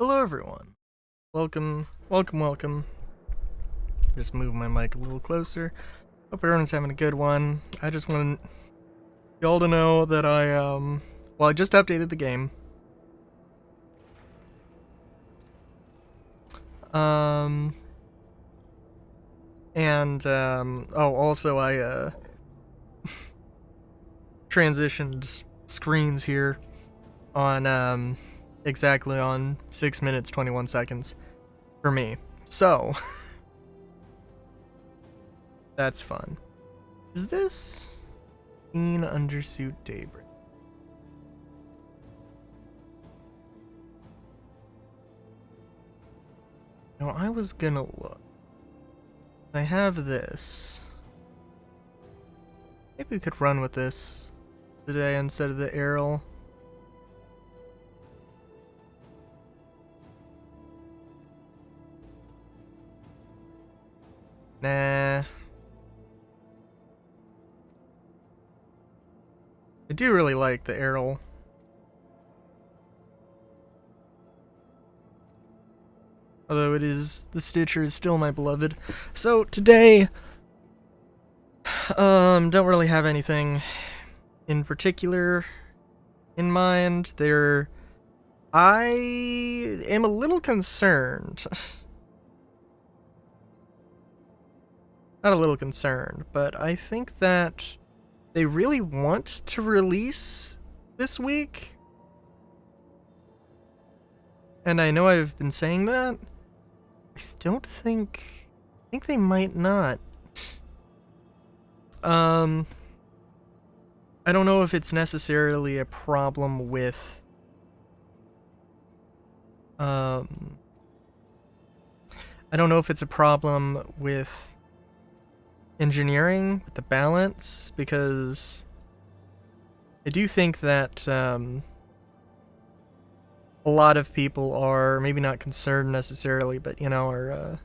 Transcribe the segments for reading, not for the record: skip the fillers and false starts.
Hello everyone. Welcome. Just move my mic a little closer. Hope everyone's having a good one. I just want y'all to know that I just updated the game. Also I transitioned screens here on exactly on 6 minutes 21 seconds for me. So that's fun. Is this Keen Undersuit Daybreak? No, I was gonna look. I have this. Maybe we could run with this today instead of the Aryll. Nah. I do really like the Aryll. Although the Stitcher is still my beloved. So today, don't really have anything in particular in mind. I am a little concerned. Not a little concerned, but I think that they really want to release this week. And I know I've been saying that. I think they might not. I don't know if it's necessarily a problem with I don't know if it's a problem with engineering, with the balance, because I do think that a lot of people are maybe not concerned necessarily, but are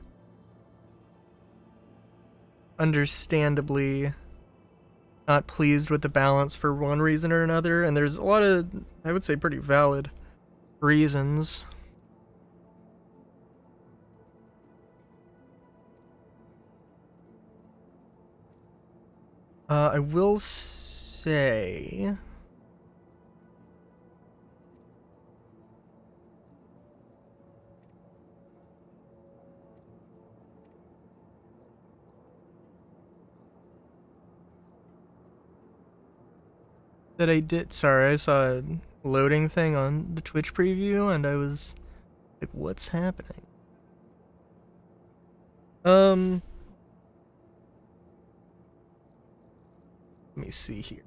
understandably not pleased with the balance for one reason or another, and there's a lot of, I would say, pretty valid reasons. I will say that I did. Sorry, I saw a loading thing on the Twitch preview, and I was like, "What's happening?" Let me see here.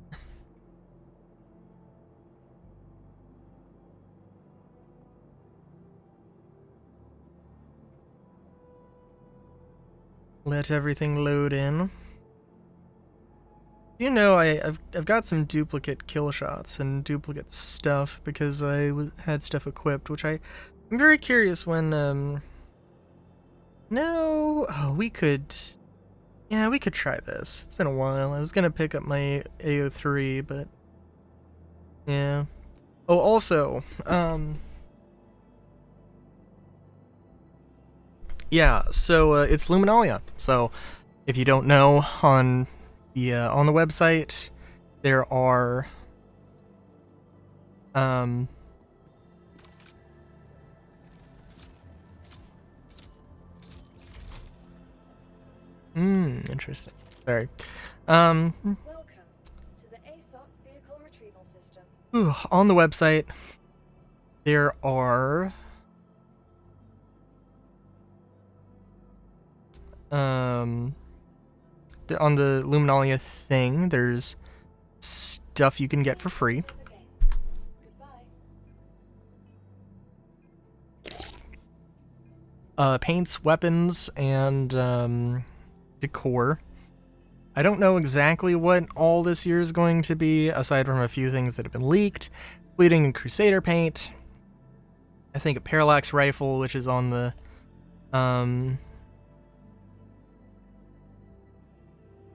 Let everything load in. You know, I've got some duplicate kill shots and duplicate stuff because I had stuff equipped, which I'm very curious when No, oh, we could try this. It's been a while. I was gonna pick up my AO3, but yeah. Oh, also, yeah. So it's Luminalia. So if you don't know, on the website there are interesting. Sorry. Welcome to the ASOP vehicle retrieval system. On the website there are on the Luminalia thing, there's stuff you can get for free. Paints, weapons, and decor. I don't know exactly what all this year is going to be, aside from a few things that have been leaked, including a Crusader paint. I think a Parallax rifle, which is on the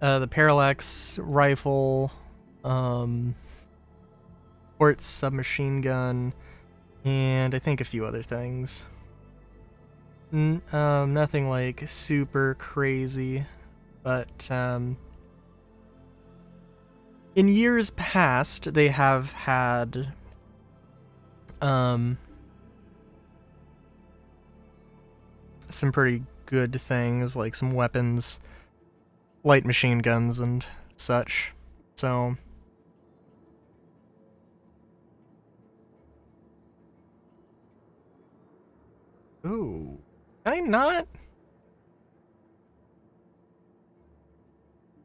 Parallax rifle, Quartz submachine gun, And I think a few other things. Nothing like super crazy, but in years past they have had some pretty good things, like some weapons, light machine guns and such. So ooh, can I not?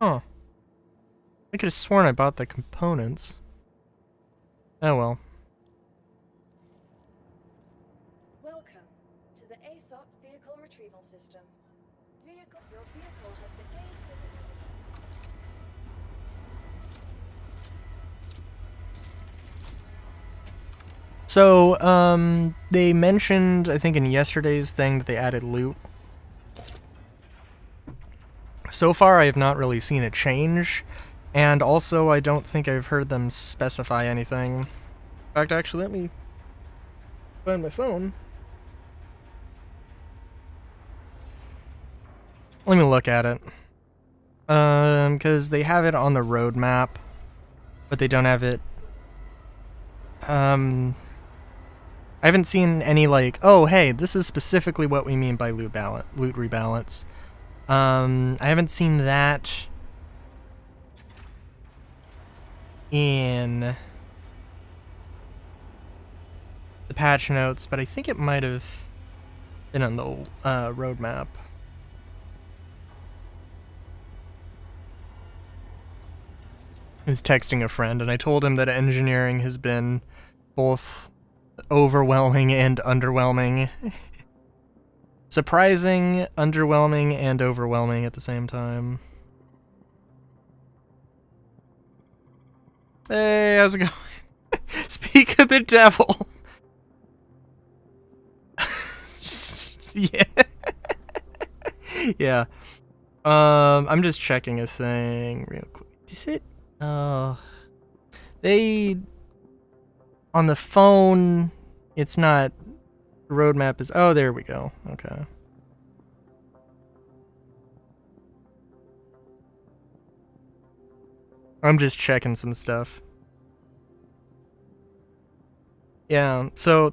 Huh. I could have sworn I bought the components. Oh well. Welcome to the ASOP Vehicle Retrieval System. Your vehicle has been base visited. So, they mentioned, I think in yesterday's thing, that they added loot. So far, I have not really seen a change, and also I don't think I've heard them specify anything. In fact, actually, let me find my phone. Let me look at it. Because they have it on the roadmap, but they don't have it. I haven't seen any like, oh hey, this is specifically what we mean by loot rebalance. I haven't seen that in the patch notes, but I think it might have been on the roadmap. I was texting a friend, and I told him that engineering has been both overwhelming and underwhelming. Surprising, underwhelming, and overwhelming at the same time. Hey, how's it going? Speak of the devil. Yeah. Yeah. I'm just checking a thing real quick. Is it? They on the phone. It's not. The roadmap is. Oh, there we go. Okay. I'm just checking some stuff. Yeah. So,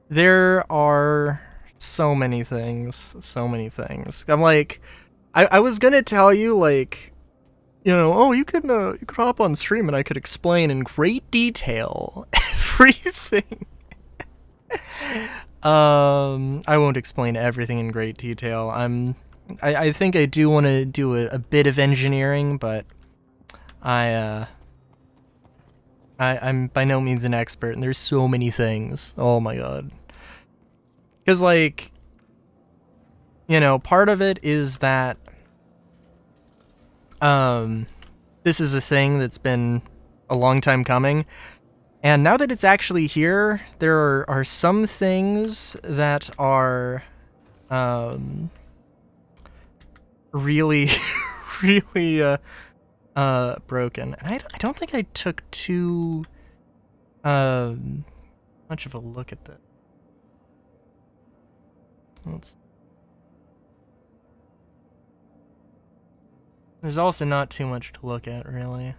there are so many things. So many things. I'm like, I was gonna tell you like, you know, oh, you could hop on stream and I could explain in great detail everything. I won't explain everything in great detail. I think I do want to do a bit of engineering, but I'm by no means an expert, and there's so many things. Oh my god. Because, like, you know, part of it is that this is a thing that's been a long time coming, and now that it's actually here, there are some things that are really really broken. And I don't think I took too much of a look at that. There's also not too much to look at, really.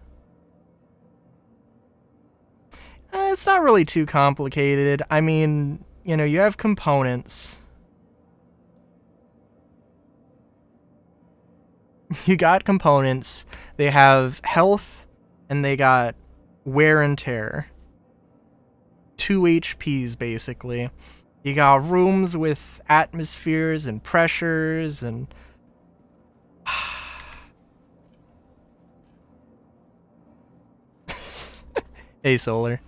It's not really too complicated. I mean, you know, you have components. You got components. They have health, and they got wear and tear. 2 HPs, basically. You got rooms with atmospheres and pressures and... Hey, Solar.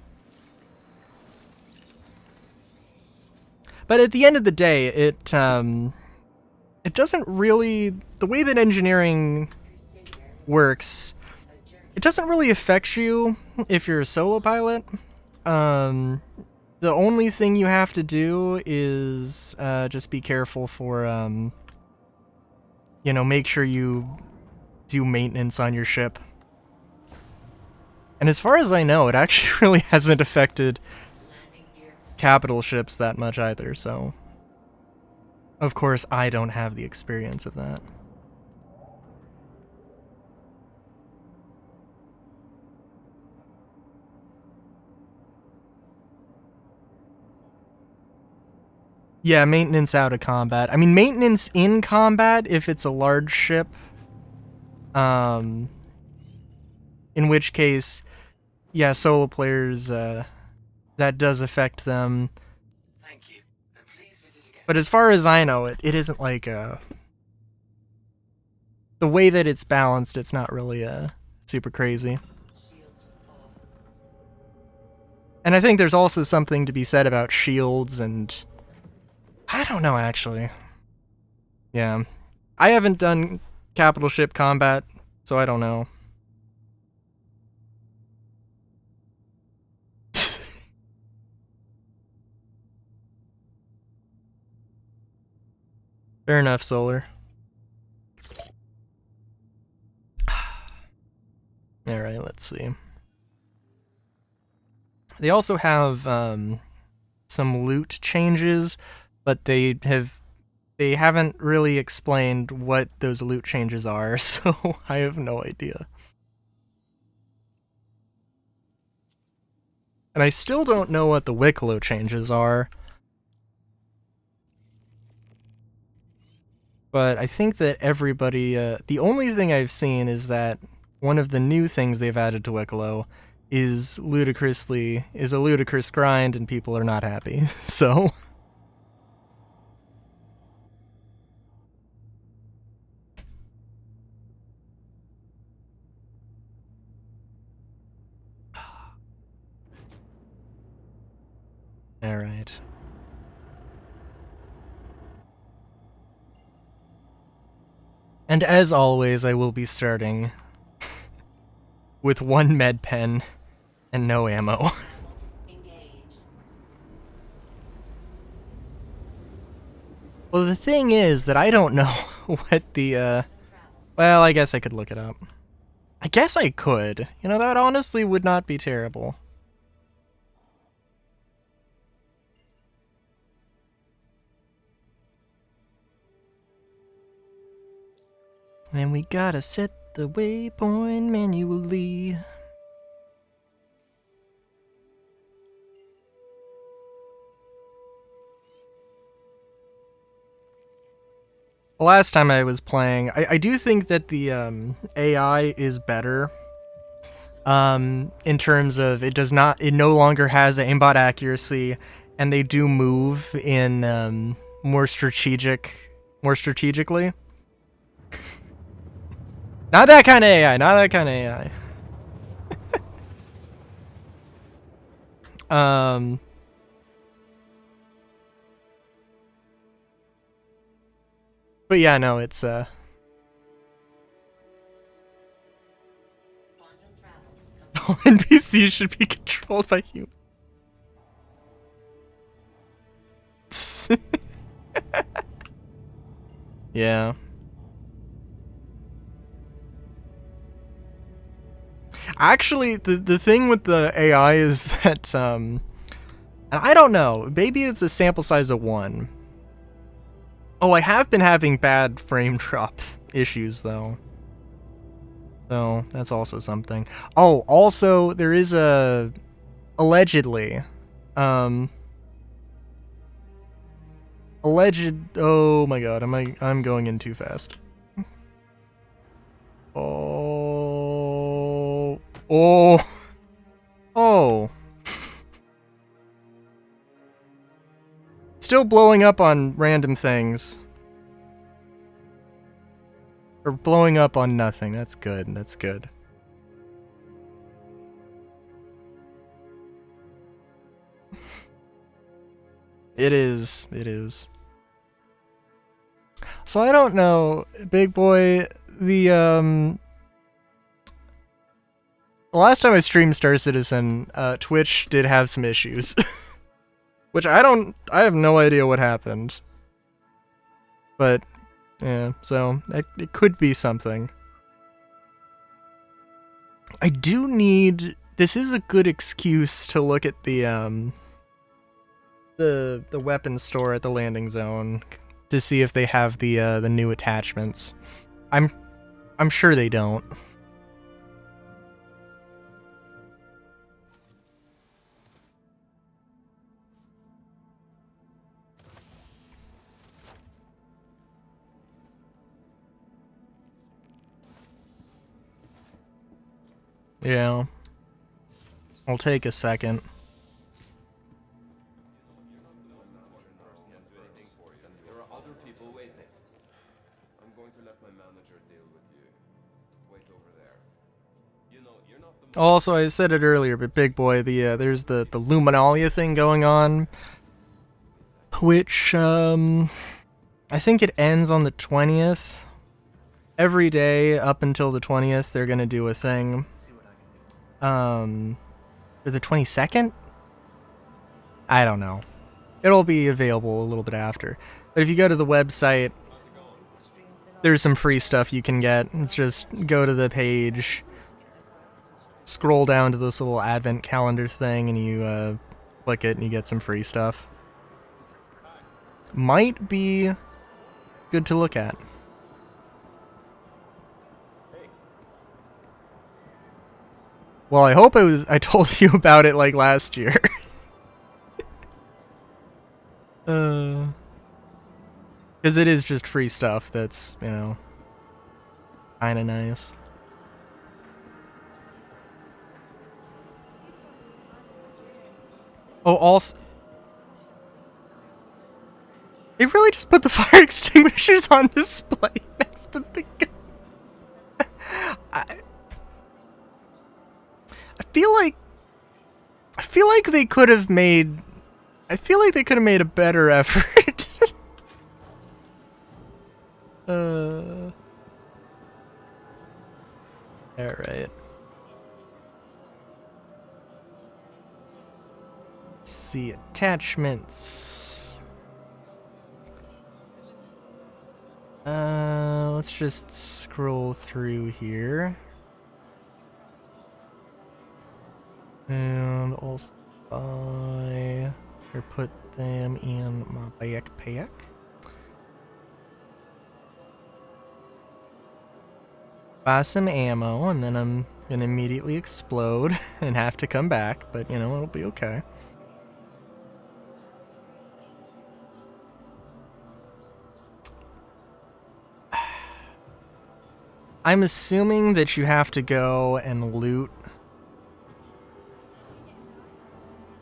But at the end of the day, it doesn't really... The way that engineering works, it doesn't really affect you if you're a solo pilot. The only thing you have to do is just be careful for, you know, make sure you do maintenance on your ship. And as far as I know, it actually really hasn't affected capital ships that much either, so... Of course, I don't have the experience of that. Yeah, maintenance out of combat. I mean, maintenance in combat if it's a large ship. In which case, yeah, solo players, that does affect them. Thank you. And please visit again. But as far as I know, it isn't like, the way that it's balanced, it's not really, super crazy. And I think there's also something to be said about shields and... I don't know, actually. Yeah. I haven't done capital ship combat, so I don't know. Fair enough, Solar. Alright, let's see. They also have some loot changes, but they haven't really explained what those loot changes are, so I have no idea. And I still don't know what the Wicklow changes are. But I think that everybody, the only thing I've seen is that one of the new things they've added to Wicklow is a ludicrous grind, and people are not happy, so... Alright. And as always, I will be starting with one med pen and no ammo. Well, the thing is that I don't know what the, well, I guess I could look it up. I guess I could. You know, that honestly would not be terrible. And we gotta set the waypoint manually. Last time I was playing, I do think that the AI is better. In terms of it no longer has aimbot accuracy, and they do move in more strategically. Not that kind of AI, not that kind of AI. But yeah, no, it's all NPCs should be controlled by humans. Yeah. Actually, the thing with the AI is that, and I don't know, maybe it's a sample size of 1. Oh, I have been having bad frame drop issues, though. So, that's also something. Oh, also, there is allegedly, oh my god, I'm going in too fast. Oh. Still blowing up on random things. Or blowing up on nothing. That's good. That's good. It is. It is. So I don't know, big boy, the last time I streamed Star Citizen, Twitch did have some issues. Which I have no idea what happened. But, yeah, so, it could be something. I do need this is a good excuse to look at the weapons store at the landing zone to see if they have the new attachments. I'm sure they don't. Yeah. I'll take a second. There are other people waiting. I'm going to let my manager deal with you. Wait over there. You know, you're not the Also, I said it earlier, but big boy, there's the Luminalia thing going on, which I think it ends on the 20th. Every day up until the 20th, they're gonna do a thing. Or the 22nd? I don't know. It'll be available a little bit after. But if you go to the website, there's some free stuff you can get. It's just go to the page, scroll down to this little advent calendar thing, and you click it and you get some free stuff. Might be good to look at. Well, I hope I told you about it like last year. Because it is just free stuff that's, you know, kind of nice. Oh, also, they really just put the fire extinguishers on display next to the gun. I feel like they could have made. I feel like they could have made a better effort. All right. Let's see, attachments. Let's just scroll through here. And also buy or put them in my backpack. Buy some ammo, and then I'm gonna immediately explode and have to come back, but you know, it'll be okay. I'm assuming that you have to go and loot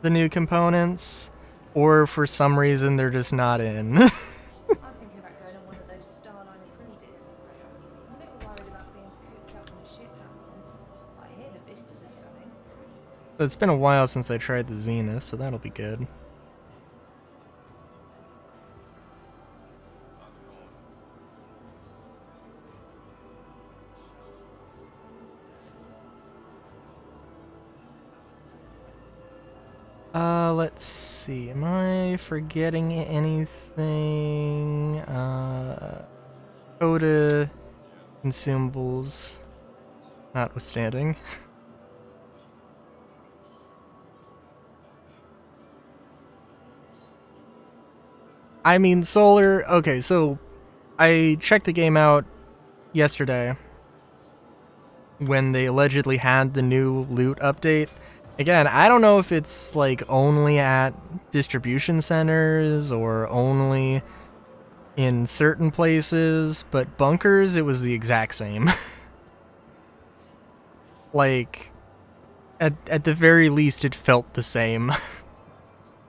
the new components, or for some reason they're just not in. I'm thinking about going on one of those Starline cruises. I'm a little worried about being cooped up in a ship how long. I hear the vistas are stunning. It's been a while since I tried the Zenith, so that'll be good. Let's see. Am I forgetting anything? Coda consumables notwithstanding. I mean, Solar. Okay, so I checked the game out yesterday when they allegedly had the new loot update. Again, I don't know if it's like only at distribution centers or only in certain places, but bunkers, it was the exact same. Like, at the very least, it felt the same.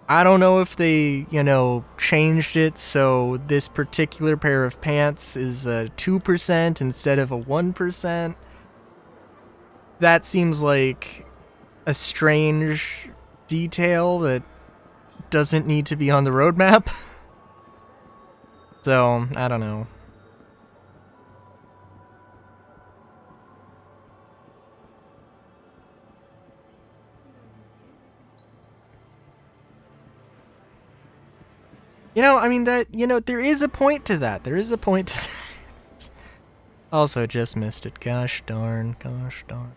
I don't know if they, you know, changed it so this particular pair of pants is a 2% instead of a 1%. That seems like a strange detail that doesn't need to be on the roadmap. So, I don't know. You know, I mean, that, you know, there is a point to that. There is a point to that. Also, just missed it. Gosh darn, gosh darn.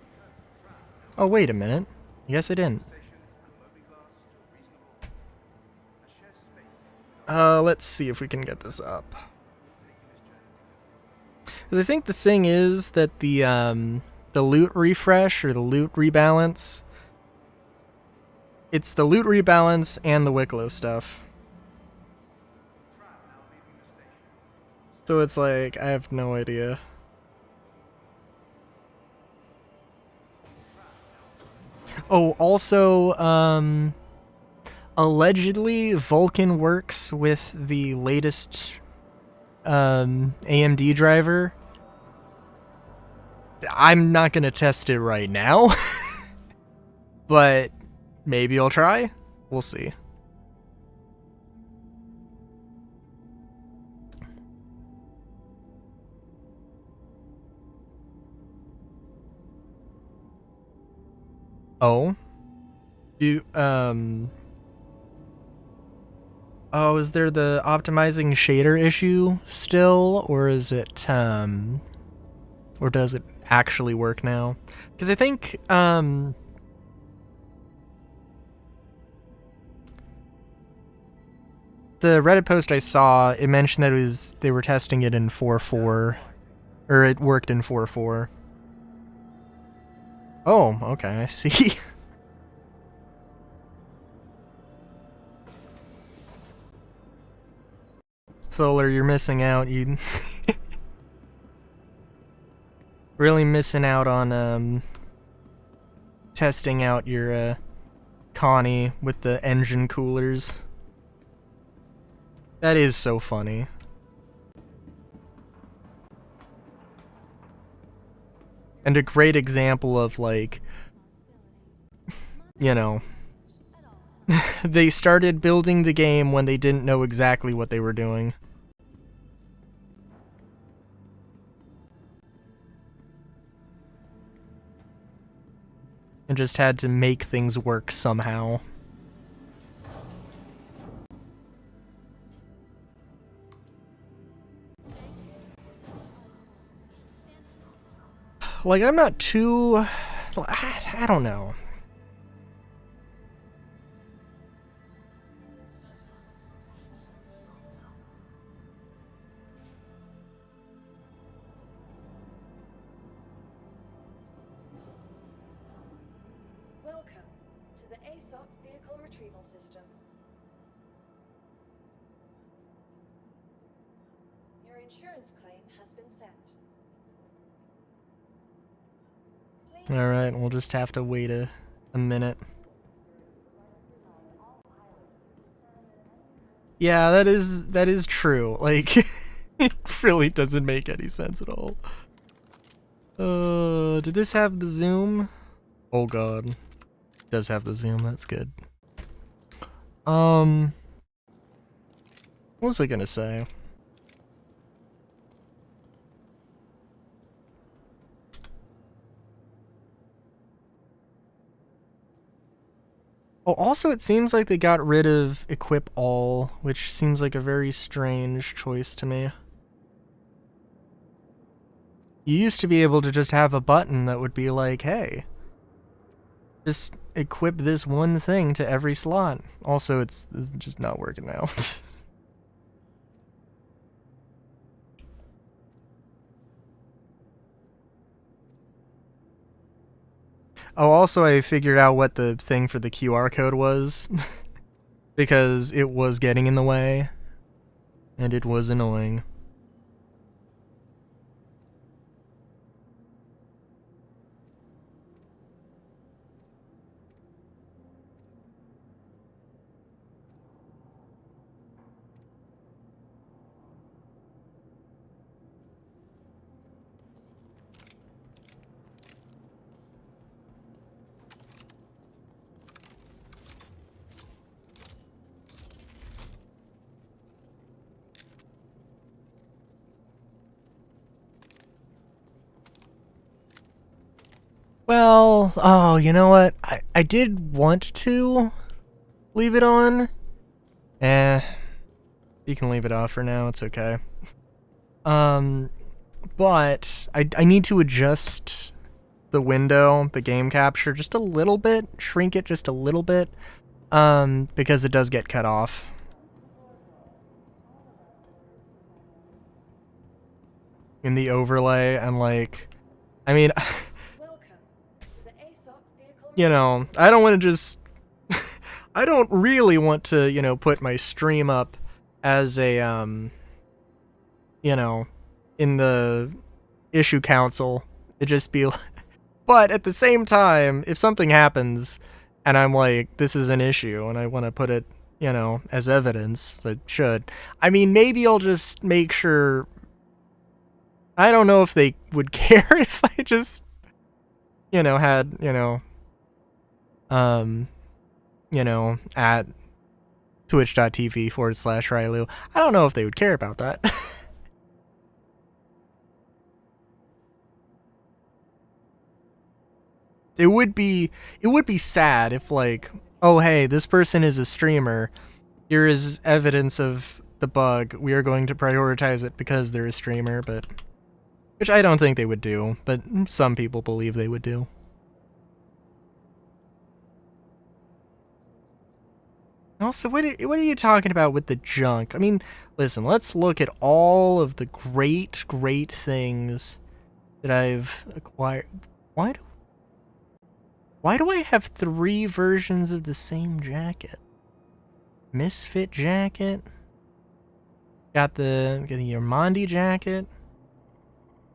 Oh, wait a minute. Yes, I didn't. Let's see if we can get this up. Because I think the thing is that the loot refresh or the loot rebalance, it's the loot rebalance and the Wicklow stuff. So it's like, I have no idea. Oh, also, allegedly Vulkan works with the latest AMD driver. I'm not gonna test it right now, but maybe I'll try. We'll see. Oh, oh, is there the optimizing shader issue still, or is it, or does it actually work now? Because I think, the Reddit post I saw, it mentioned that they were testing it in 4.4, or it worked in 4.4. Oh, okay, I see. Solar, you're missing out. You really missing out on testing out your Connie with the engine coolers. That is so funny. And a great example of, like, you know, they started building the game when they didn't know exactly what they were doing. And just had to make things work somehow. Like, I'm not too... I don't know. Welcome to the ASOP Vehicle Retrieval System. Your insurance claim has been sent. Alright, we'll just have to wait a minute. Yeah, that is true. Like, it really doesn't make any sense at all. Did this have the zoom? Oh god. It does have the zoom, that's good. What was I gonna say? Oh, also it seems like they got rid of Equip All, which seems like a very strange choice to me. You used to be able to just have a button that would be like, hey, just equip this one thing to every slot. Also, it's just not working now. Oh, also I figured out what the thing for the QR code was. Because it was getting in the way. And it was annoying. Well, oh, you know what? I did want to leave it on. You can leave it off for now, it's okay. But I need to adjust the window, the game capture, just a little bit, shrink it just a little bit, because it does get cut off. In the overlay, and like, I mean, Welcome to the ASOP vehicle. you know, I don't want to just, I don't really want to, you know, put my stream up as a, you know, in the issue council. It just be, but at the same time, if something happens and I'm like, this is an issue and I want to put it, you know, as evidence, that should. I mean, maybe I'll just make sure. I don't know if they would care if I just, you know, had, you know, at twitch.tv/Rylu. I don't know if they would care about that. It would be sad if, like, oh hey, this person is a streamer. Here is evidence of the bug. We are going to prioritize it because they're a streamer, but which I don't think they would do, but some people believe they would do. Also, what are you talking about with the junk? I mean, listen, let's look at all of the great things that I've acquired. Why do I have 3 versions of the same jacket? Misfit jacket. Got the Armandi jacket.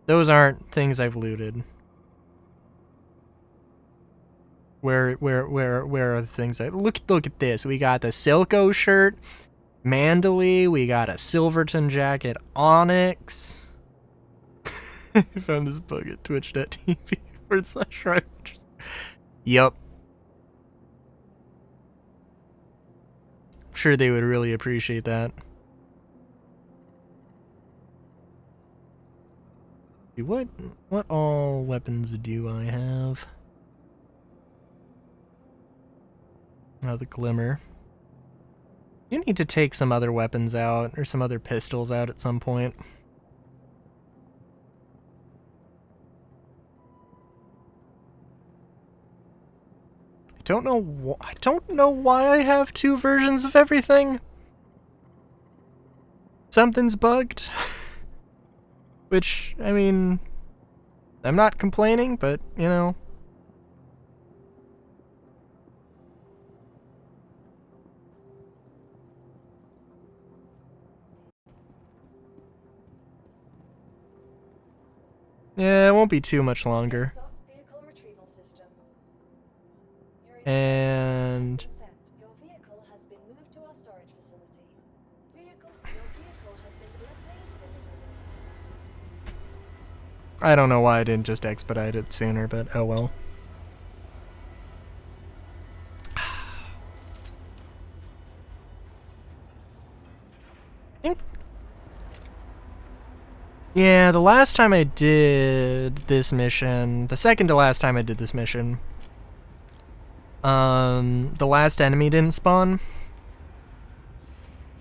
Those aren't things I've looted. Where are the things I look at this? We got the Silco shirt, Mandalay, we got a Silverton jacket, Onyx. I found this bug at twitch.tv/Rylu. Yup. I'm sure they would really appreciate that. What all weapons do I have? Oh, the Glimmer. You need to take some other weapons out, or some other pistols out at some point. I don't know why I have 2 versions of everything. Something's bugged. Which, I mean, I'm not complaining, but, you know. Yeah, it won't be too much longer. ASOP vehicle retrieval system. And Consent. Your vehicle has been moved to our storage facility. Your vehicle has been to let police visitors in. I don't know why I didn't just expedite it sooner, but oh well. Yeah, the last time I did this mission, the second to last time I did this mission, the last enemy didn't spawn.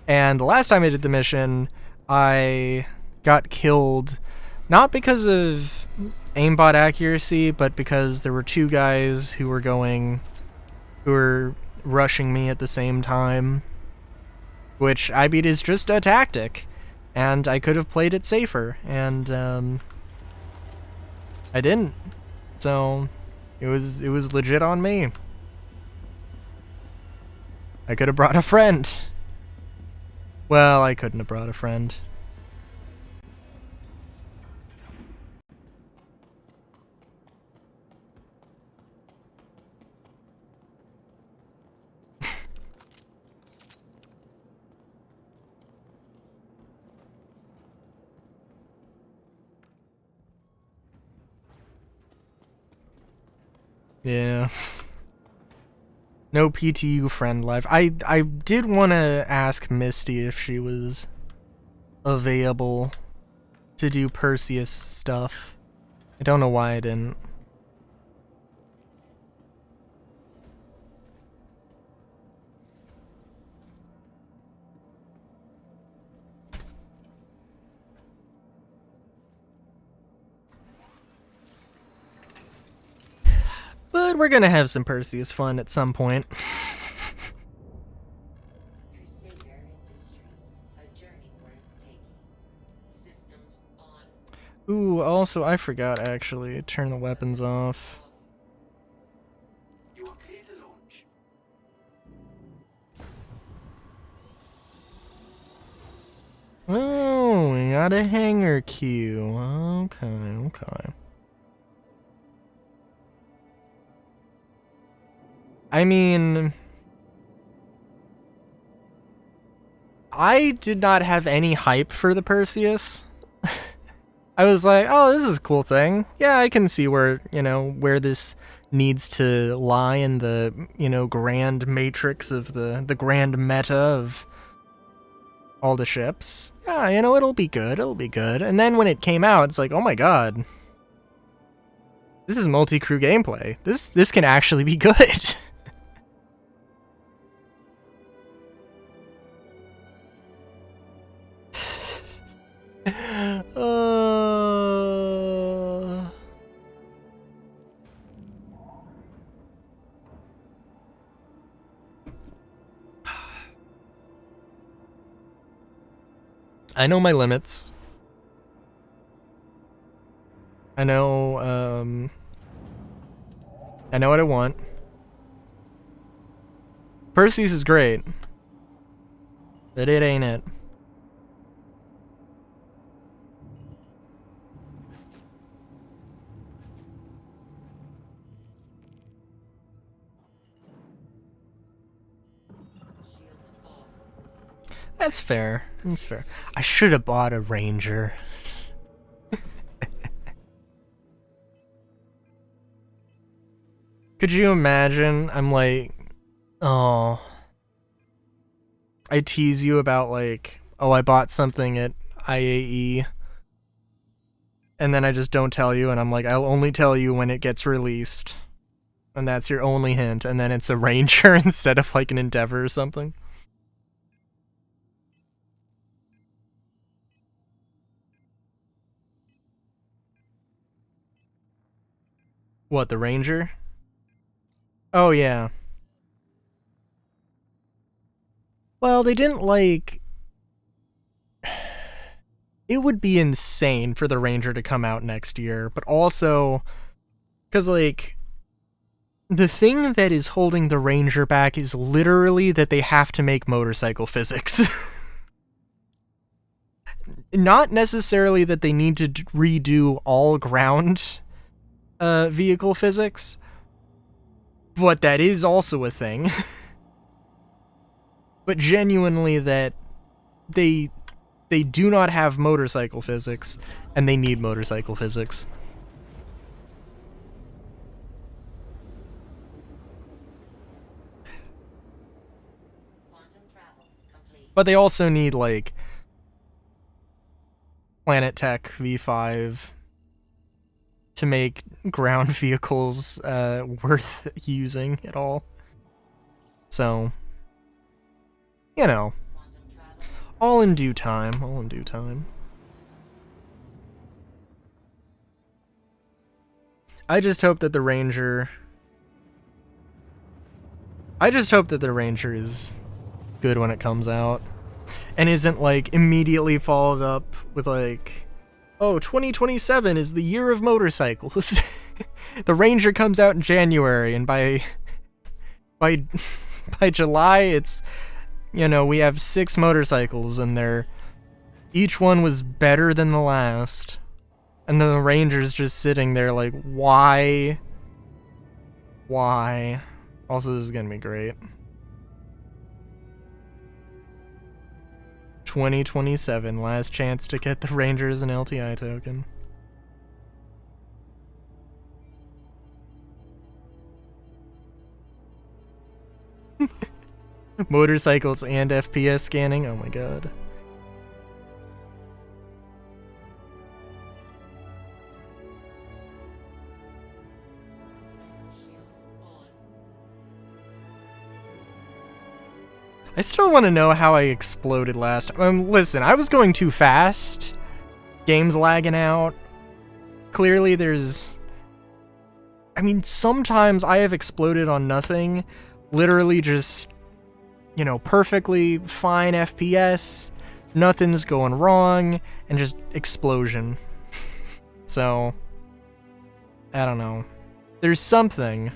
And the last time I did the mission, I got killed, not because of aimbot accuracy, but because there were 2 guys who were rushing me at the same time. Which, I mean, is just a tactic. And I could have played it safer, and I didn't. So it was legit on me. I could have brought a friend. Well, I couldn't have brought a friend. Yeah. No PTU friend live. I did want to ask Misty if she was available to do Perseus stuff. I don't know why I didn't. But we're gonna have some Perseus fun at some point. Crusader Industries, a journey worth taking. Systems on. Ooh, also, I forgot actually. Turn the weapons off. You are clear to launch. Oh, we got a hangar queue. Okay. I mean, I did not have any hype for the Perseus. I was like, oh, this is a cool thing. Yeah, I can see where, where this needs to lie in the, grand matrix of the grand meta of all the ships. Yeah, it'll be good. And then when it came out, it's like, oh my god. This is multi-crew gameplay. This can actually be good. I know my limits. I know what I want. Perseus is great, but it ain't it. Shields off. That's fair. I should have bought a Ranger. Could you imagine? I'm like, oh. I tease you about like, oh, I bought something at IAE. And then I just don't tell you, and I'm like, I'll only tell you when it gets released. And that's your only hint, and then it's a Ranger instead of like an Endeavor or something. What, the Ranger? Oh, yeah. Well, they didn't, like... It would be insane for the Ranger to come out next year, but also... Because, like... The thing that is holding the Ranger back is literally that they have to make motorcycle physics. Not necessarily that they need to redo all ground vehicle physics, but that is also a thing. But genuinely that they do not have motorcycle physics, and they need motorcycle physics. Quantum travel complete. But they also need, like, Planet Tech V5 to make ground vehicles worth using at all. So, Quantum travel. all in due time, I just hope that the Ranger is good when it comes out and isn't like immediately followed up with like, oh, 2027 is the year of motorcycles. The Ranger comes out in January, and by July it's, we have 6 motorcycles, and each one was better than the last, and the Ranger's just sitting there like, why? Also, this is gonna be great. 2027, last chance to get the Rangers an LTI token. Motorcycles and FPS scanning, oh my god. Shields on. I still want to know how I exploded last time. Listen, I was going too fast. Game's lagging out. Clearly there's... I mean, sometimes I have exploded on nothing, literally just, you know, perfectly fine FPS, nothing's going wrong, and just explosion. So, I don't know. There's something.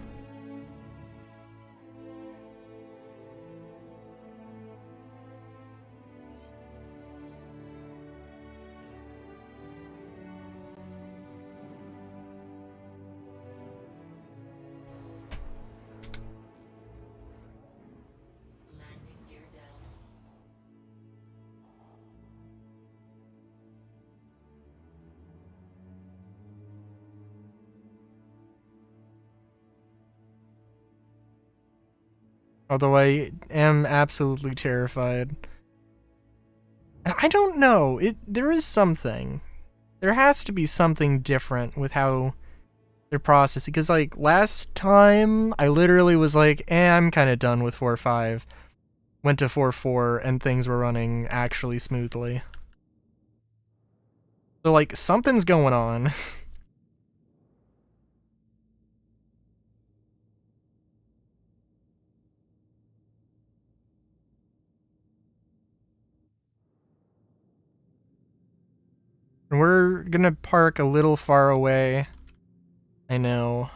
Landing gear down. Although I am absolutely terrified. And I don't know. There is something. There has to be something different with how they're processing. Because, like, last time, I literally was like, I'm kind of done with 4.5. Went to 4.4, and things were running actually smoothly. So, like, something's going on. And we're gonna park a little far away. I know.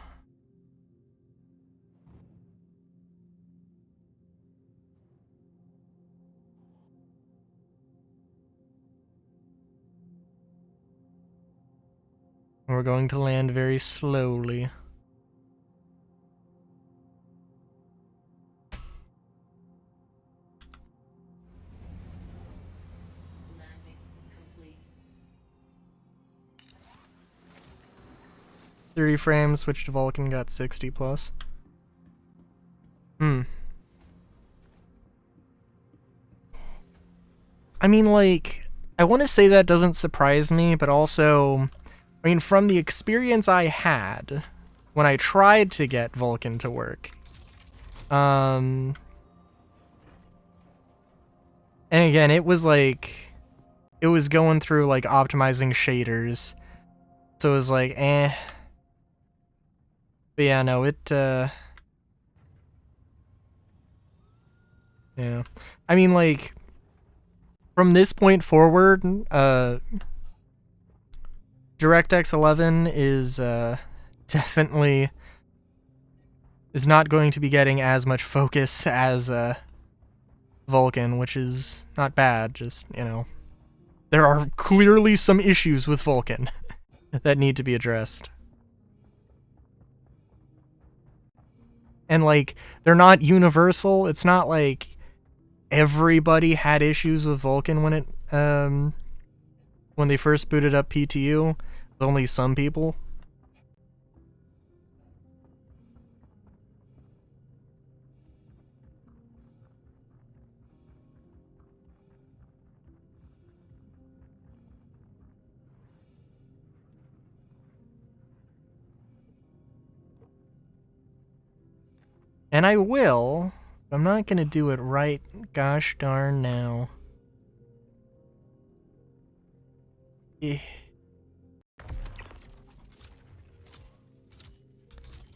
We're going to land very slowly. Landing complete. 30 frames, switched to Vulcan, got 60 plus. I mean, like, I want to say that doesn't surprise me, but also, I mean, from the experience I had when I tried to get Vulcan to work, and again, it was like, it was going through, like, optimizing shaders, so it was like, eh. But yeah, no, yeah. I mean, like, from this point forward, DirectX 11 is definitely is not going to be getting as much focus as Vulcan, which is not bad. Just, you know, there are clearly some issues with Vulcan that need to be addressed. And, like, they're not universal. It's not like everybody had issues with Vulcan when it when they first booted up PTU. Only some people. And I will, but I'm not gonna do it right gosh darn now.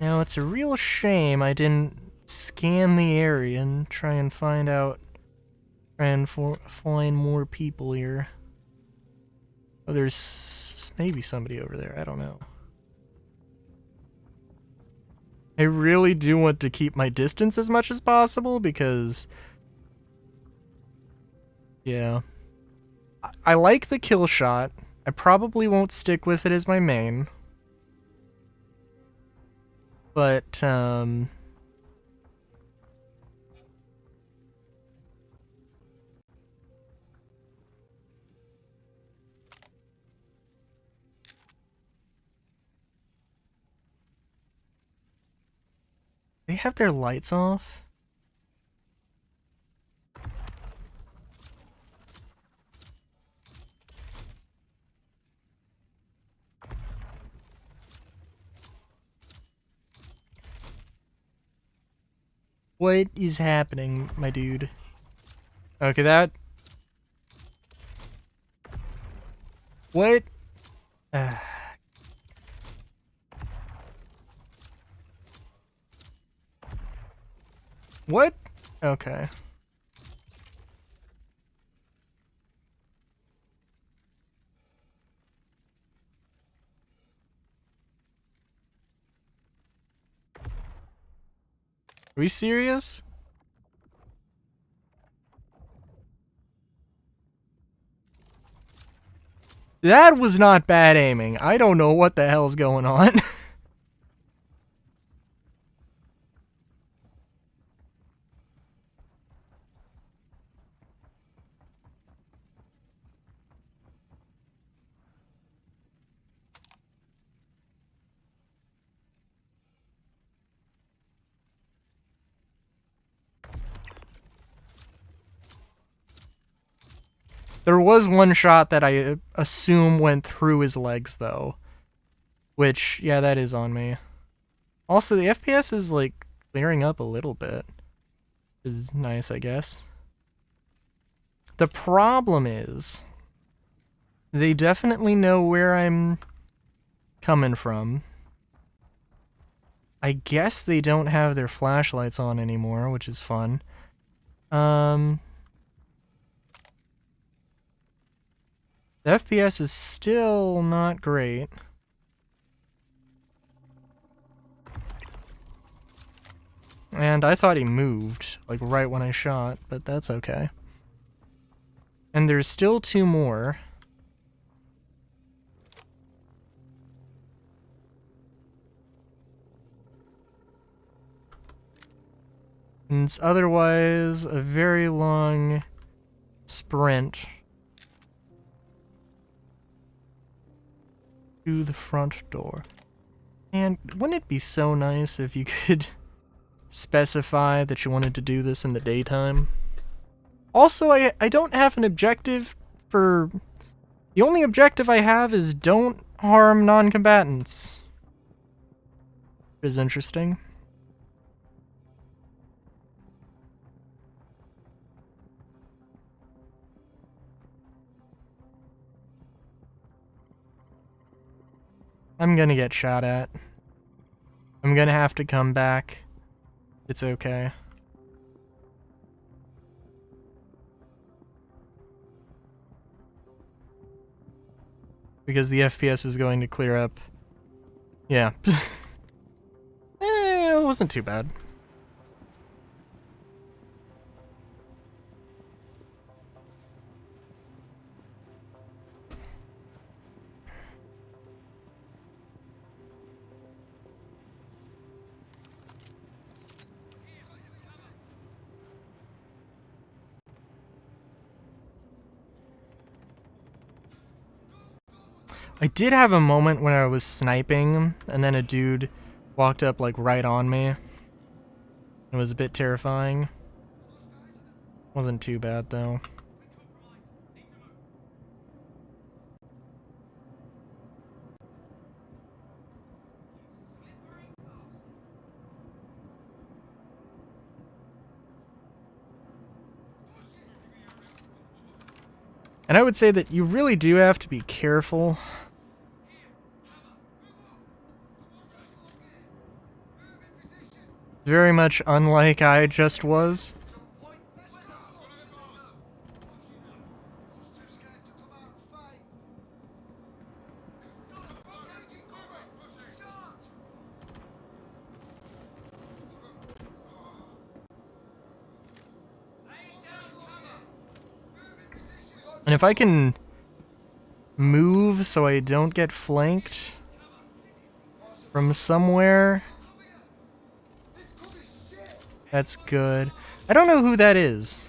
Now, it's a real shame I didn't scan the area and try and find find more people here. Oh, there's maybe somebody over there, I don't know. I really do want to keep my distance as much as possible because, yeah. I like the kill shot. I probably won't stick with it as my main. But, they have their lights off? What is happening, my dude? Okay, that... What? What? Okay. Are we serious? That was not bad aiming. I don't know what the hell's going on. There was one shot that I assume went through his legs, though. Which, yeah, that is on me. Also, the FPS is, like, clearing up a little bit. Is nice, I guess. The problem is, they definitely know where I'm coming from. I guess they don't have their flashlights on anymore, which is fun. The FPS is still not great. And I thought he moved, like right when I shot, but that's okay. And there's still 2 more. And it's otherwise a very long sprint to the front door. And wouldn't it be so nice if you could specify that you wanted to do this in the daytime? Also, I don't have an objective for... The only objective I have is don't harm non-combatants. Which is interesting. I'm gonna get shot at. I'm gonna have to come back. It's okay. Because the FPS is going to clear up. Yeah. It wasn't too bad. I did have a moment when I was sniping, and then a dude walked up, like, right on me. It was a bit terrifying. Wasn't too bad, though. And I would say that you really do have to be careful. Very much unlike I just was. And if I can move so I don't get flanked from somewhere, that's good. I don't know who that is.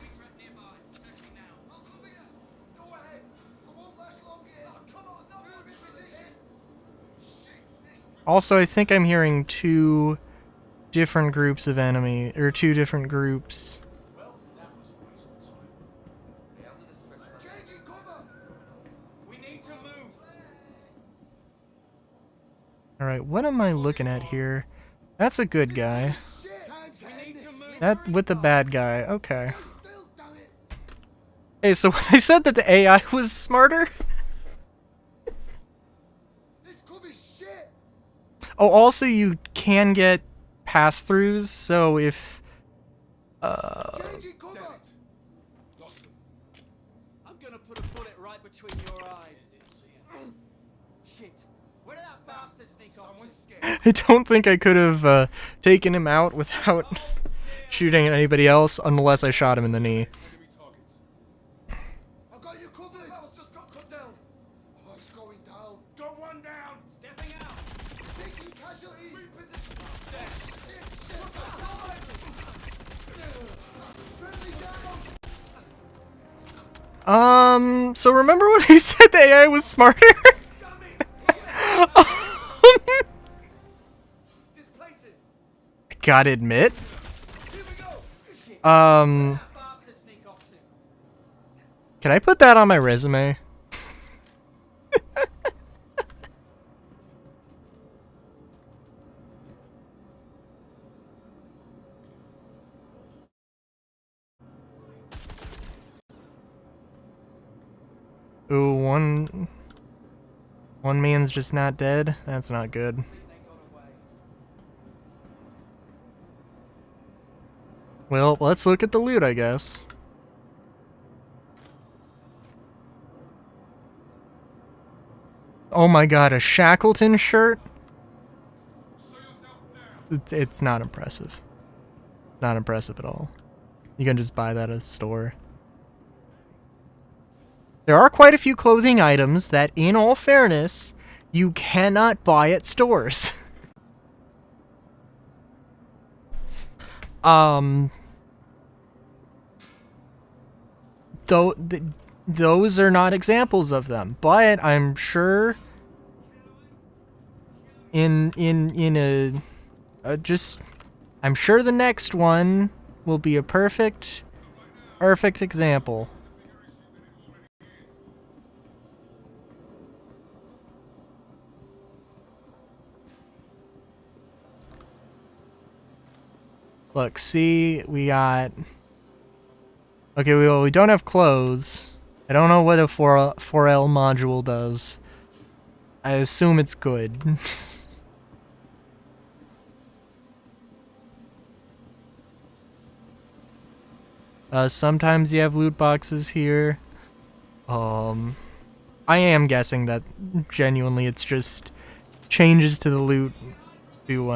Also, I think I'm hearing 2 different groups of enemy, or 2 different groups. Alright, what am I looking at here? That's a good guy. That with the bad guy, okay. Hey, so when I said that the AI was smarter... Oh, also you can get pass-throughs, so if Changing cover! Damn it. Lost them. I'm gonna put a bullet right between your eyes. Shit. Where did that bastard sneak off Someone's to? scared. I don't think I could have taken him out without shooting at anybody else unless I shot him in the knee. Enemy targets. I've got you covered! That was just got cut down. Oh, it's going down. Go one down. Stepping out! Taking casualties. Reposition! Friendly down. So remember when I said the AI was smarter? Displace it! Gotta admit. Here we go! Shit. Um, That bastard sneak off to? can I put that on my resume? Ooh, one man's just not dead. That's not good. They got away. Well, let's look at the loot, I guess. Oh my god, a Shackleton shirt? Show yourself now. It's not impressive. Not impressive at all. You can just buy that at a store. There are quite a few clothing items that, in all fairness, you cannot buy at stores. Those are not examples of them, but I'm sure in I'm sure the next one will be a perfect example. Look, see, we got... Okay, well, we don't have clothes. I don't know what a 4L module does. I assume it's good. Sometimes you have loot boxes here. I am guessing that genuinely it's just changes to the loot to,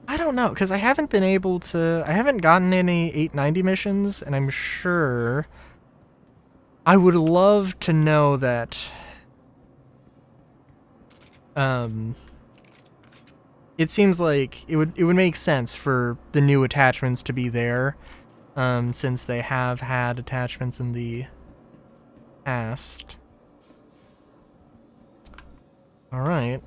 I don't know, because I haven't been able to... I haven't gotten any 890 missions, and I'm sure... I would love to know that... It seems like it would make sense for the new attachments to be there, since they have had attachments in the past. Alright.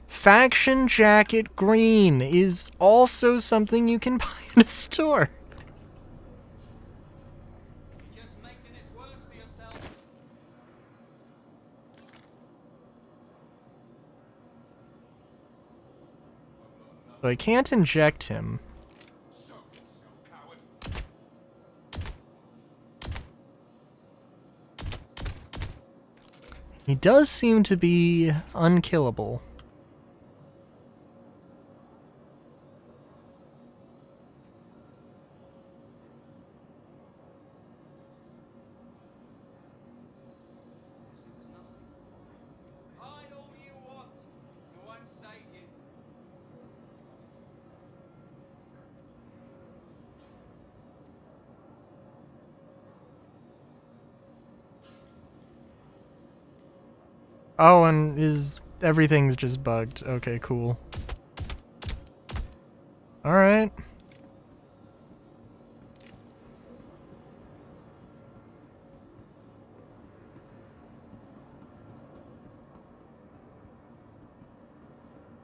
Faction Jacket Green is also something you can buy in a store. You're just making this worse for yourself. So I can't inject him. Show yourself, coward. He does seem to be unkillable. Hide all you want. I won't save you. Oh, and everything's just bugged. Okay, cool. Alright.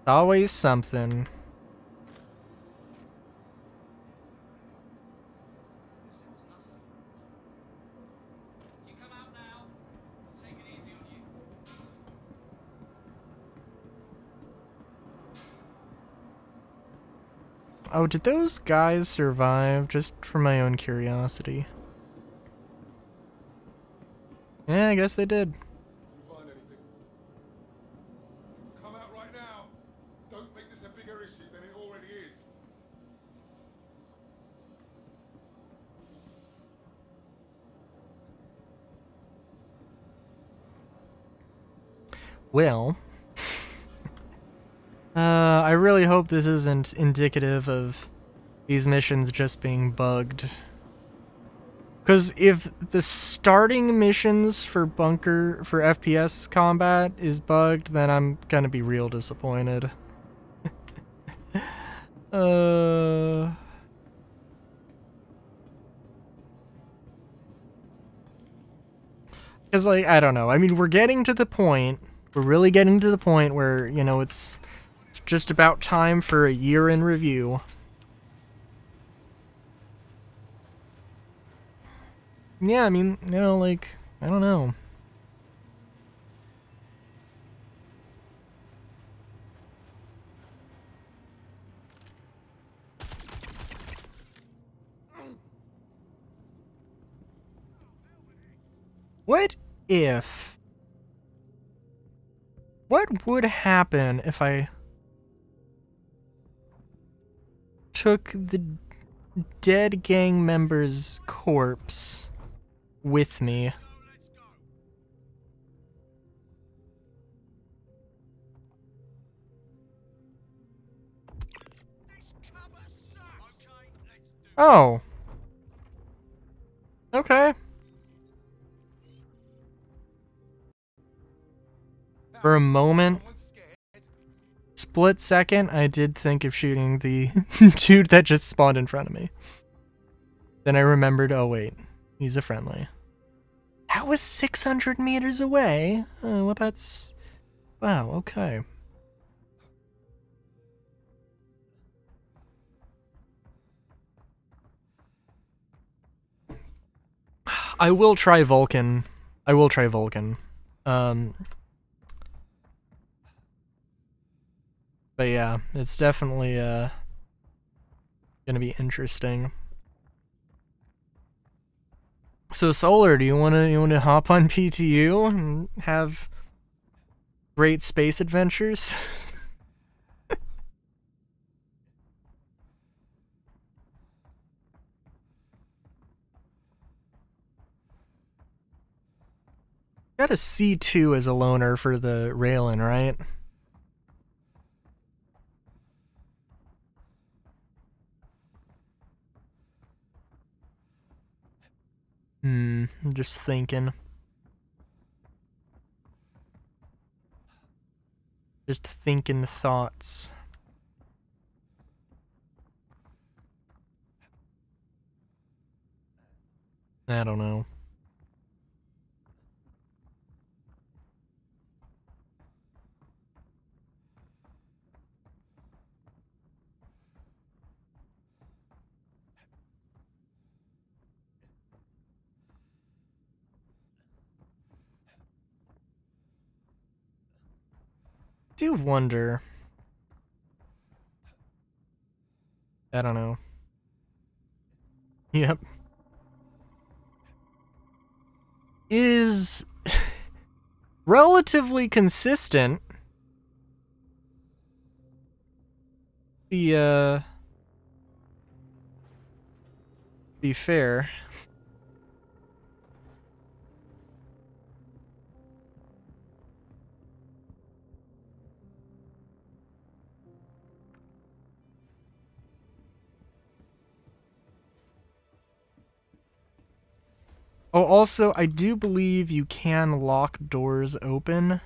Always something. You come out now. I'll take it easy on you. Oh, did those guys survive? Just for my own curiosity. Yeah, I guess they did. You find anything? Come out right now. Well, I really hope this isn't indicative of these missions just being bugged. Because if the starting missions for FPS combat is bugged, then I'm gonna be real disappointed. Because, like, I don't know. I mean, we're getting to the point. We're really getting to the point where, you know, it's just about time for a year in review. Yeah, I mean, you know, like, I don't know. What would happen if I took the dead gang member's corpse with me? Oh. Okay. For a moment, split second, I did think of shooting the dude that just spawned in front of me. Then I remembered, oh wait, he's a friendly. That was 600 meters away? Well, that's... Wow, okay. I will try Vulcan. But yeah, it's definitely gonna be interesting. So Solar, do you wanna hop on PTU and have great space adventures? Got a C2 as a loaner for the Raelin, right? I'm just thinking. Just thinking thoughts. I don't know. Do wonder. I don't know. Yep. Is relatively consistent. Be fair. Oh, also, I do believe you can lock doors open.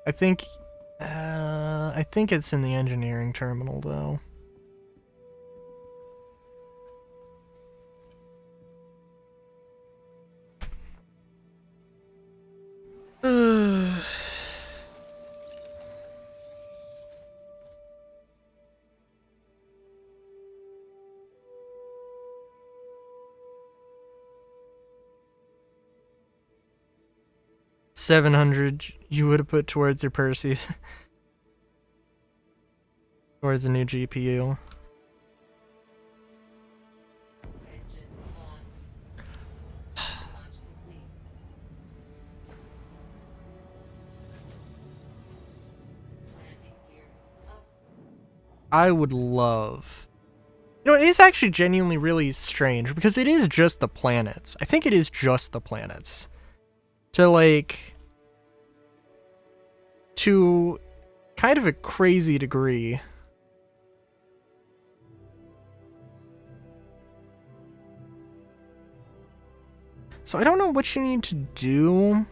I think it's in the engineering terminal, though. Uh... 700 you would have put towards your Perseus. Towards a new GPU. Engines on. Launch complete. Landing gear up. I would love You know, it is actually genuinely really strange because it is just the planets. I think it is just the planets. To kind of a crazy degree. So I don't know what you need to do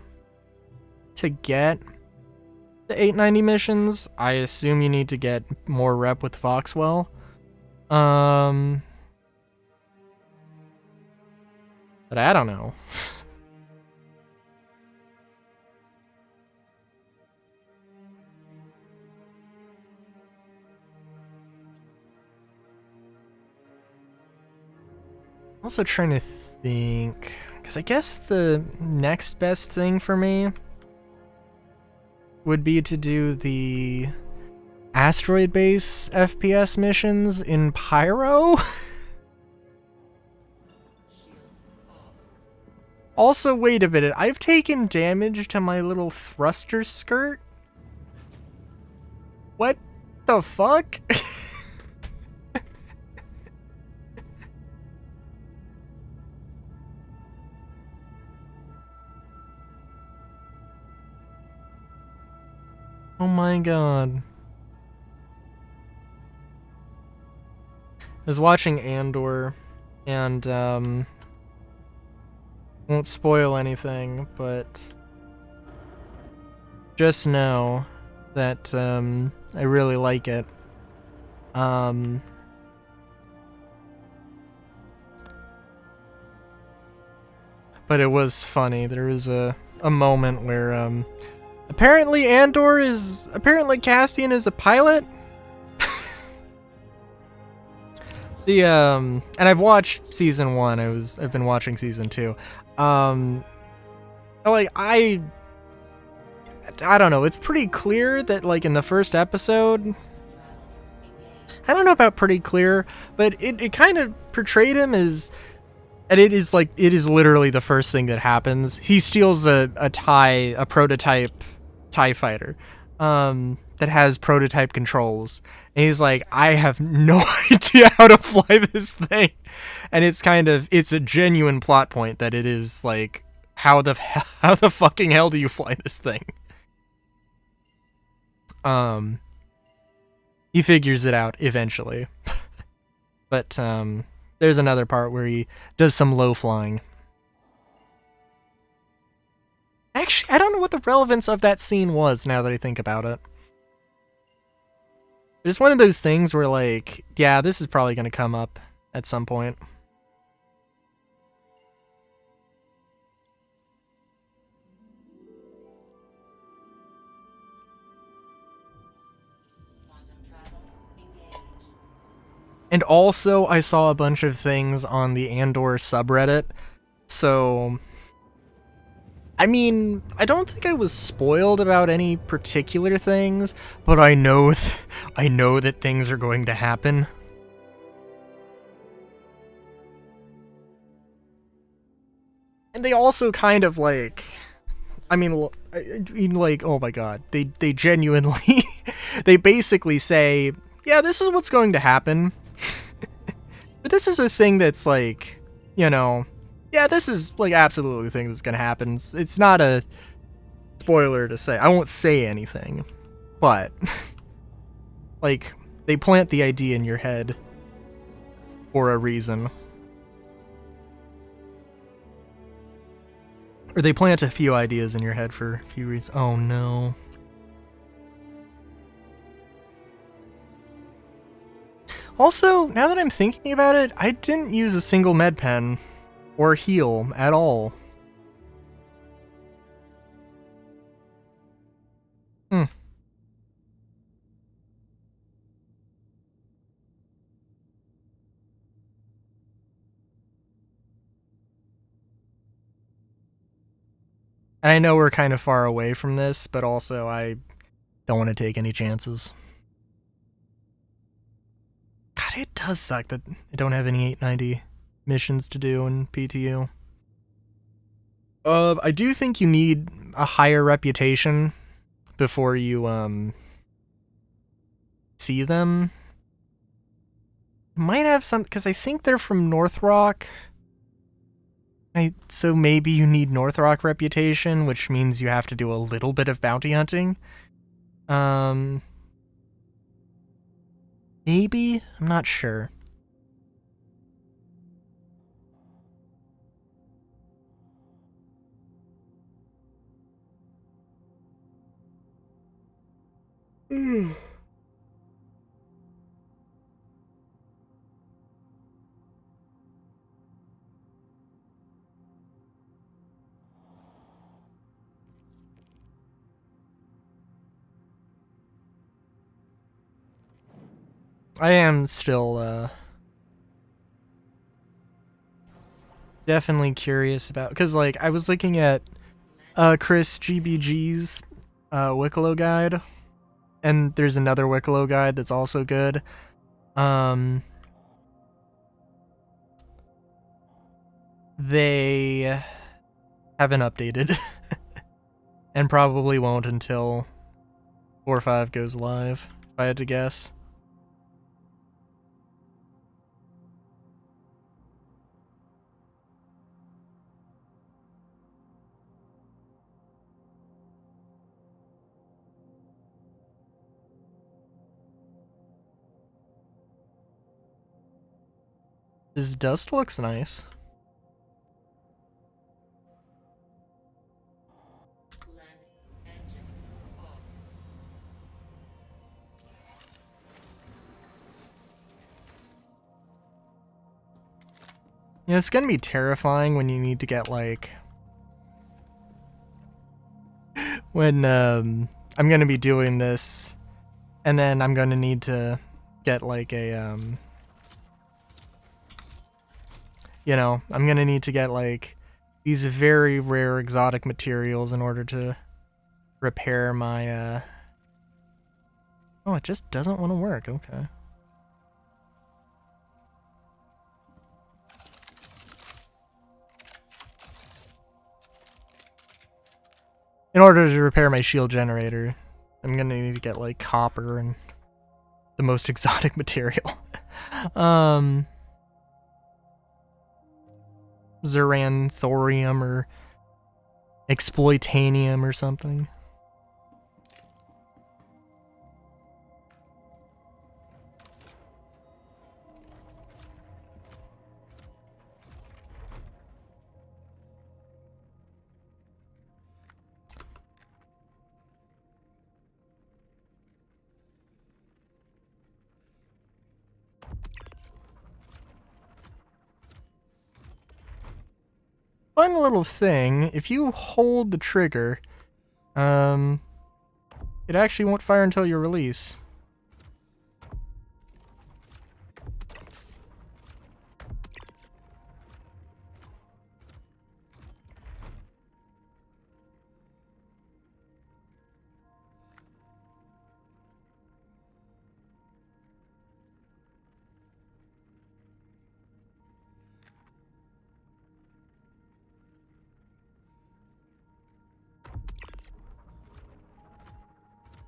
to get the 890 missions. I assume you need to get more rep with Foxwell. But I don't know. Also trying to think, because I guess the next best thing for me would be to do the asteroid base FPS missions in Pyro. Also, wait a minute, I've taken damage to my little thruster skirt? What the fuck? Oh my god. I was watching Andor, and, won't spoil anything, but just know that, I really like it. But it was funny. There was a moment where, apparently Castian is a pilot. And I've watched season 1. I've been watching season 2. I don't know. It's pretty clear that, like, in the first episode, I don't know about pretty clear, but it kind of portrayed him as, and it is literally the first thing that happens. He steals a prototype TIE fighter, that has prototype controls, and he's like, I have no idea how to fly this thing. And it's a genuine plot point that it is like, how the fucking hell do you fly this thing? He figures it out eventually. But there's another part where he does some low flying. Actually, I don't know what the relevance of that scene was now that I think about it. It's one of those things where, like, yeah, this is probably going to come up at some point. And also, I saw a bunch of things on the Andor subreddit, so I mean, I don't think I was spoiled about any particular things, but I know that things are going to happen. And they also kind of like, I mean like, oh my god, they genuinely, they basically say, yeah, this is what's going to happen. But this is a thing that's like, you know, yeah, this is like absolutely the thing that's gonna happen. It's not a spoiler to say. I won't say anything, but like, they plant the idea in your head for a reason. Or they plant a few ideas in your head for a few reasons. Oh no. Also, now that I'm thinking about it, I didn't use a single med pen or heal at all. And I know we're kind of far away from this, but also I don't want to take any chances. God, it does suck that I don't have any 890 missions to do in PTU. I do think you need a higher reputation before you see them. might have some, because I think they're from North Rock. So maybe you need North Rock reputation, which means you have to do a little bit of bounty hunting. Maybe? I'm not sure. I am still definitely curious about, because like I was looking at Chris GBG's Wicklow guide, and there's another Wicklow guide that's also good. They haven't updated and probably won't until 4.5 goes live, if I had to guess. This dust looks nice. Land engines off. Yeah, it's gonna be terrifying when you need to get like when I'm gonna be doing this and then I'm gonna need to get like a you know, I'm gonna need to get like these very rare exotic materials in order to repair my oh, it just doesn't want to work. Okay. In order to repair my shield generator, I'm gonna need to get like copper and the most exotic material. Zeranthorium or exploitanium or something. Fun little thing, if you hold the trigger, it actually won't fire until you release.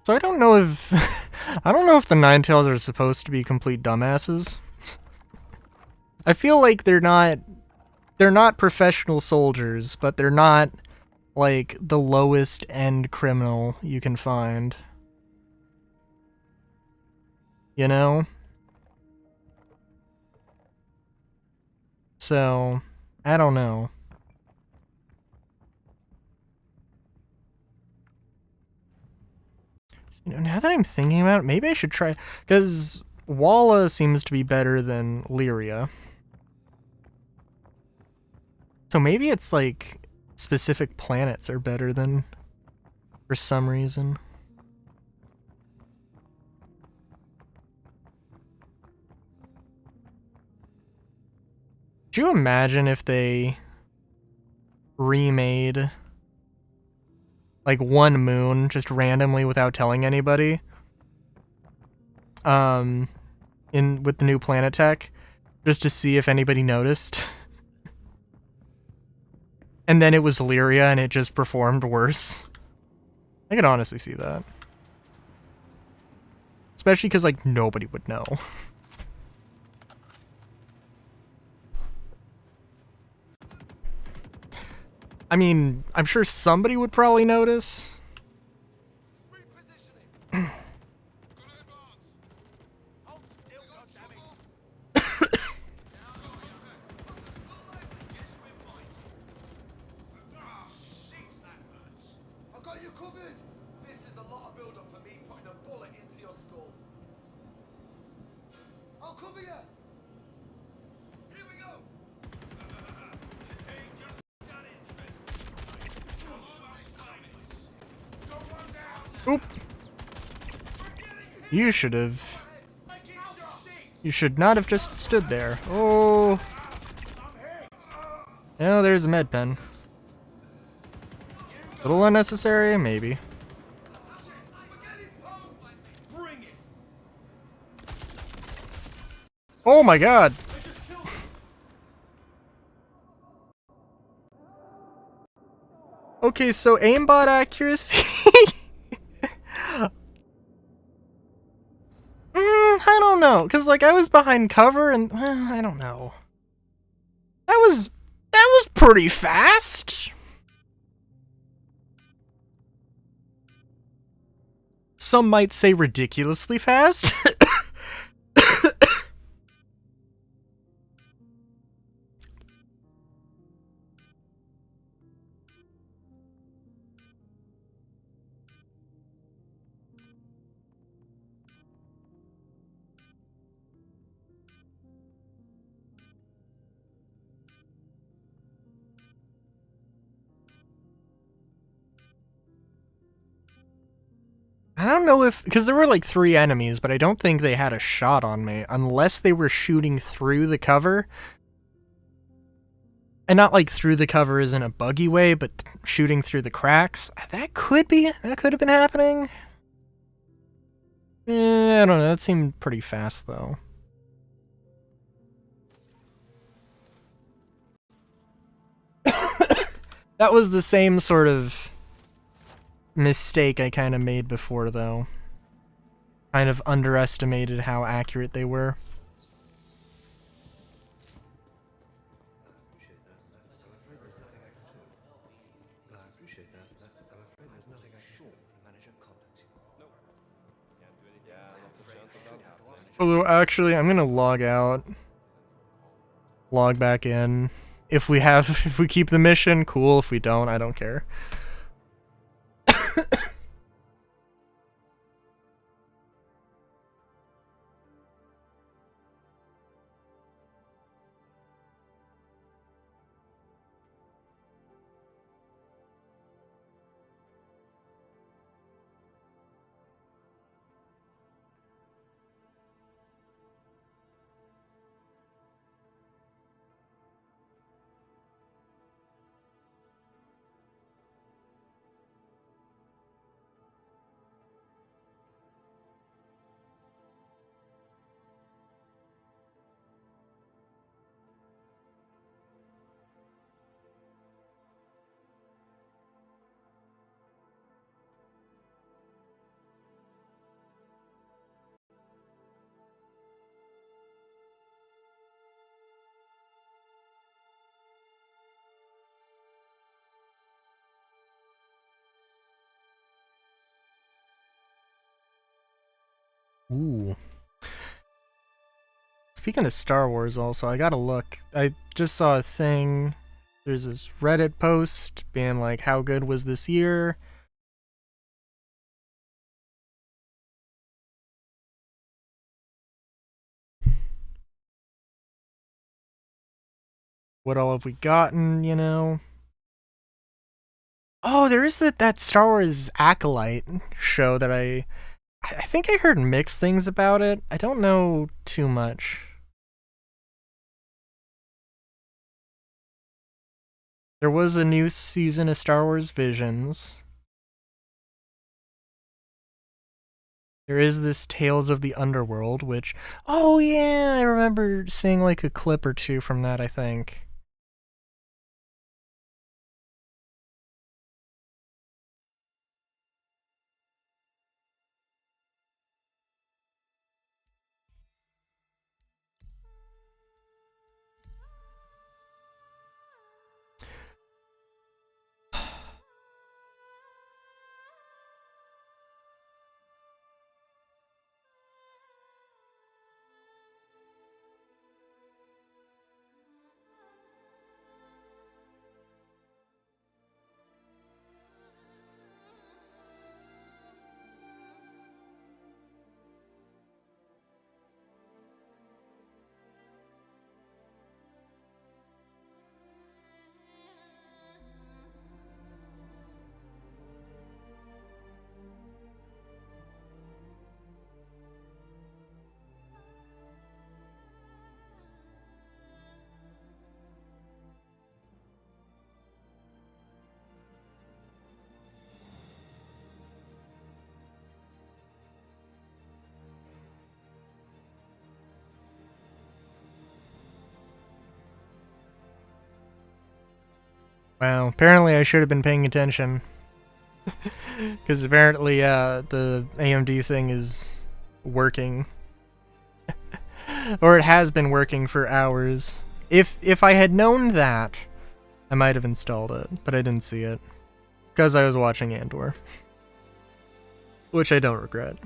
So I don't know if I don't know if the Ninetales are supposed to be complete dumbasses. I feel like they're not professional soldiers, but they're not like the lowest end criminal you can find. You know? So, I don't know. You know, now that I'm thinking about it, maybe I should try, because Walla seems to be better than Lyria. So maybe it's like specific planets are better than for some reason. Could you imagine if they remade like one moon just randomly without telling anybody in with the new planet tech just to see if anybody noticed? And then it was Lyria and it just performed worse. I could honestly see that. Especially because like nobody would know. I mean, I'm sure somebody would probably notice. Repositioning. Gonna advance. Hold still, goddammit. I got you covered. This is a lot of build-up for me putting a bullet into your skull. I'll cover you. Here we go. Today just got interesting. Go one down. Oop. You should have. You should not have just stood there. Oh. Oh, there's a med pen. A little unnecessary, maybe. Bring it. Oh my god! Okay, so aimbot accuracy. I don't know, cause like I was behind cover and I don't know. That was pretty fast. Some might say ridiculously fast. I don't know if, because there were like 3 enemies, but I don't think they had a shot on me, unless they were shooting through the cover. And not like through the cover is in a buggy way, but shooting through the cracks. That could have been happening. I don't know, that seemed pretty fast though. That was the same sort of mistake I kind of made before, though. Kind of underestimated how accurate they were. Although, actually, I'm gonna log out. Log back in. If we keep the mission, cool. If we don't, I don't care. Ooh. Speaking of Star Wars also, I gotta look. I just saw a thing. There's this Reddit post being like, how good was this year? What all have we gotten, you know? Oh, there is that Star Wars Acolyte show that I think I heard mixed things about it. I don't know too much. There was a new season of Star Wars Visions. There is this Tales of the Underworld, which... Oh yeah, I remember seeing like a clip or two from that, I think. Wow, apparently I should have been paying attention. Because apparently, the AMD thing is working. Or it has been working for hours. If I had known that, I might have installed it, but I didn't see it. Because I was watching Andor. Which I don't regret.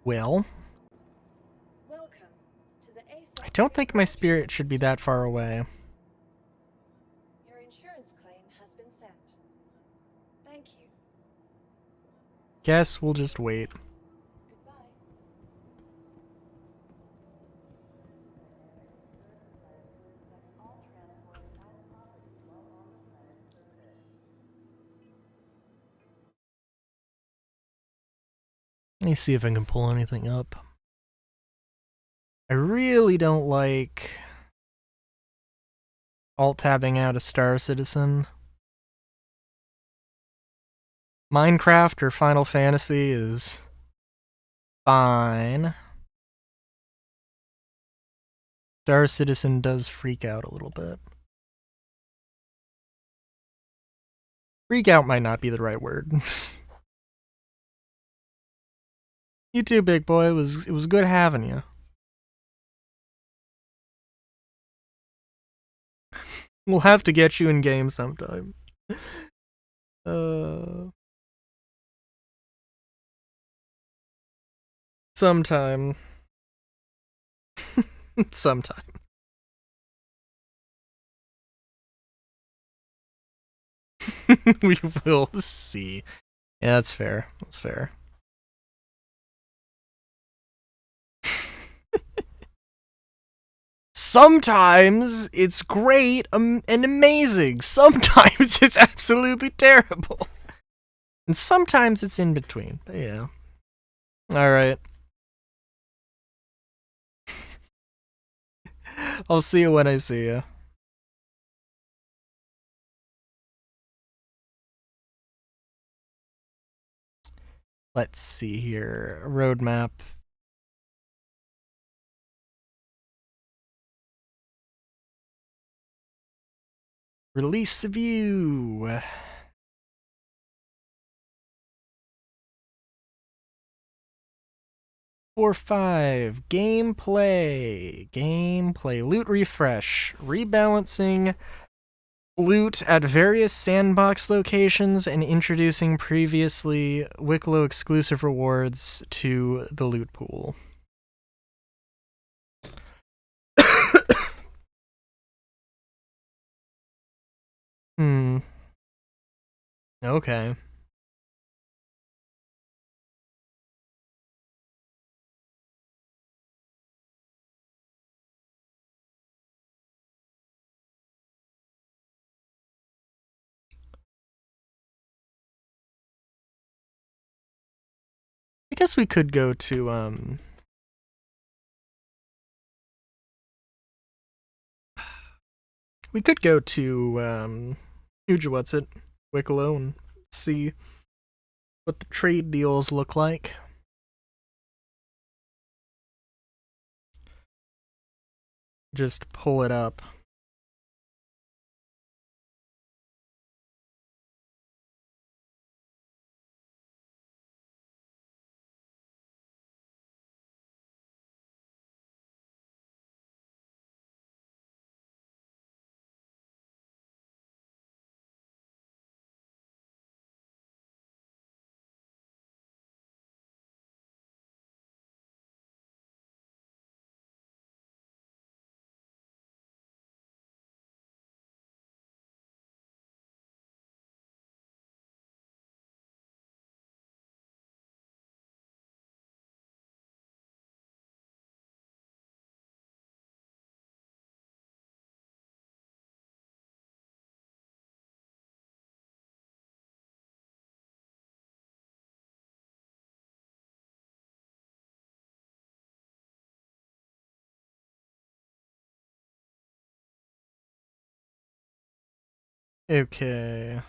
Well, Welcome to the ASOP I don't think my Vehicle spirit Retrieval should be that far away. Your insurance claim has been sent. Thank you. Guess we'll just wait. Goodbye. Let me see if I can pull anything up. I really don't like alt-tabbing out a Star Citizen. Minecraft or Final Fantasy is fine. Star Citizen does freak out a little bit. Freak out might not be the right word. You too, big boy. It was good having you. We'll have to get you in game sometime. Sometime. Sometime. We will see. Yeah, that's fair. That's fair. Sometimes it's great and amazing. Sometimes it's absolutely terrible. And sometimes it's in between. But yeah. Alright. I'll see you when I see you. Let's see here. Roadmap. Release view. 4-5. Gameplay. Loot refresh. Rebalancing loot at various sandbox locations and introducing previously Wicklow exclusive rewards to the loot pool. Okay. I guess we could go to, we could go to, Wicklow and see what the trade deals look like. Just pull it up. Okay.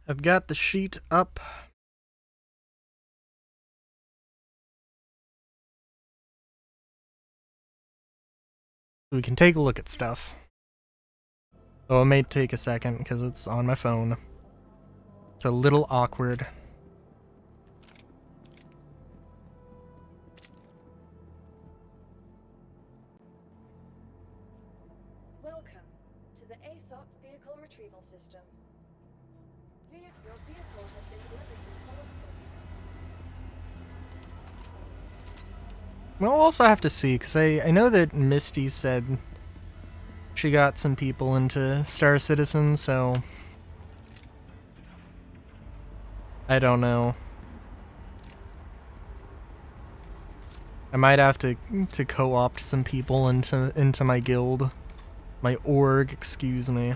I've got the sheet up. We can take a look at stuff. Oh, it may take a second because it's on my phone. It's a little awkward. Welcome to the ASOP Vehicle Retrieval System. Your vehicle has been delivered to the following location. We'll also have to see, because I know that Misty said she got some people into Star Citizen, so I don't know. I might have to co-opt some people into my guild. My org, excuse me.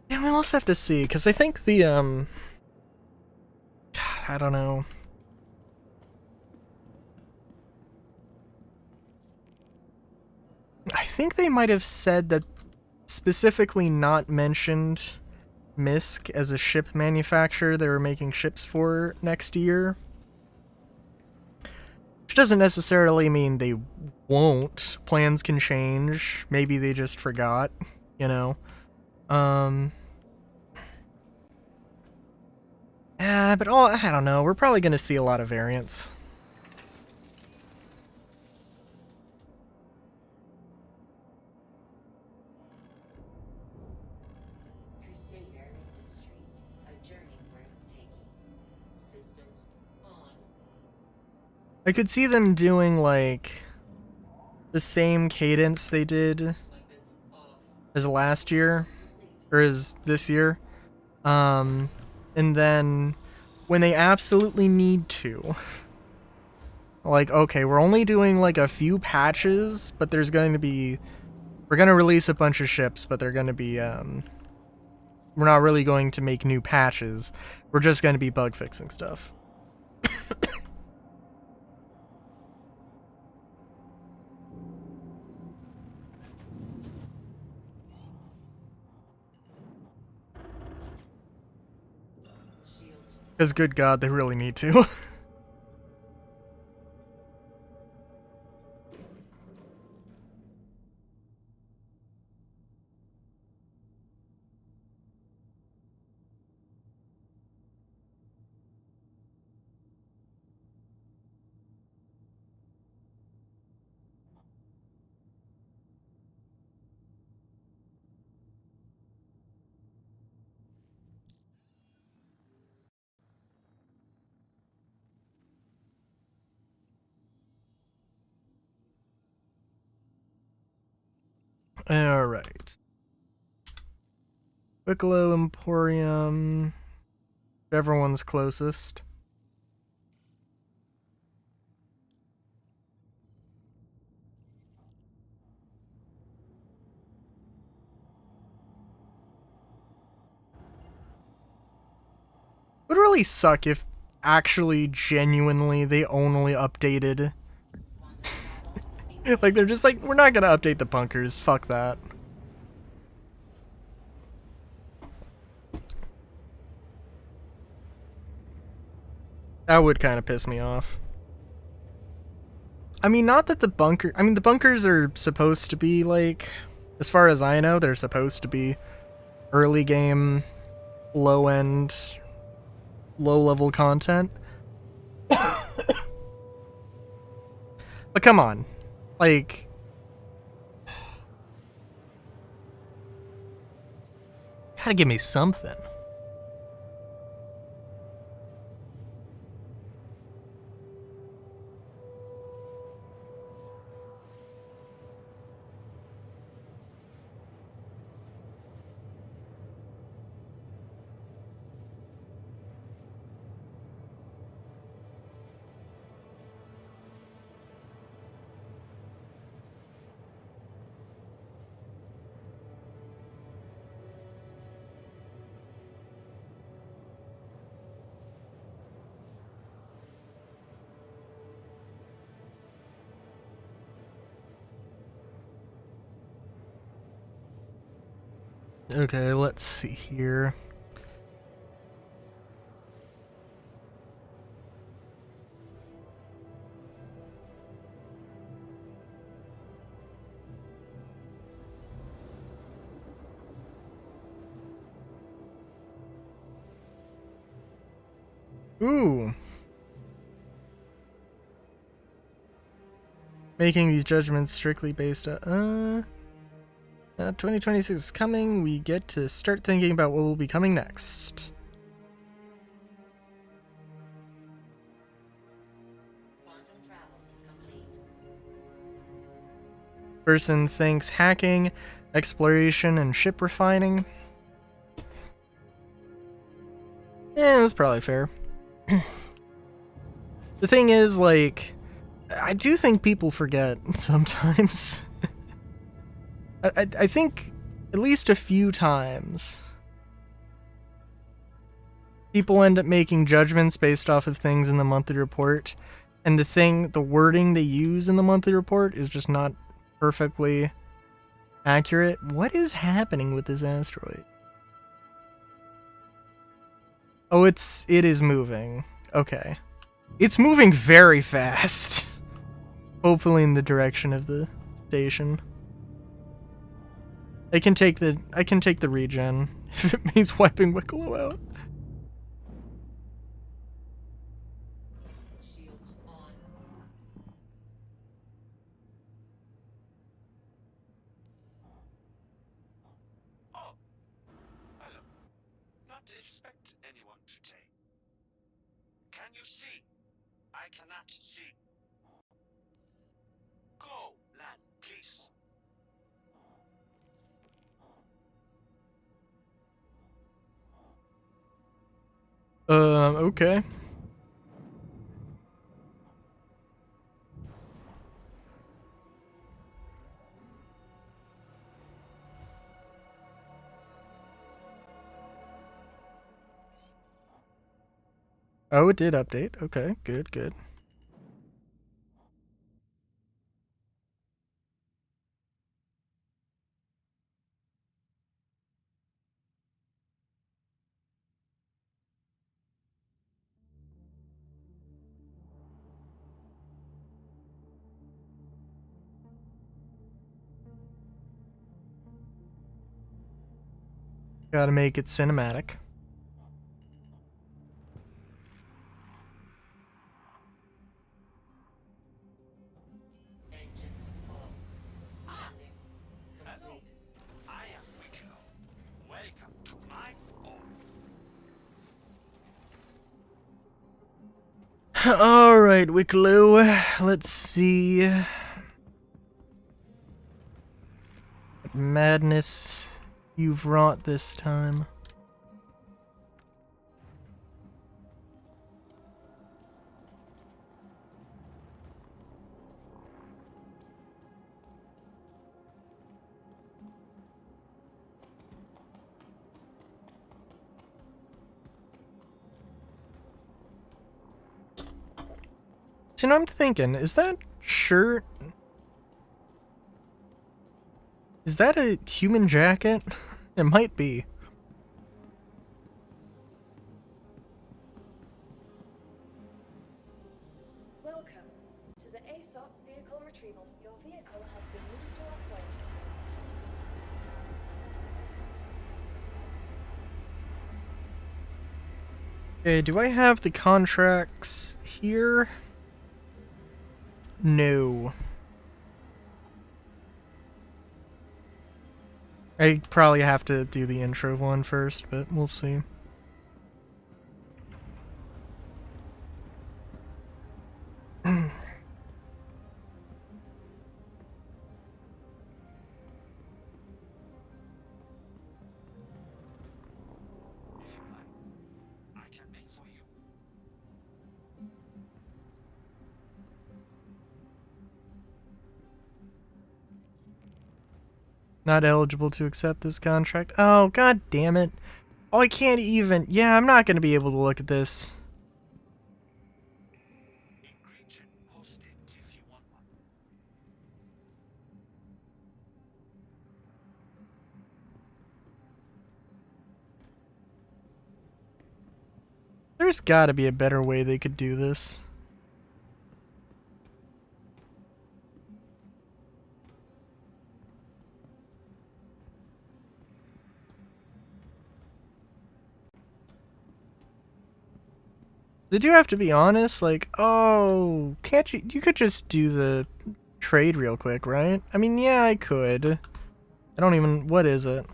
Yeah, we'll also have to see, because I think the, God, I don't know. I think they might have said that specifically not mentioned Misk as a ship manufacturer they were making ships for next year. Which doesn't necessarily mean they won't. Plans can change. Maybe they just forgot, you know? But I don't know. We're probably going to see a lot of variants. Crusader Industries, a journey worth taking. Systems on. I could see them doing, like, the same cadence they did Weapons off. as last year, or as this year. And then when they absolutely need to, like, okay, we're only doing like a few patches, but we're gonna release a bunch of ships, but they're gonna be, we're not really going to make new patches. We're just gonna be bug fixing stuff. Shields. Because good God, they really need to. Alright. Piccolo Emporium. Whichever one's closest. Would really suck if actually genuinely they only updated. Like they're just like, we're not gonna update the bunkers. Fuck that. That would kind of piss me off. I mean, not that the bunker... I mean, the bunkers are supposed to be, like... As far as I know, they're supposed to be early game, low-end, low-level content. But come on. Like... Gotta give me something. Okay, let's see here. Ooh. Making these judgments strictly based on... 2026 is coming. We get to start thinking about what will be coming next. Quantum travel complete. Person thinks hacking, exploration, and ship refining. Yeah, that's probably fair. The thing is, like, I do think people forget sometimes. I think at least a few times people end up making judgments based off of things in the monthly report, and the wording they use in the monthly report is just not perfectly accurate. What is happening with this asteroid? Oh, it is moving. Okay. It's moving very fast. Hopefully in the direction of the station. I can take the regen if it means wiping Wicklow out. Shields on. Oh, hello. Not expect anyone to take. Can you see? I cannot see. Go, land, please. Okay. Oh, it did update. Okay, good, good. Gotta make it cinematic. Engines off. Landing complete. I am Wicklow. Welcome to my home. Alright, Wicklow. Let's see. What madness you've wrought this time. So now I'm thinking, is that shirt... Is that a human jacket? It might be. Welcome to the ASOP Vehicle Retrievals. Your vehicle has been moved to our storage facility. Okay, do I have the contracts here? No. I probably have to do the intro one first, but we'll see. If you like, I can make for you. Not eligible to accept this contract. Oh, god damn it. Oh, I can't even... Yeah, I'm not going to be able to look at this. Ingredient posted if you want one. There's got to be a better way they could do this. They do have to be honest, like, oh, can't you... You could just do the trade real quick, right? I mean, yeah, I could. I don't even... What is it?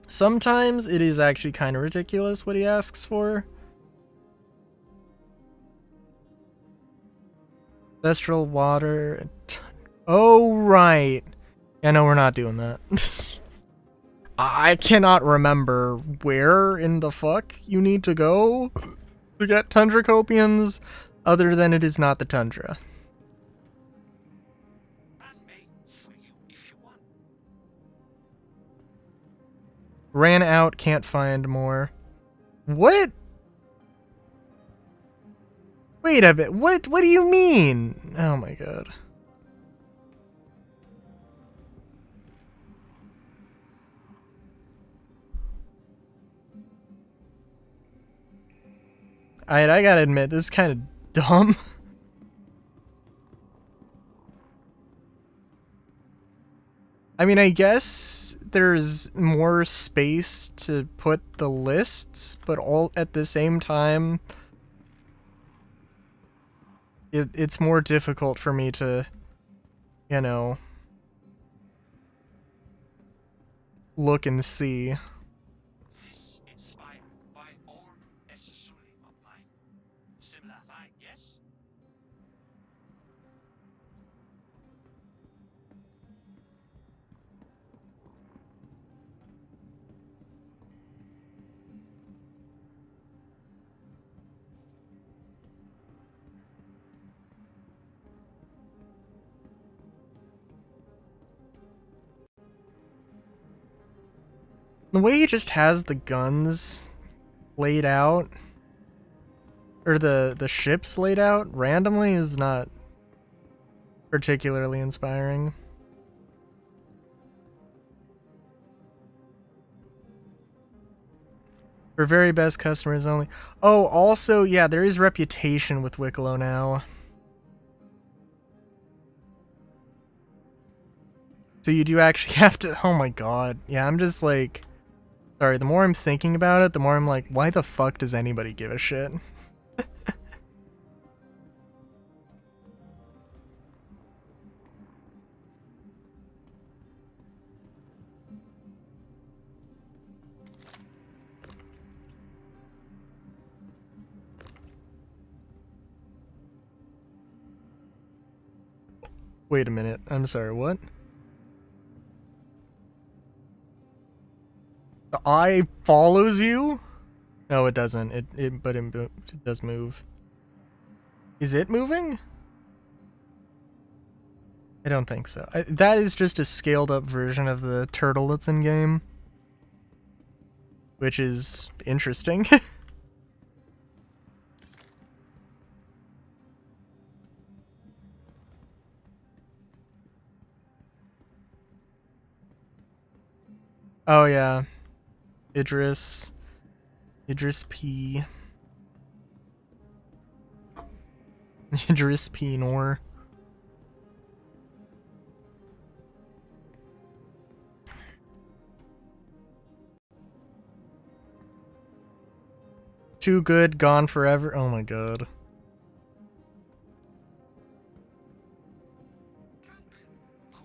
Sometimes it is actually kind of ridiculous what he asks for. Ancestral water... Oh, right. Yeah, no, we're not doing that. I cannot remember where in the fuck you need to go to get Tundra Copians, other than it is not the Tundra. And made for you if you want. Ran out, can't find more. What? Wait a bit, what do you mean? Oh my god. Alright, I gotta admit, this is kind of dumb. I mean, I guess there's more space to put the lists, but all at the same time, it's more difficult for me to, you know, look and see. This inspired by old accessory of mine. Similar line, yes? The way he just has the guns laid out, or the ships laid out randomly, is not particularly inspiring. For very best customers only. Oh, also, yeah, there is reputation with Wicklow now. So you do actually have to... Oh my god. Yeah, I'm just like... Sorry, the more I'm thinking about it, the more I'm like, why the fuck does anybody give a shit? Wait a minute. I'm sorry, what? The eye follows you? No, it doesn't. It does move. Is it moving? I don't think so. That is just a scaled up version of the turtle that's in game, which is interesting. Oh yeah, Idris P. Idris P. Nor. Too good, gone forever. Oh my god. Can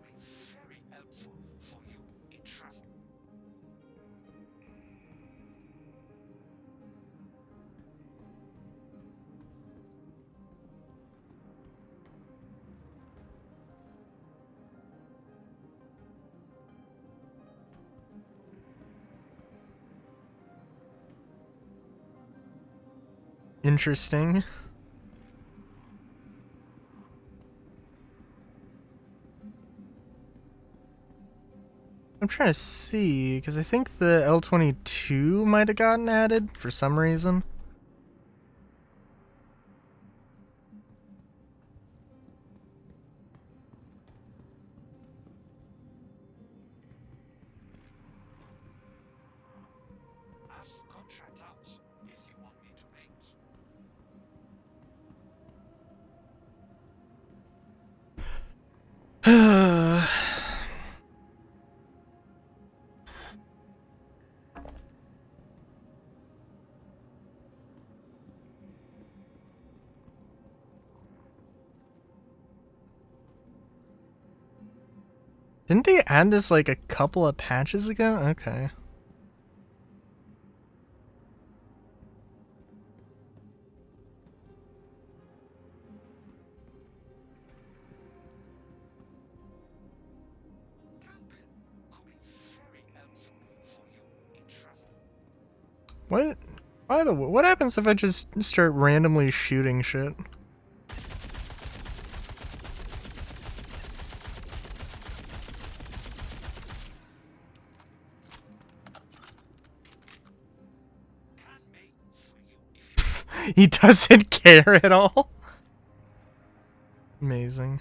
be very helpful for you in travel. Interesting. I'm trying to see, because I think the L22 might have gotten added for some reason. I've contract out if you want me to make. Didn't they add this like a couple of patches ago? Okay. Could be very helpful for you in travel. What? By the way, what happens if I just start randomly shooting shit? Can make for you if you He doesn't care at all? Amazing.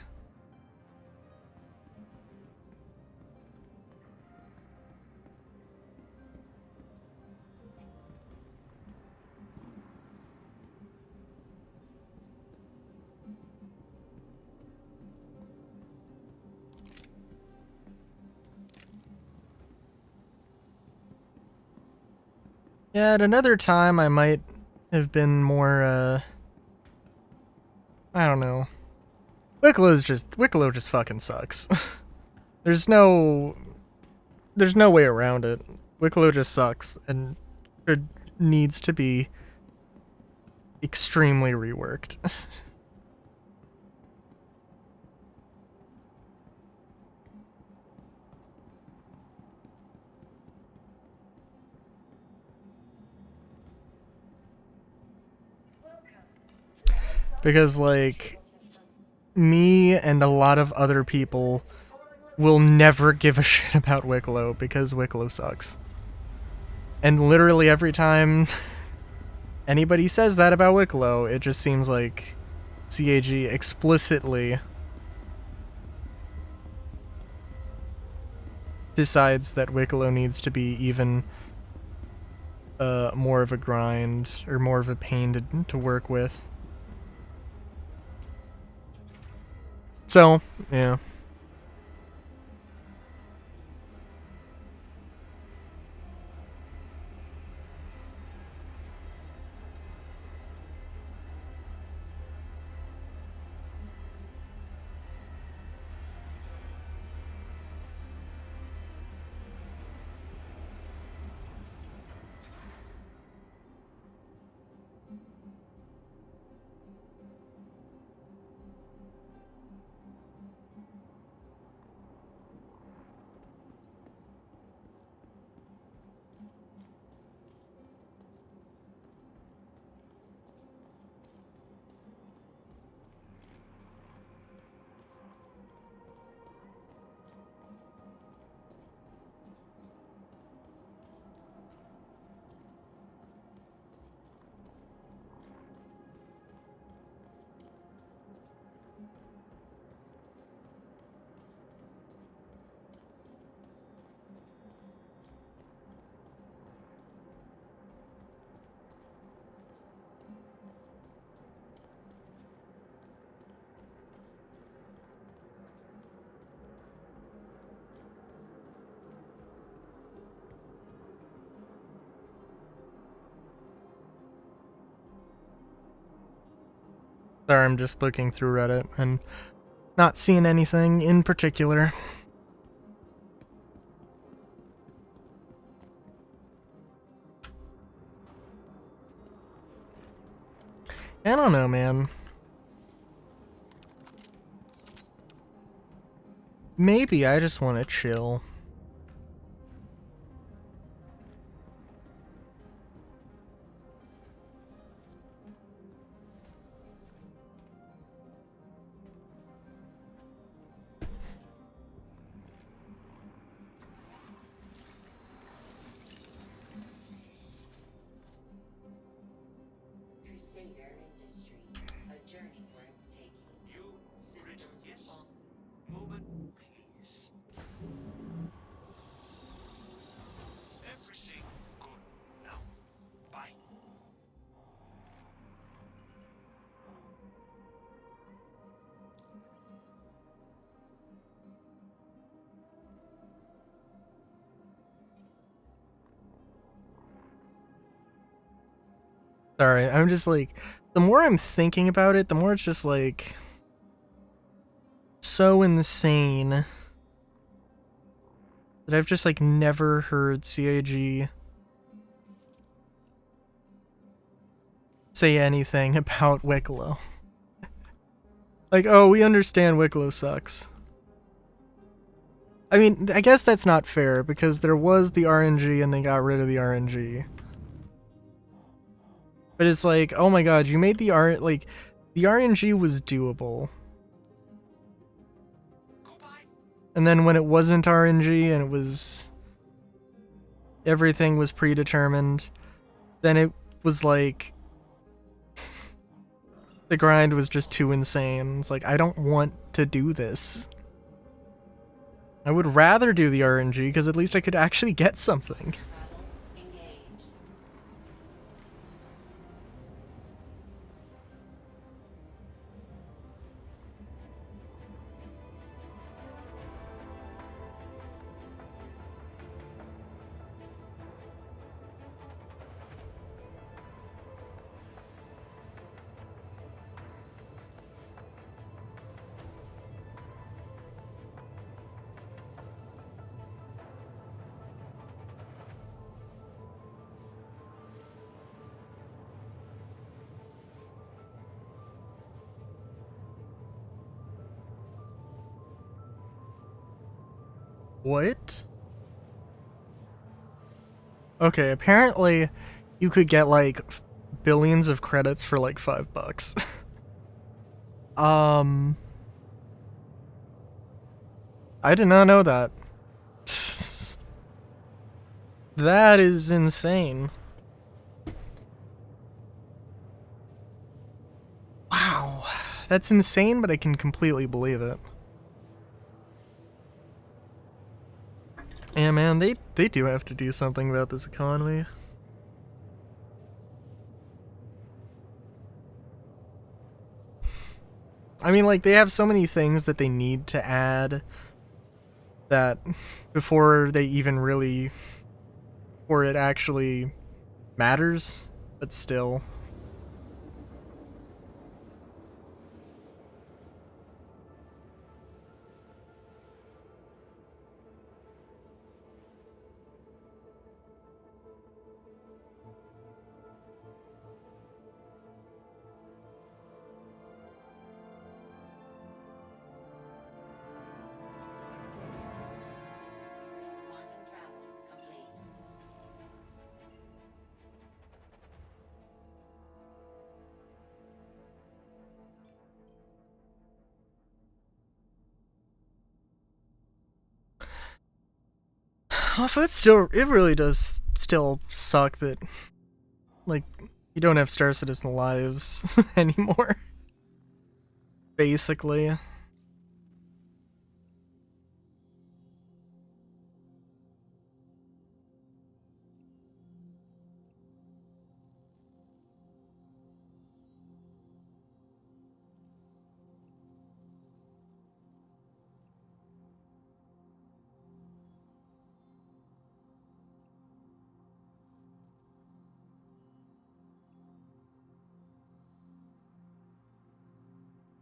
Yeah, at another time I might have been more, I don't know. Wicklow just fucking sucks. There's no way around it. Wicklow just sucks and it needs to be extremely reworked. Because like me and a lot of other people will never give a shit about Wicklow because Wicklow sucks. And literally every time anybody says that about Wicklow, it just seems like CAG explicitly decides that Wicklow needs to be even more of a grind or more of a pain to work with. So, yeah. Sorry, I'm just looking through Reddit and not seeing anything in particular. I don't know, man. Maybe I just want to chill. Crusader Industry, a journey worth taking. You ready? Systems Yes. on. Moment, please. Everything good now. Bye. Sorry, I'm just like, the more I'm thinking about it, the more it's just like so insane that I've just like never heard CIG say anything about Wicklow. Like, oh, we understand Wicklow sucks. I mean, I guess that's not fair because there was the RNG and they got rid of the RNG. But it's like, oh my god, you made the the RNG was doable. Goodbye. And then when it wasn't RNG and it was everything was predetermined, then it was like the grind was just too insane. It's like, I don't want to do this. I would rather do the RNG because at least I could actually get something. Travel engaged. What? Okay, apparently you could get like billions of credits for like $5. I did not know that. That is insane. Wow. That's insane, but I can completely believe it. Yeah, man, they do have to do something about this economy. I mean, like, they have so many things that they need to add that before they even really, or it actually matters, but still. Quantum travel complete. Also, it really does still suck that, like, you don't have Star Citizen lives anymore. Basically.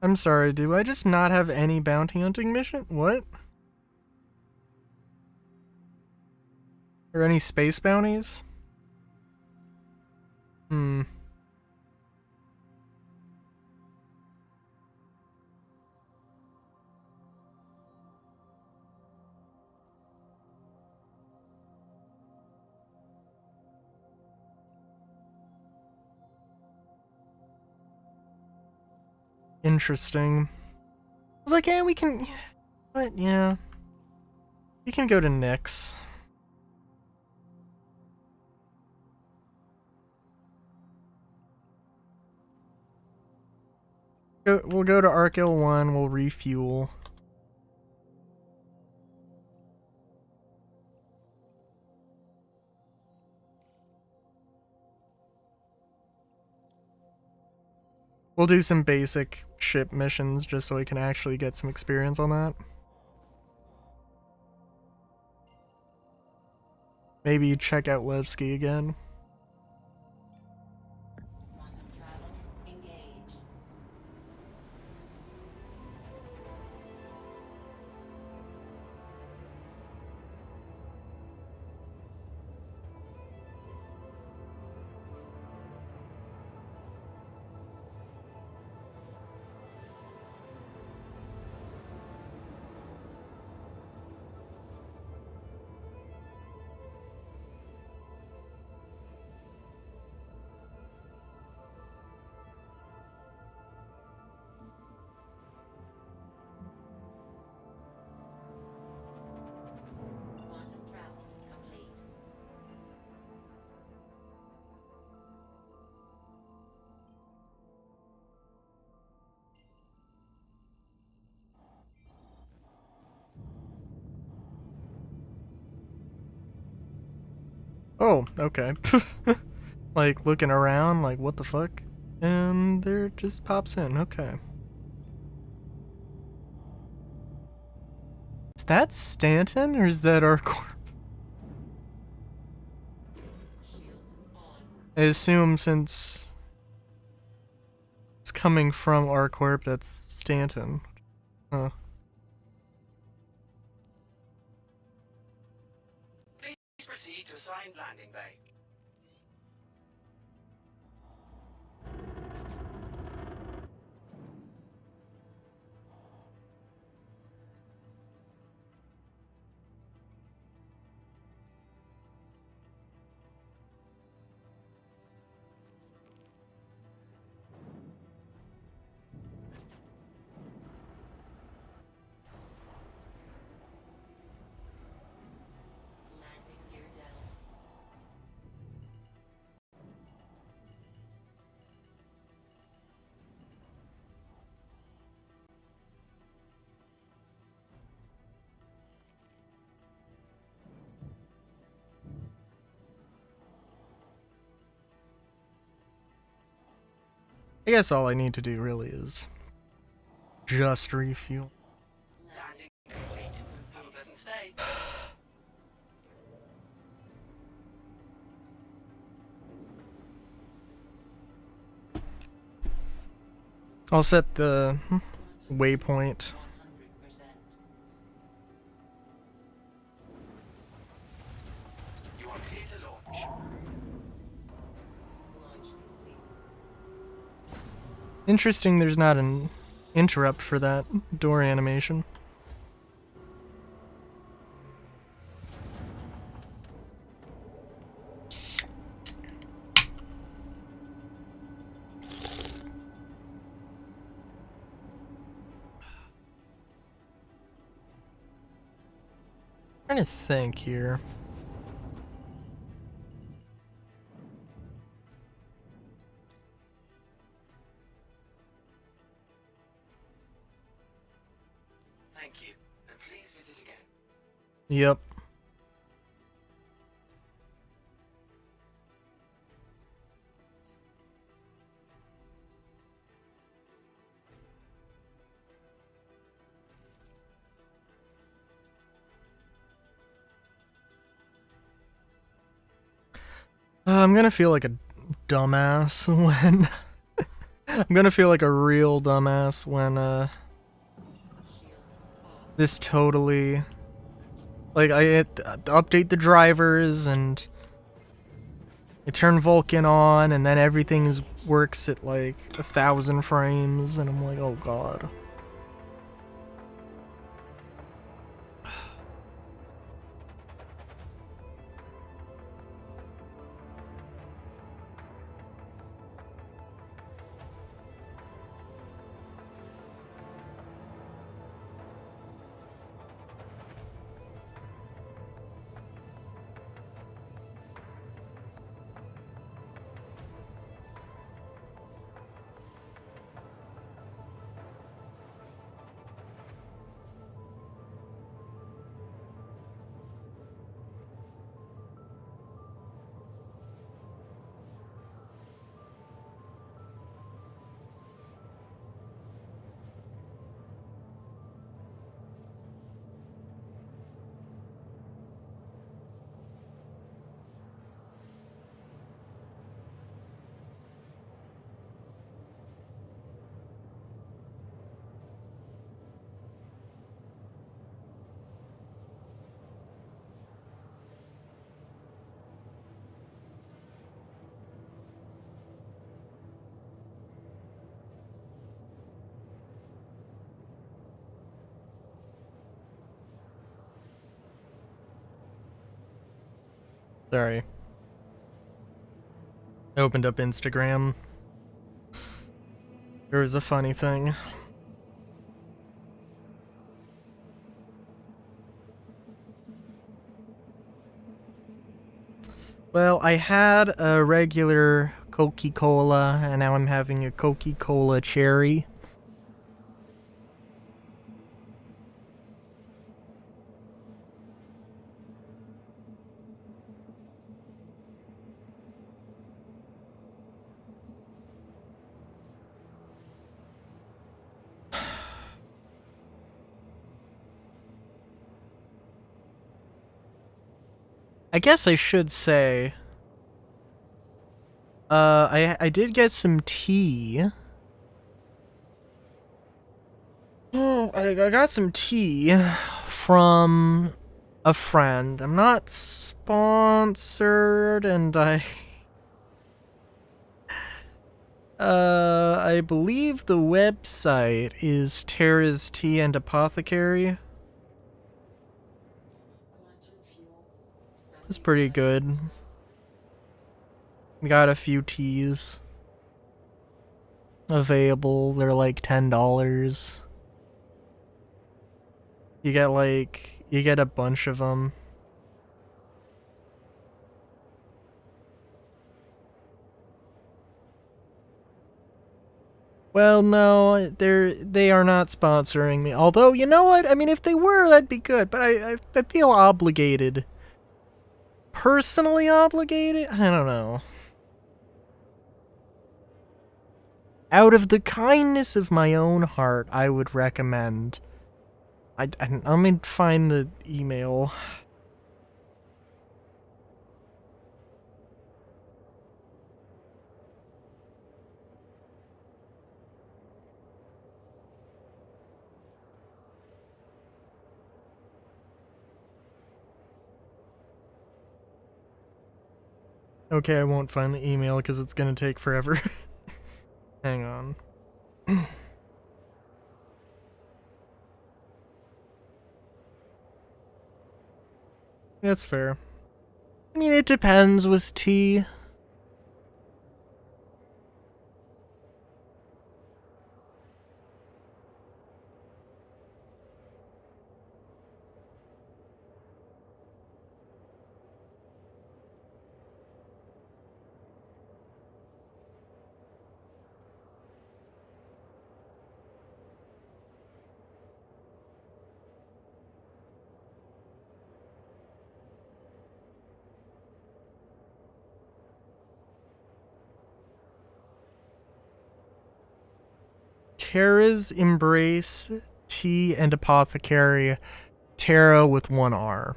I'm sorry, do I just not have any bounty hunting mission? What? Or any space bounties? Hmm. Interesting. I was like, yeah, we can... But, yeah. We can go to Nyx. We'll go to Arkil 1, we'll refuel. We'll do some basic ship missions just so we can actually get some experience on that. Maybe check out Levski again. Quantum travel engaged. Quantum travel complete. Oh, okay. Like, looking around, like, what the fuck? And there it just pops in, okay. Is that Stanton, or is that ArcCorp? I assume since it's coming from ArcCorp, that's Stanton. Huh. Please proceed to assigned landing bay. Landing gear down. I guess all I need to do really is just refuel. Landing complete. Have a pleasant stay. I'll set the waypoint. 100%. You are clear to launch. Launch complete. Interesting there's not an interrupt for that door animation. Trying to think here. Thank you, and please visit again. Yep. I'm gonna feel like a dumbass when I'm gonna feel like a real dumbass when this totally, like, I update the drivers and I turn Vulkan on and then everything works at like 1,000 frames and I'm like, oh god. Sorry. I opened up Instagram. There was a funny thing. Well, I had a regular Coca-Cola, and now I'm having a Coca-Cola cherry. I guess I should say, I did get some tea. I got some tea from a friend. I'm not sponsored, and I believe the website is Terra's Tea and Apothecary. It's pretty good. Got a few teas available. They're like $10. You get a bunch of them. Well, no, they are not sponsoring me. Although, you know what? I mean, if they were, that'd be good. But I feel obligated. Personally obligated? I don't know. Out of the kindness of my own heart, I would recommend. Let me find the email. Okay, I won't find the email because it's gonna take forever. Hang on. That's fair. I mean, it depends with tea. Terra's Embrace Tea and Apothecary. Terra with one R.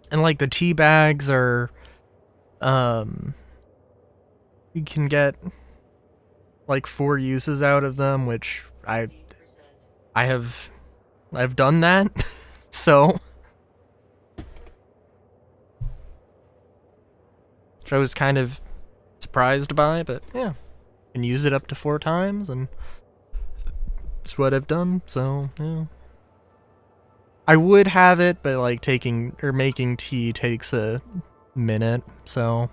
And like the tea bags are, you can get like 4 uses out of them, which I've done that. So, which I was kind of surprised by, but yeah, can use it up to 4 times, and it's what I've done. So yeah, I would have it, but like making tea takes a minute, so.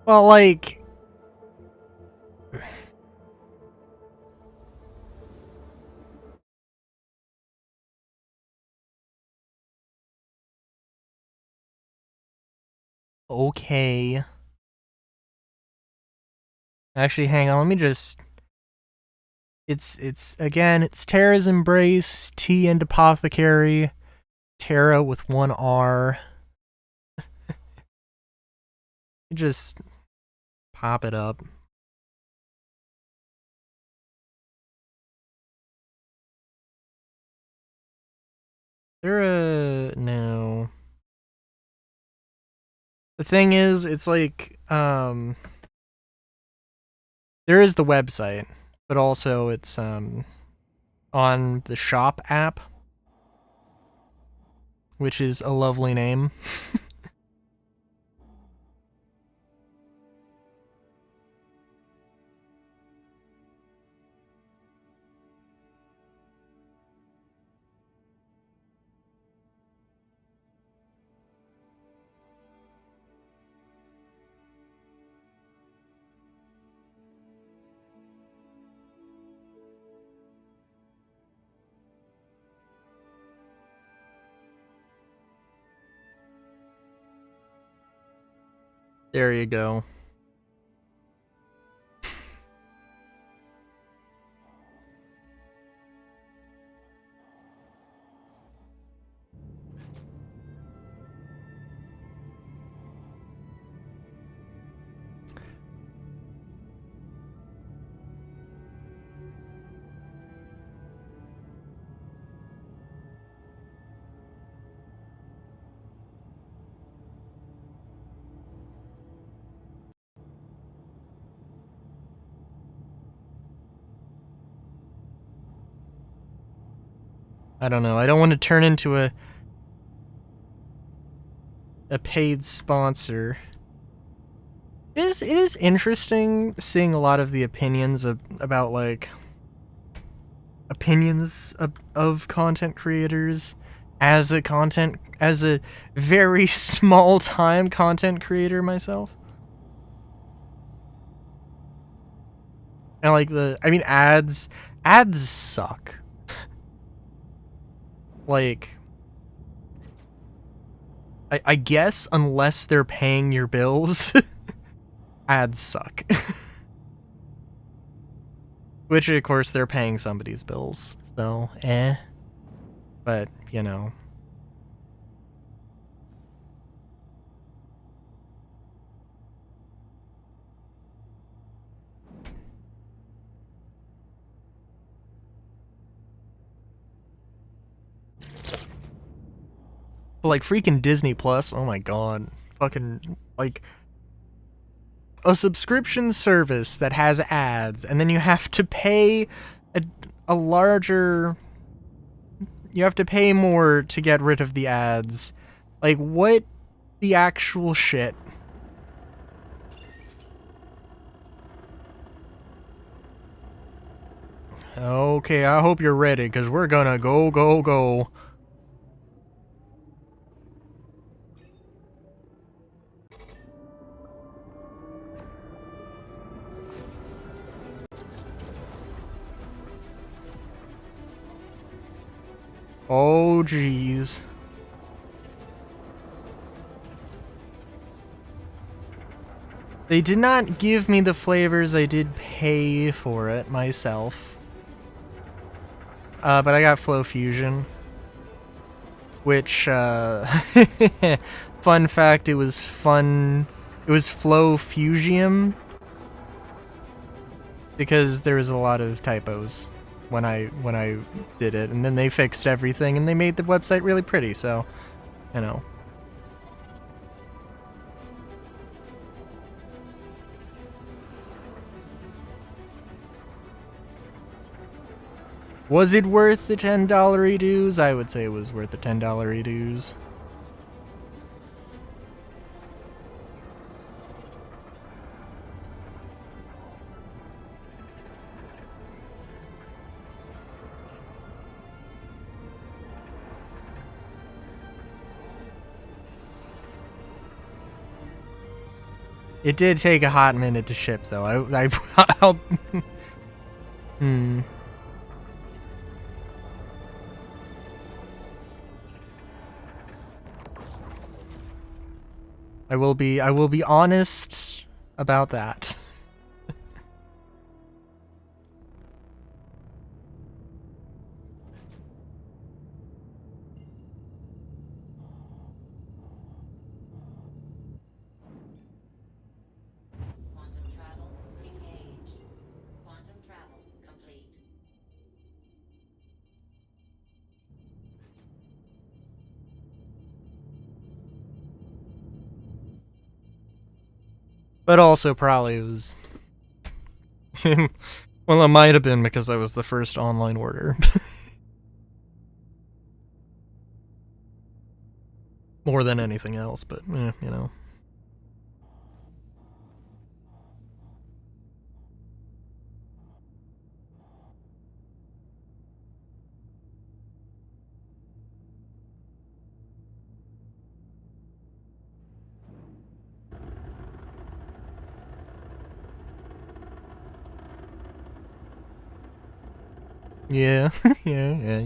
Well, like, okay. Actually, hang on, let me just... It's Terra's Embrace, Tea and Apothecary, Terra with 1 R. Just pop it up. No. The thing is, it's like, there is the website, but also it's, on the shop app, which is a lovely name. There you go. I don't know. I don't want to turn into a paid sponsor. It is interesting seeing a lot of the opinions about like opinions of content creators as a very small time content creator myself. And like ads suck. Like, I guess unless they're paying your bills, ads suck. Which, of course, they're paying somebody's bills, so, But, you know. But like freaking Disney Plus, oh my god. Fucking, like, a subscription service that has ads, and then you have to pay a larger... You have to pay more to get rid of the ads. Like, what the actual shit? Okay, I hope you're ready, because we're gonna go. Oh, jeez. They did not give me the flavors. I did pay for it myself. But I got Flow Fusion. Which, fun fact, it was fun It was Flowfusium, because there was a lot of typos when I did it, and then they fixed everything and they made the website really pretty, so you know. Was it worth the $10 dues? I would say it was worth the $10 dues. It did take a hot minute to ship, though. I'll I will be honest about that. Quantum travel engaged. Quantum travel complete. But also probably was well, it might have been because I was the first online order. More than anything else, but you know. Yeah, yeah.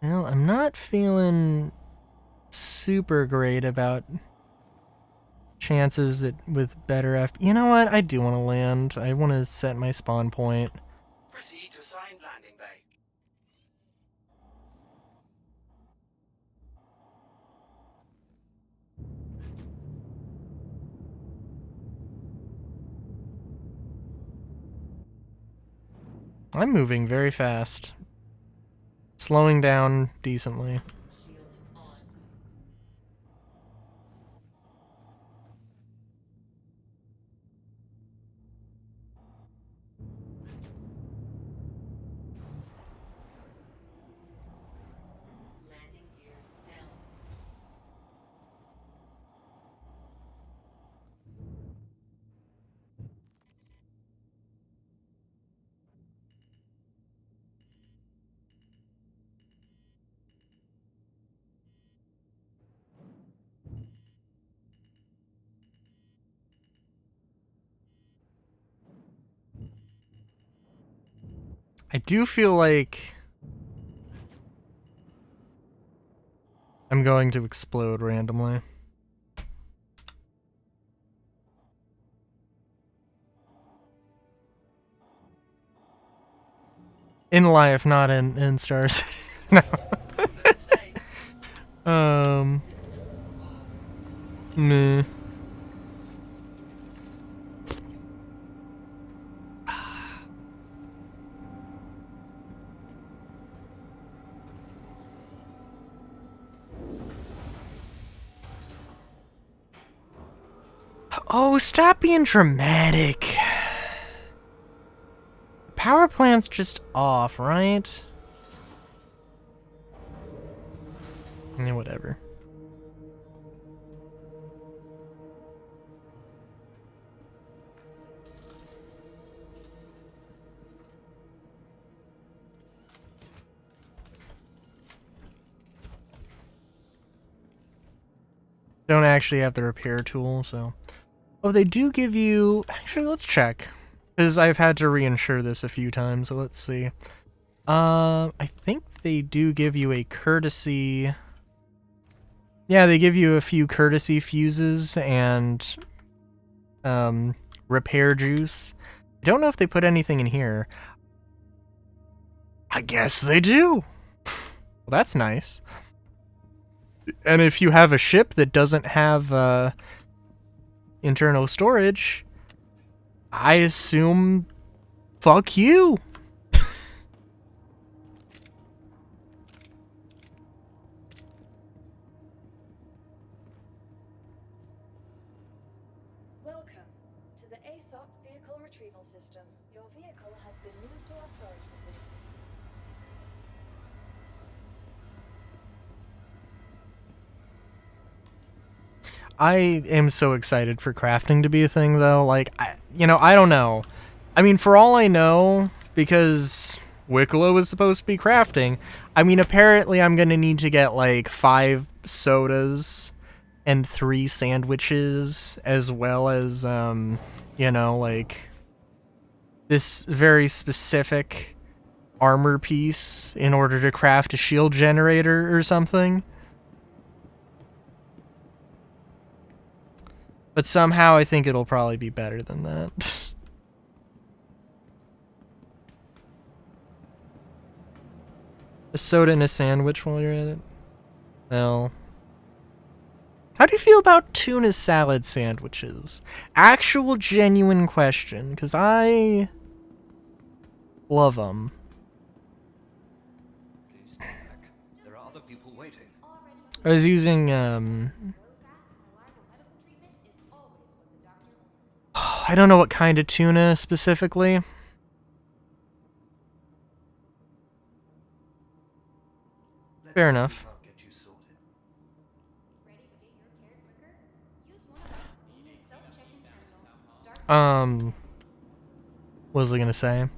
Well, I'm not feeling super great about chances that with better You know what? I do want to land. I want to set my spawn point. Proceed to assigned landing bay. I'm moving very fast. Slowing down decently. Shields on. Landing gear down. I do feel like I'm going to explode randomly. In life, not in Star City. No. Doesn't stay. Meh. Oh, stop being dramatic. Power plant's just off, right? Yeah, whatever. Don't actually have the repair tool, so... Oh, they do give you... Actually, let's check. Because I've had to reinsure this a few times, so let's see. I think they do give you a courtesy... Yeah, they give you a few courtesy fuses and... repair juice. I don't know if they put anything in here. I guess they do. Well, that's nice. And if you have a ship that doesn't have internal storage, I assume fuck you. Welcome to the ASOP Vehicle Retrieval System. Your vehicle has been moved to our storage facility. I am so excited for crafting to be a thing, though. Like, I don't know. I mean, for all I know, because Wicklow is supposed to be crafting, I mean, apparently I'm going to need to get, like, 5 sodas and 3 sandwiches, as well as, like, this very specific armor piece in order to craft a shield generator or something. But somehow I think it'll probably be better than that. A soda and a sandwich while you're at it? Well. How do you feel about tuna salad sandwiches? Actual genuine question, because I love them. Please step back. There are other people waiting. I was using, I don't know what kind of tuna specifically. Fair enough. I'll get you sorted. Ready to get your care quicker? Use one of our convenient self-check-in terminals. What was I gonna say?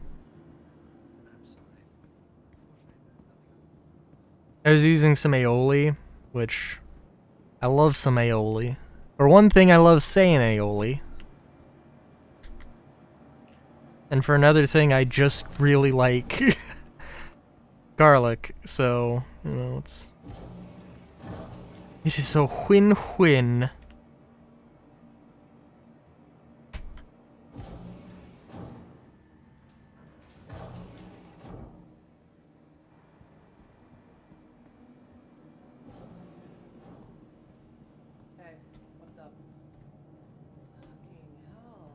I was using some aioli, which I love some aioli. For one thing, I love saying aioli. And for another thing, I just really like garlic, so, it is a win-win. Hey, what's up? Fucking hell.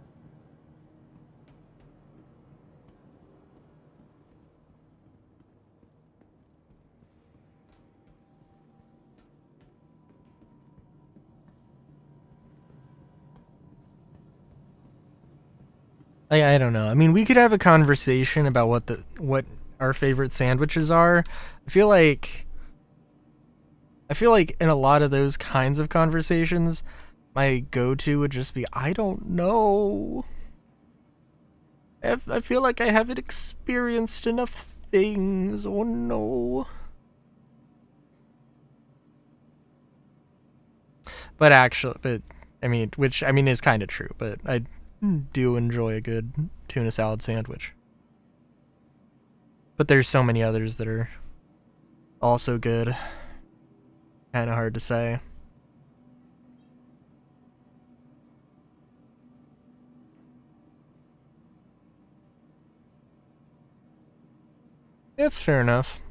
I don't know. I mean, we could have a conversation about what our favorite sandwiches are. I feel like in a lot of those kinds of conversations, my go-to would just be, I don't know. I feel like I haven't experienced enough things. Oh no. But which is kind of true, but I do enjoy a good tuna salad sandwich. But there's so many others that are also good. Kind of hard to say. It's fair enough.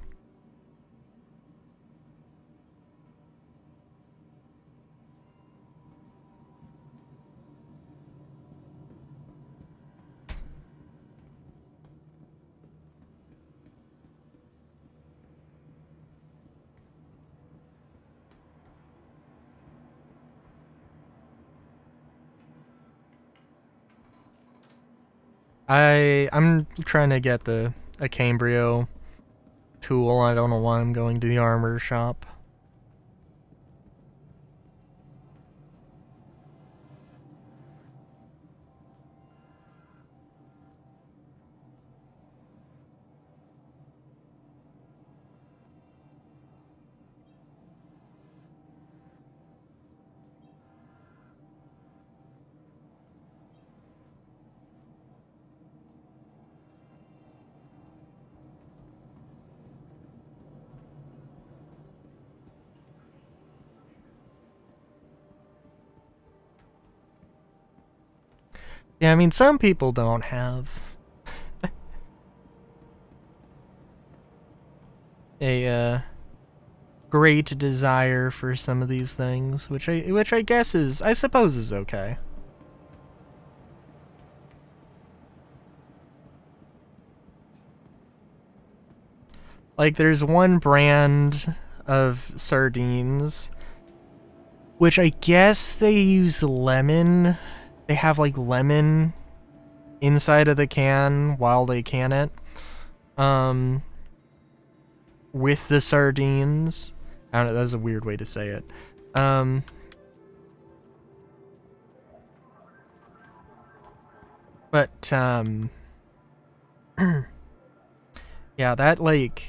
I'm trying to get a Cambrio tool. I don't know why I'm going to the armor shop. Yeah, some people don't have. a great desire for some of these things, which I guess is, I suppose, is okay. Like, there's one brand of sardines, which I guess they use lemon. They have, like, lemon inside of the can while they can it. With the sardines. I don't know, that was a weird way to say it. But, yeah, that, like,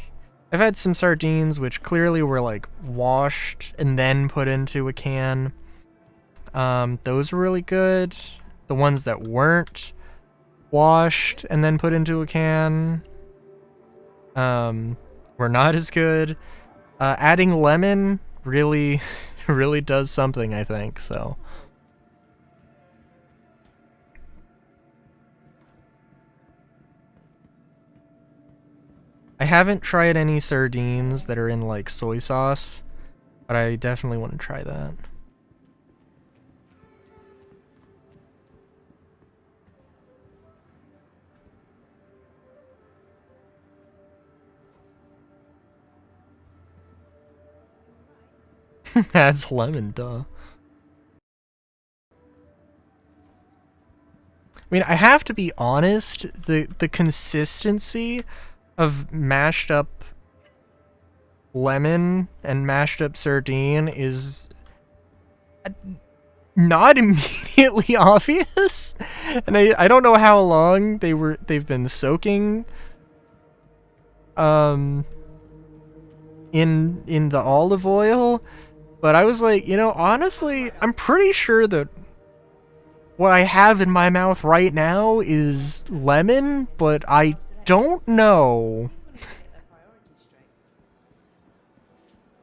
I've had some sardines which clearly were, like, washed and then put into a can. Those were really good. The ones that weren't washed and then put into a can, were not as good. Adding lemon really, really does something, I think, so. I haven't tried any sardines that are in, like, soy sauce, but I definitely want to try that. That's lemon, duh. I mean, I have to be honest, the consistency of mashed up lemon and mashed up sardine is not immediately obvious. And I don't know how long they've been soaking in the olive oil. But I was like, you know, honestly, I'm pretty sure that what I have in my mouth right now is lemon, but I don't know.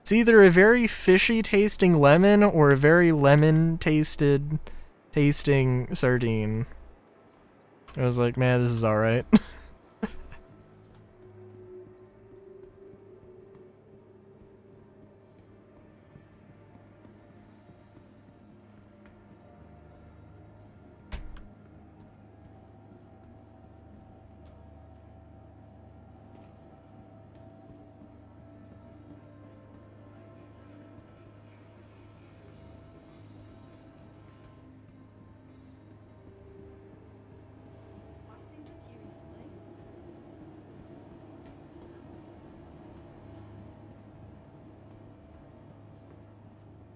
It's either a very fishy tasting lemon or a very lemon tasting sardine. I was like, man, this is alright.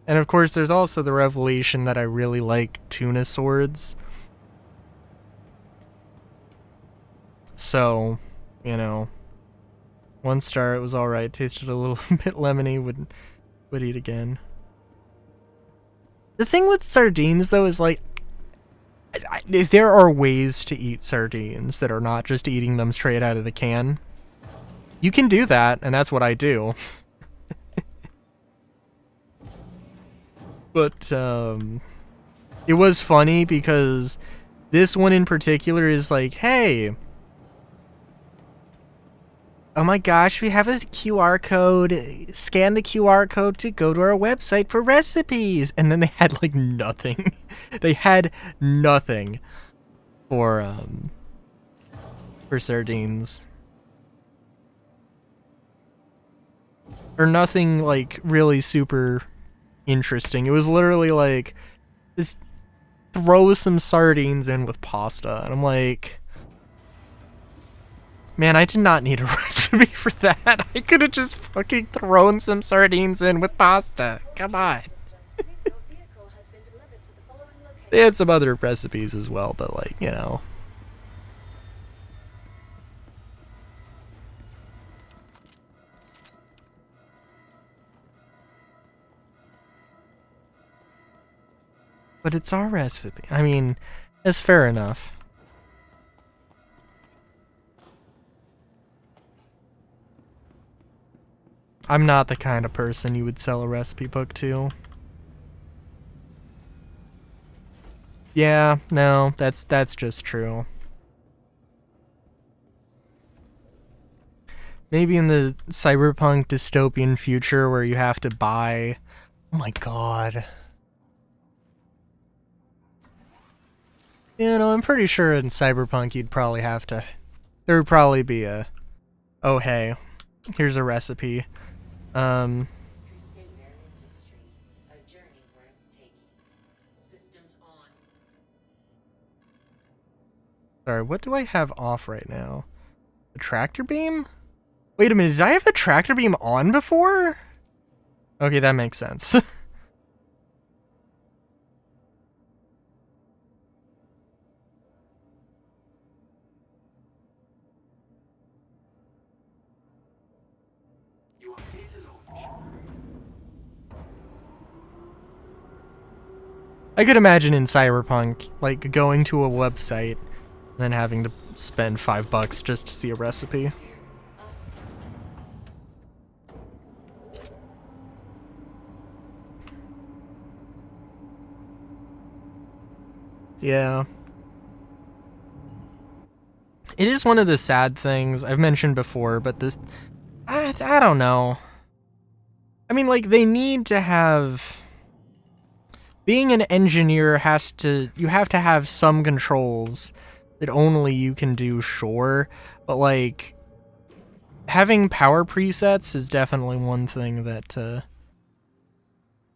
And of course, there's also the revelation that I really like tuna swords. So, you know, 1 star, it was alright. Tasted a little bit lemony, would eat again. The thing with sardines, though, is like, there are ways to eat sardines that are not just eating them straight out of the can. You can do that, and that's what I do. But, it was funny because this one in particular is like, hey, oh my gosh, we have a QR code, scan the QR code to go to our website for recipes. And then they had like nothing. They had nothing for sardines. Or nothing like really super interesting. It was literally like, just throw some sardines in with pasta. And I'm like, man, I did not need a recipe for that. I could have just fucking thrown some sardines in with pasta. Come on. They had some other recipes as well, but like, you know. But it's our recipe. I mean, it's fair enough. I'm not the kind of person you would sell a recipe book to. Yeah, no, that's just true. Maybe in the cyberpunk dystopian future where you have to buy... Oh my god. You know, I'm pretty sure in cyberpunk you'd probably have to... There would probably be a... Oh hey, here's a recipe. Crusader Industries, a journey worth taking. Systems on. Sorry, what do I have off right now? The tractor beam? Wait a minute, did I have the tractor beam on before? Okay, that makes sense. You are clear to launch. I could imagine in Cyberpunk, like, going to a website and then having to spend $5 just to see a recipe. Yeah. It is one of the sad things I've mentioned before, but this... I don't know. I mean, like, they need to have... Being an engineer has to... You have to have some controls that only you can do, sure. But, like... Having power presets is definitely one thing that,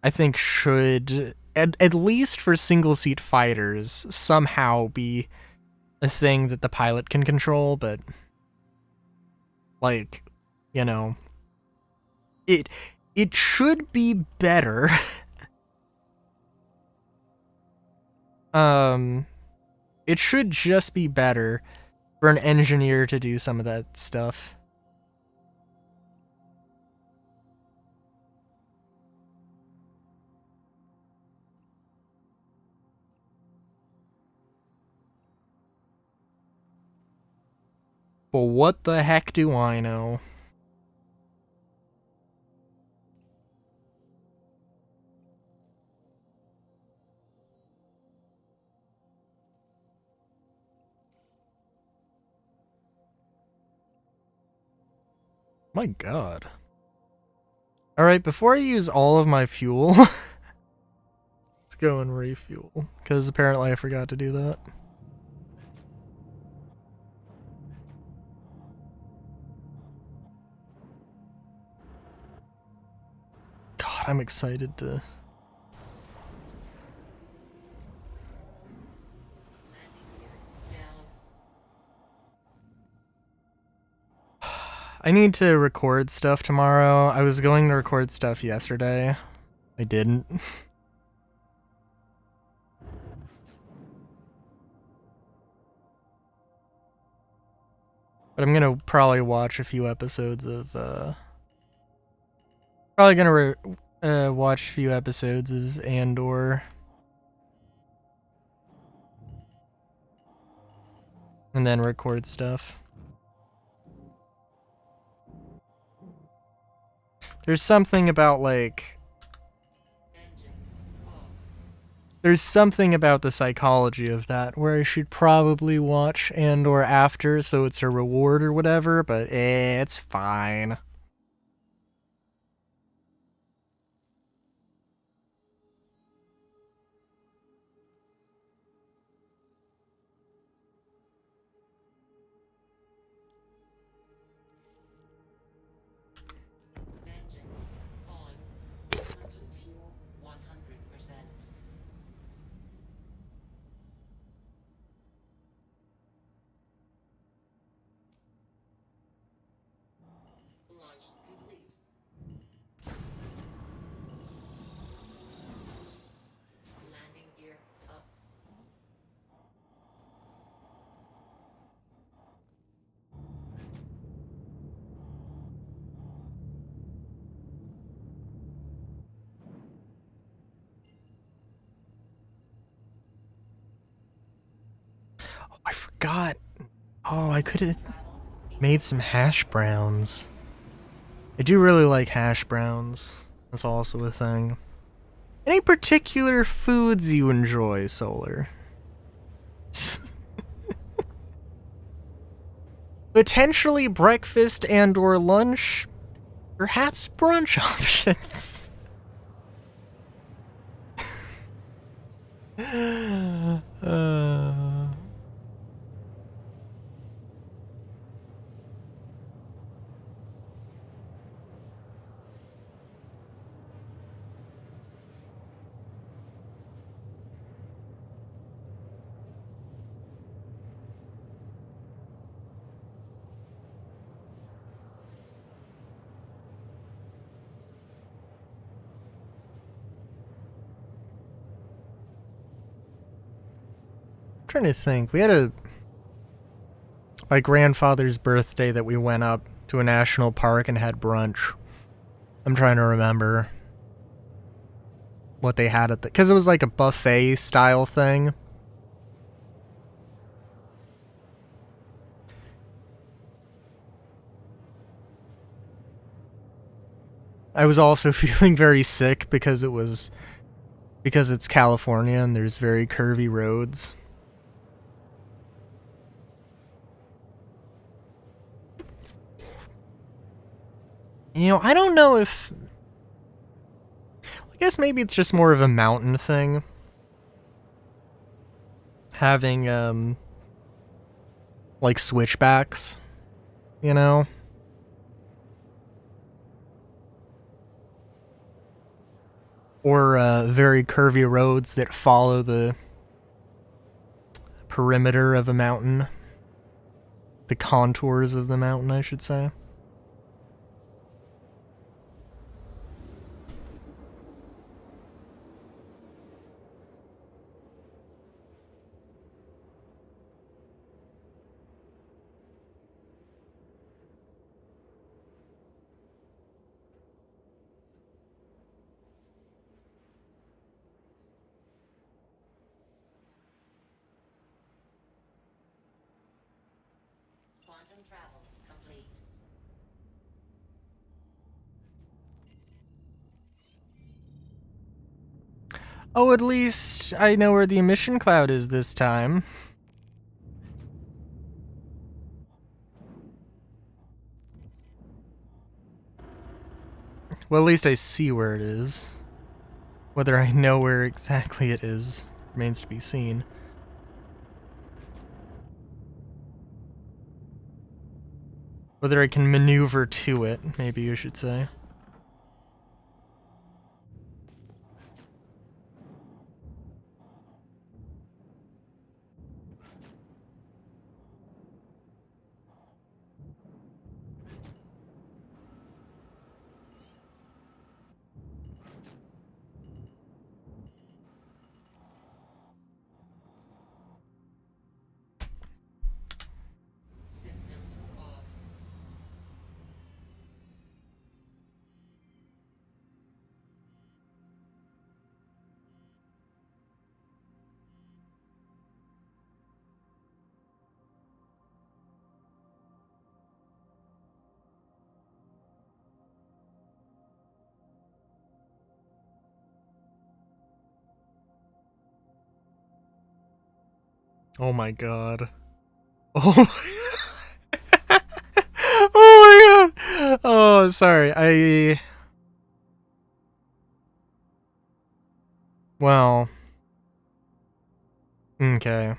I think should... At least for single-seat fighters, somehow be a thing that the pilot can control, but... Like, you know... It should be better. It should just be better for an engineer to do some of that stuff. But what the heck do I know? My god. Alright, before I use all of my fuel, let's go and refuel, because apparently I forgot to do that. God, I'm excited to... I need to record stuff tomorrow. I was going to record stuff yesterday. I didn't. But I'm gonna probably watch a few episodes of, probably gonna watch a few episodes of Andor. And then record stuff. There's something about, like... There's something about the psychology of that where I should probably watch Andor after so it's a reward or whatever, but it's fine. I forgot. Oh, I could have made some hash browns. I do really like hash browns. That's also a thing. Any particular foods you enjoy, Solar? Potentially breakfast and or lunch, perhaps brunch options. Trying to think. We had my grandfather's birthday that we went up to a national park and had brunch. I'm trying to remember what they had at the, because it was like a buffet style thing. I was also feeling very sick because it's California and there's very curvy roads. You know, I don't know if... I guess maybe it's just more of a mountain thing. Having, like, switchbacks, you know? Or, very curvy roads that follow the perimeter of a mountain. The contours of the mountain, I should say. Quantum travel complete. Oh, at least I know where the emission cloud is this time. Well, at least I see where it is. Whether I know where exactly it is remains to be seen. Whether I can maneuver to it, maybe you should say. Systems off. Oh my god. Oh my oh my god! Oh, sorry, Well... Okay.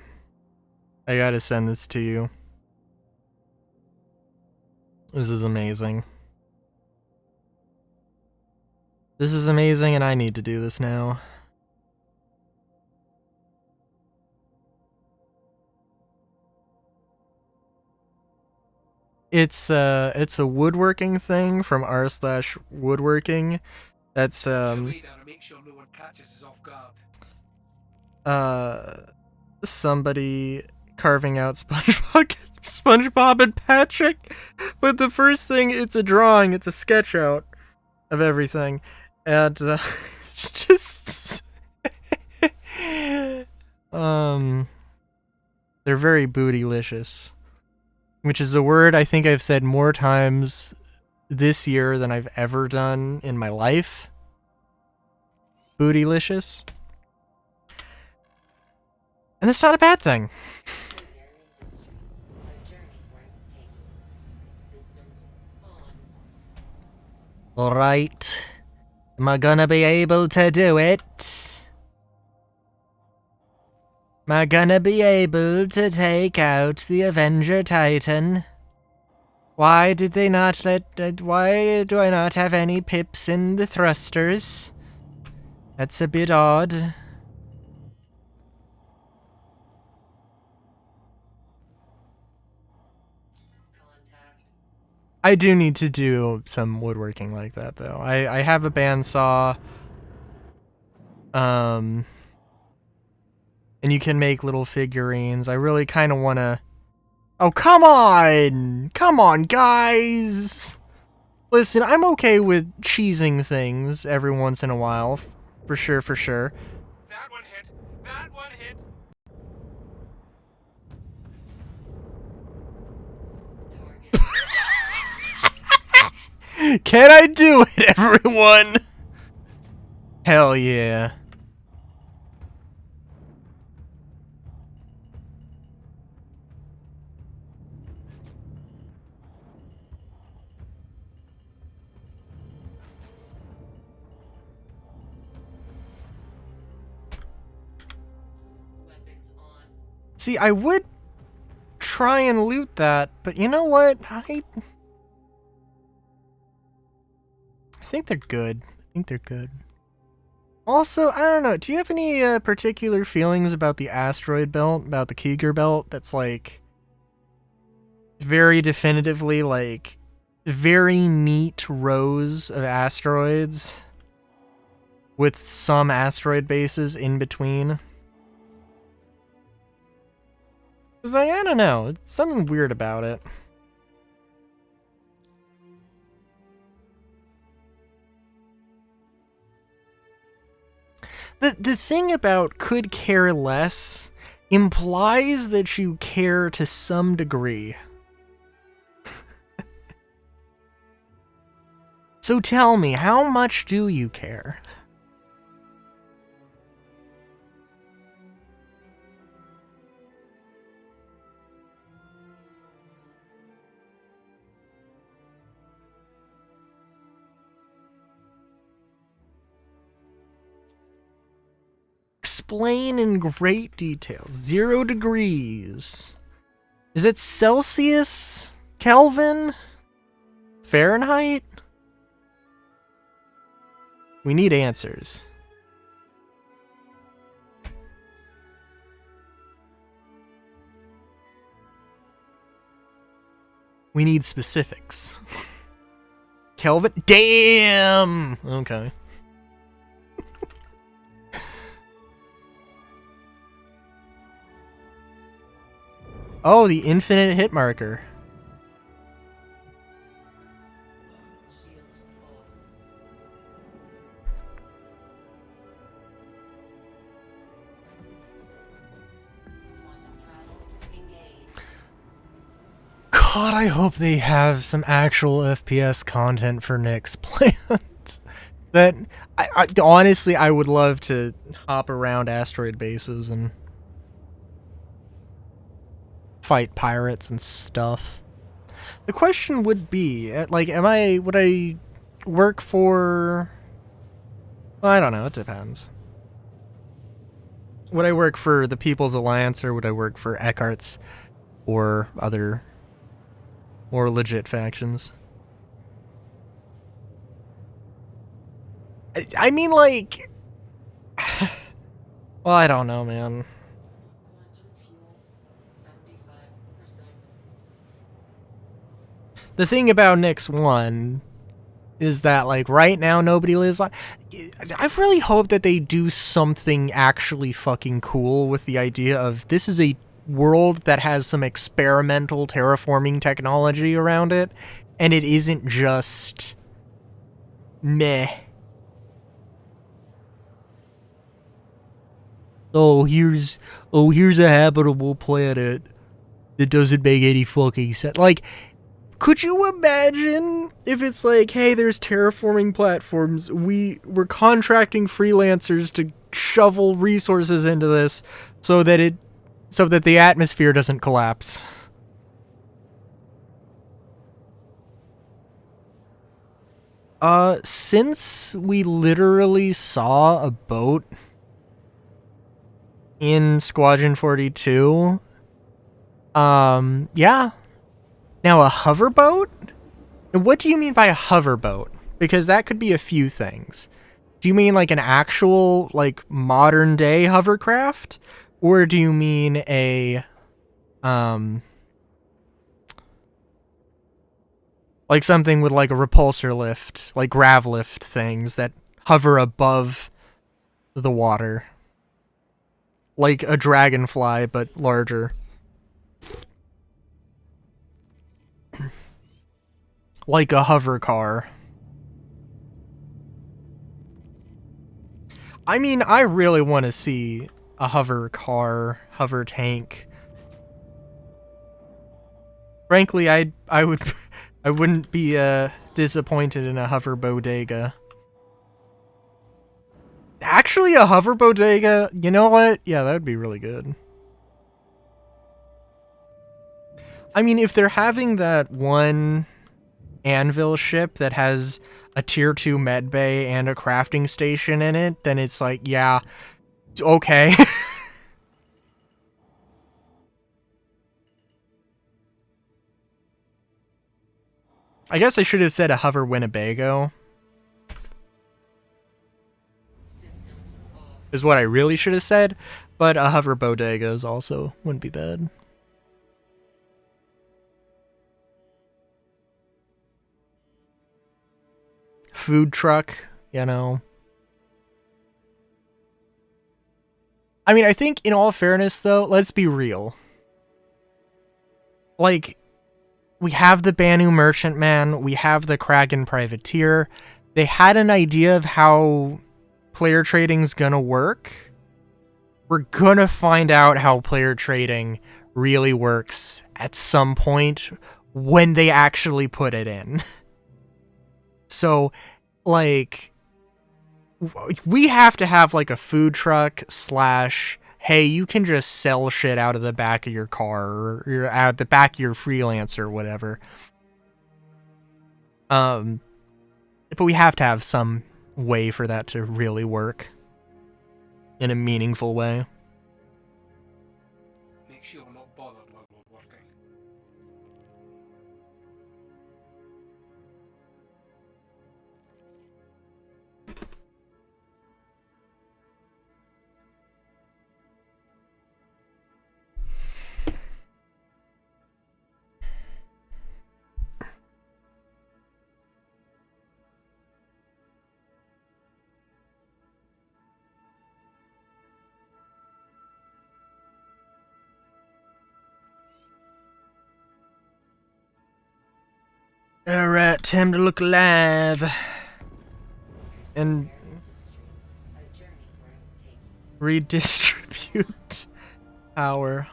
I gotta send this to you. This is amazing. This is amazing and I need to do this now. It's a woodworking thing from r/woodworking. That's Make sure no one catches us off guard. Somebody carving out SpongeBob and Patrick. But the first thing, it's a drawing, it's a sketch out of everything. And it's just they're very bootylicious. Which is a word I think I've said more times this year than I've ever done in my life. Bootylicious. And that's not a bad thing. Trivial industries. A journey worth taking. Alright. Am I gonna be able to do it? Am I gonna be able to take out the Avenger Titan? Why did they not why do I not have any pips in the thrusters? That's a bit odd. I do need to do some woodworking like that, though. I have a bandsaw. And you can make little figurines. I really kind of want to... Oh, come on! Come on, guys! Listen, I'm okay with cheesing things every once in a while. For sure, for sure. That one hit. That one hit. Can I do it, everyone? Hell yeah. See, I would try and loot that, but you know what? I think they're good. I think they're good. Also, I don't know. Do you have any particular feelings about the asteroid belt, about the Keeger belt? That's like very definitively like very neat rows of asteroids with some asteroid bases in between. Cause I don't know. It's something weird about it. The thing about could care less implies that you care to some degree. So tell me, how much do you care? Explain in great detail. 0 degrees. Is it Celsius? Kelvin? Fahrenheit? We need answers. We need specifics. Kelvin? Damn! Okay. Oh, the infinite hit marker. God, I hope they have some actual FPS content for Nyx planned. That, I honestly, I would love to hop around asteroid bases and fight pirates and stuff. The question would be, like, would I work for... Well, I don't know, it depends. Would I work for the People's Alliance, or would I work for Eckhart's or other more legit factions? I mean, like... Well, I don't know, man. The thing about Nyx 1 is that, like, right now nobody lives on... I really hope that they do something actually fucking cool with the idea of this is a world that has some experimental terraforming technology around it, and it isn't just meh. Oh, here's a habitable planet that doesn't make any fucking sense. Like, could you imagine if it's like, hey, there's terraforming platforms, we're contracting freelancers to shovel resources into this so that the atmosphere doesn't collapse. Since we literally saw a boat in Squadron 42, yeah. Now a hoverboat? What do you mean by a hoverboat? Because that could be a few things. Do you mean like an actual, like, modern day hovercraft? Or do you mean a, like something with like a repulsor lift, like grav lift things that hover above the water? Like a dragonfly, but larger. Like a hover car. I mean, I really want to see a hover car, hover tank. Frankly, I wouldn't be disappointed in a hover bodega. Actually, a hover bodega, you know what? Yeah, that would be really good. I mean, if they're having that one anvil ship that has a tier 2 med bay and a crafting station in it, then it's like, yeah, okay. I guess I should have said a hover Winnebago. Is what I really should have said, but a hover bodega is also wouldn't be bad. Food truck, you know. I mean, I think in all fairness though, let's be real. Like, we have the Banu Merchantman, we have the Kragan Privateer. They had an idea of how player trading's gonna work. We're gonna find out how player trading really works at some point when they actually put it in. So, like, we have to have like a food truck / hey, you can just sell shit out of the back of your car or you're out the back of your freelancer or whatever. But we have to have some way for that to really work in a meaningful way. Make sure I'm not bothered while we're working. Alright, time to look alive. And A journey worth taking. redistribute power.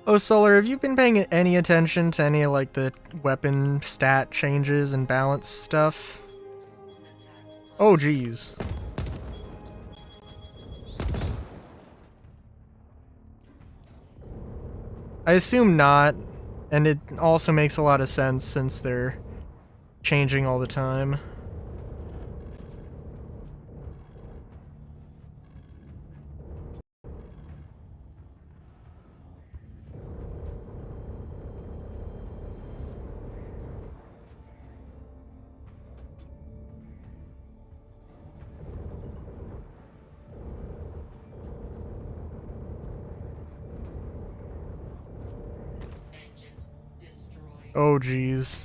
Oh, Solar, have you been paying any attention to any of, like, the weapon stat changes and balance stuff? Oh, geez. I assume not, and it also makes a lot of sense since they're changing all the time. Engines destroyed. Oh, geez.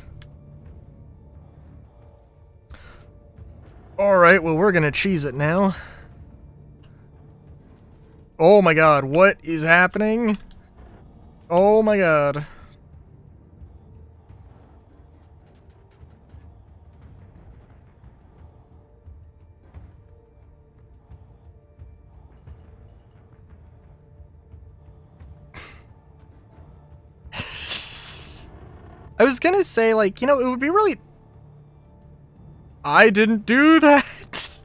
Alright, well, we're gonna cheese it now. Oh my god, what is happening? Oh my god. I was gonna say, like, you know, it would be really... I didn't do that!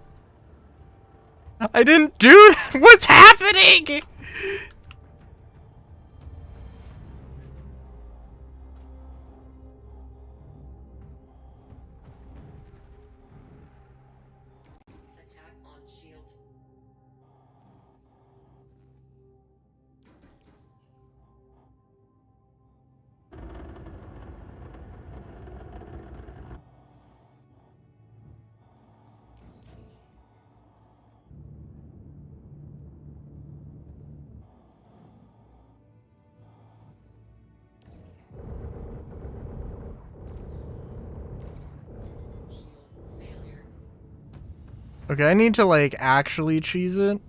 I didn't do that! What's happening?! Attack on shields. Shield failure. Okay, I need to, like, actually cheese it.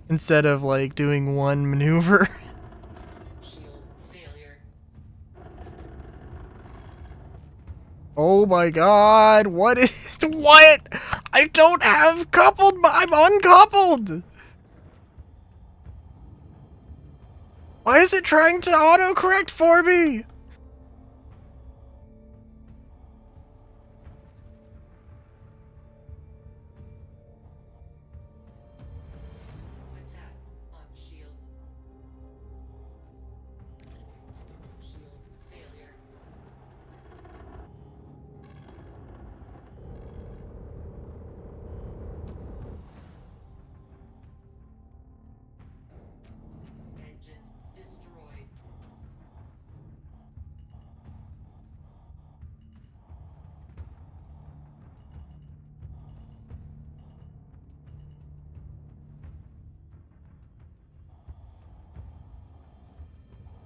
Instead of, like, doing one maneuver. Shield failure. Oh my god, what is... What? I don't have coupled, I'm uncoupled! Why is it trying to autocorrect for me? Attack on shields. Shield failure. Engines destroyed.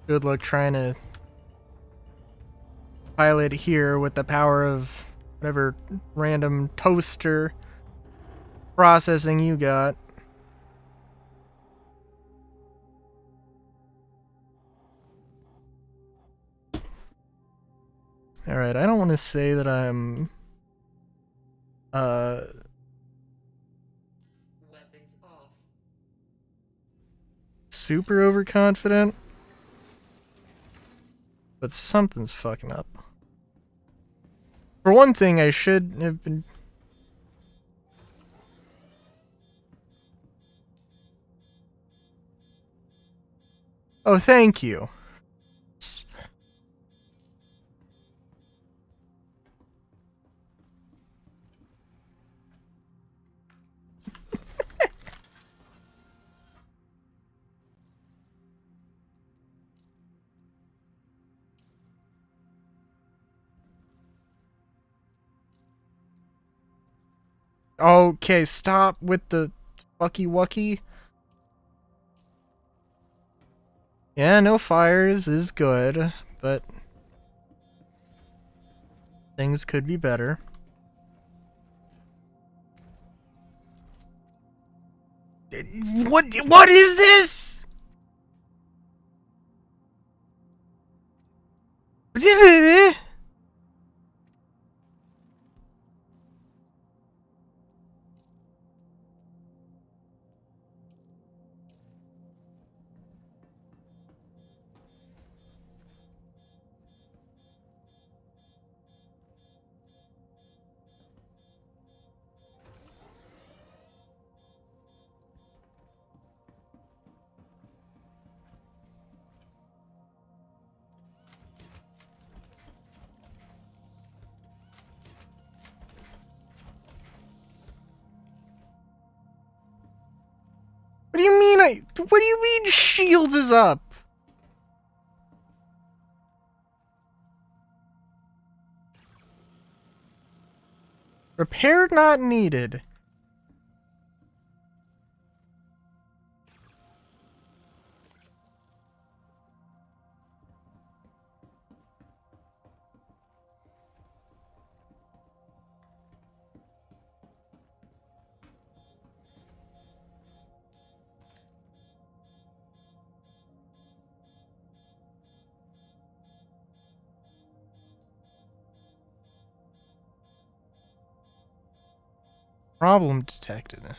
Good luck trying to pilot here with the power of whatever random toaster processing you got. Alright, I don't want to say that I'm Weapons off. super overconfident, but something's fucking up. For one thing, I should have been... Oh, thank you. Okay, stop with the fucky wucky. Yeah, no fires is good, but things could be better. What is this? What do you mean what do you mean shields is up? Repair not needed. Problem detected. Am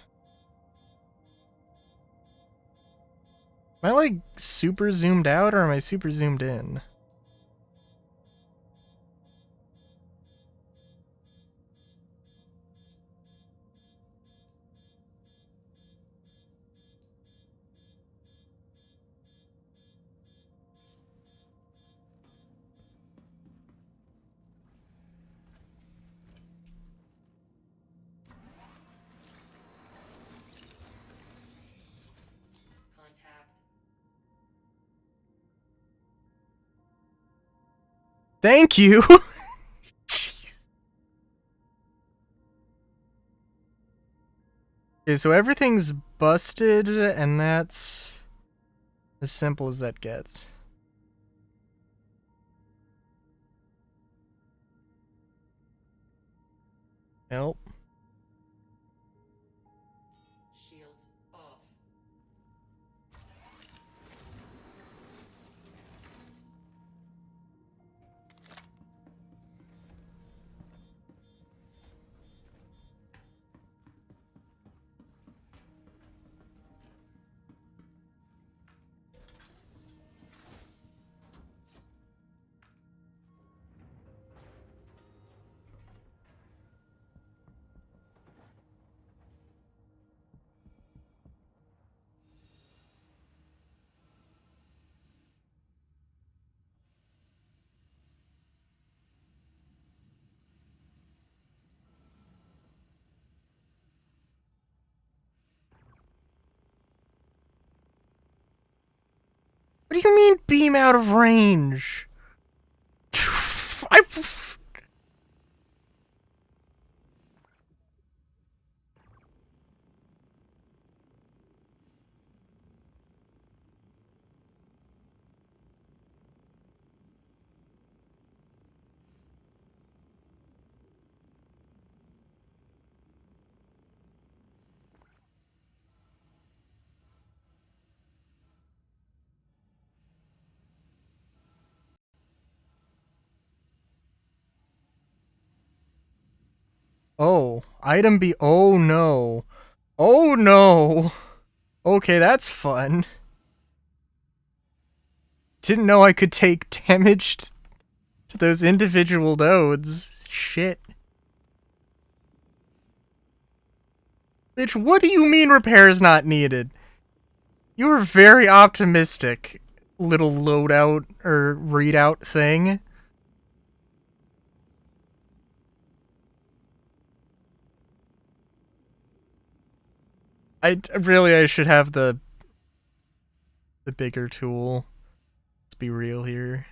I like super zoomed out or am I super zoomed in? Thank you! Jeez. Okay, so everything's busted, and that's as simple as that gets. Nope. Shields off. What do you mean beam out of range? I... Oh, item B. Oh no. Oh no. Okay, that's fun. Didn't know I could take damage to those individual nodes. Shit. Bitch, what do you mean repairs not needed? You were very optimistic, little loadout or readout thing. I should have the bigger tool. Let's be real here.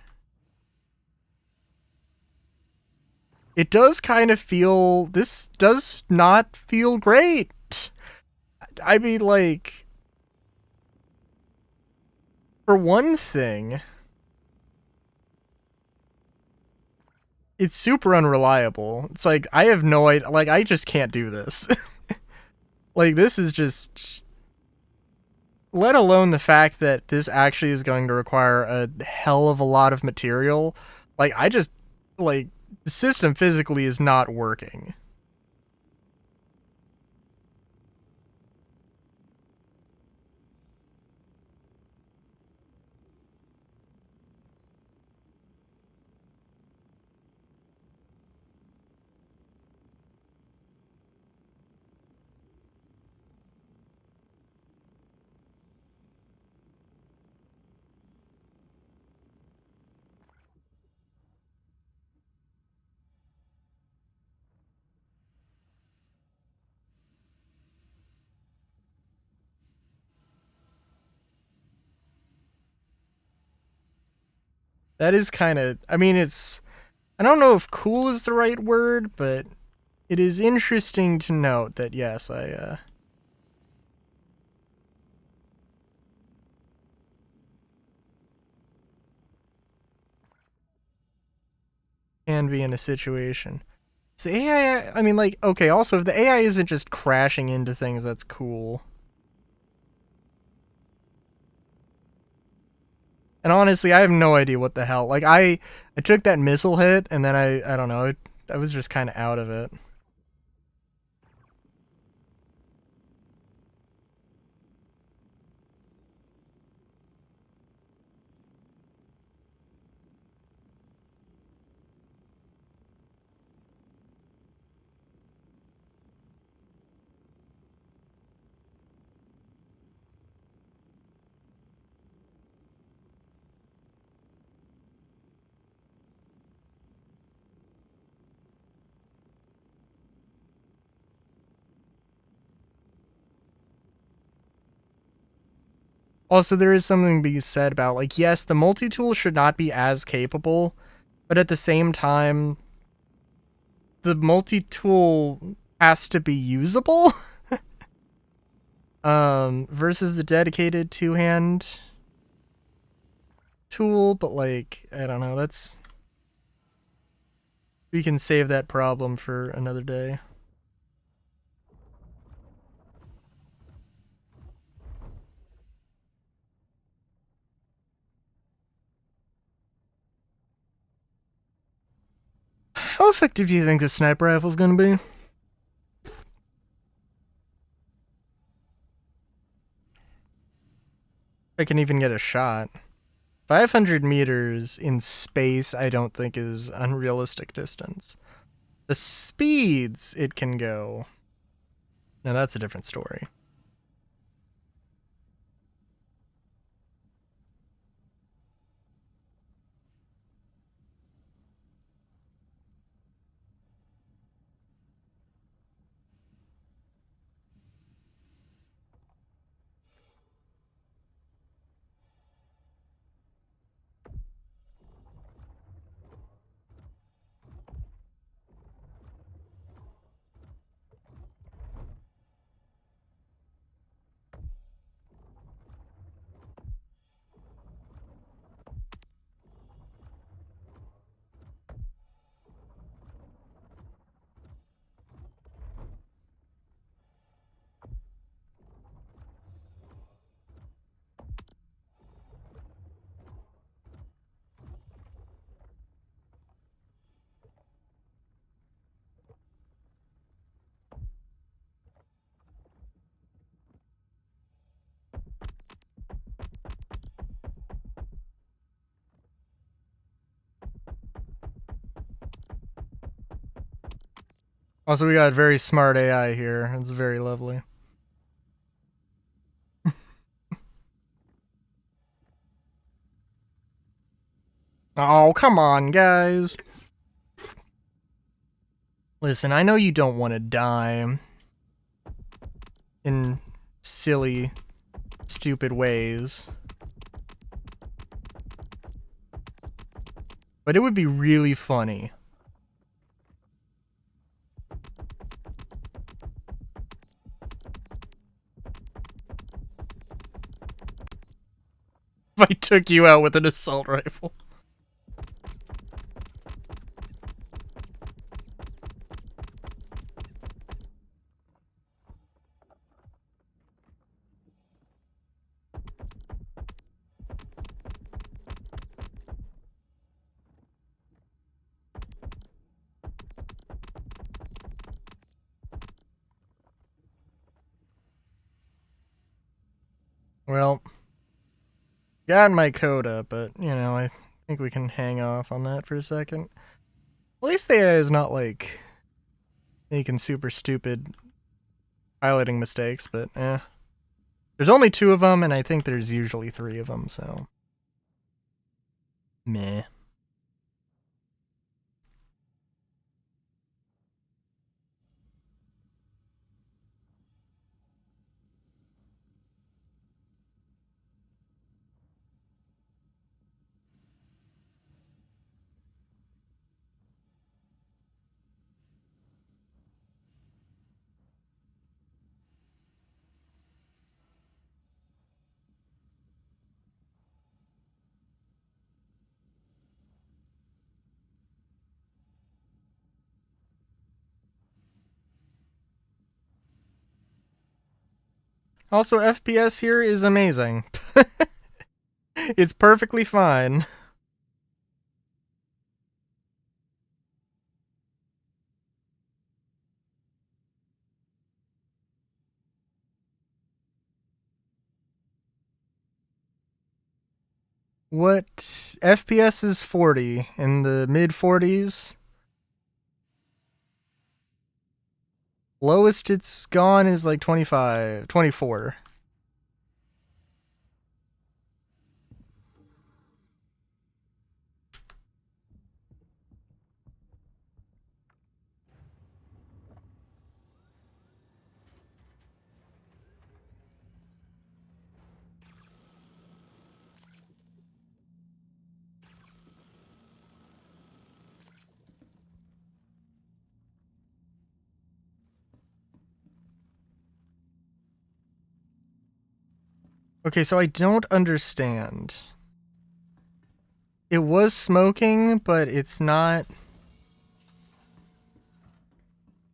It does kind of feel, this does not feel great. I mean, like, for one thing, it's super unreliable. It's like, I have no idea, like, I just can't do this. Like, this is just, let alone the fact that this actually is going to require a hell of a lot of material. Like, I just, like, the system physically is not working. That is kind of, I mean, it's, I don't know if cool is the right word, but it is interesting to note that, yes, I can be in a situation. So the AI, I mean, like, okay, also, if the AI isn't just crashing into things, that's cool. And honestly, I have no idea what the hell. Like, I took that missile hit, and then I don't know, I was just kind of out of it. Also, there is something to be said about, like, yes, the multi-tool should not be as capable, But at the same time, the multi-tool has to be usable. Versus the dedicated two-hand tool, but like, I don't know, we can save that problem for another day. How effective do you think this sniper rifle's gonna be? I can even get a shot. 500 meters in space, I don't think is unrealistic distance. The speeds it can go, now that's a different story. Also, we got very smart AI here. It's very lovely. Oh, come on, guys. Listen, I know you don't want to die in silly, stupid ways. But it would be really funny. If I took you out with an assault rifle. Well, got my coda, but, you know, I think we can hang off on that for a second. At least the AI is not, like, making super stupid piloting mistakes, but, eh. There's only 2 of them, and I think there's usually 3 of them, so... meh. Also, FPS here is amazing. It's perfectly fine. What? FPS is 40, in the mid 40s. Lowest it's gone is like 25, 24. Okay, so I don't understand. It was smoking, but it's not...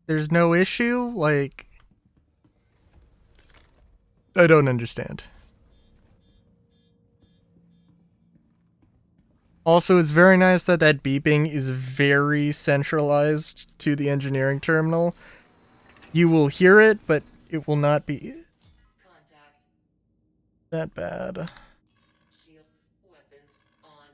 There's no issue? Like... I don't understand. Also, it's very nice that that beeping is very centralized to the engineering terminal. You will hear it, but it will not be Contact. that bad. Shield. Weapons on.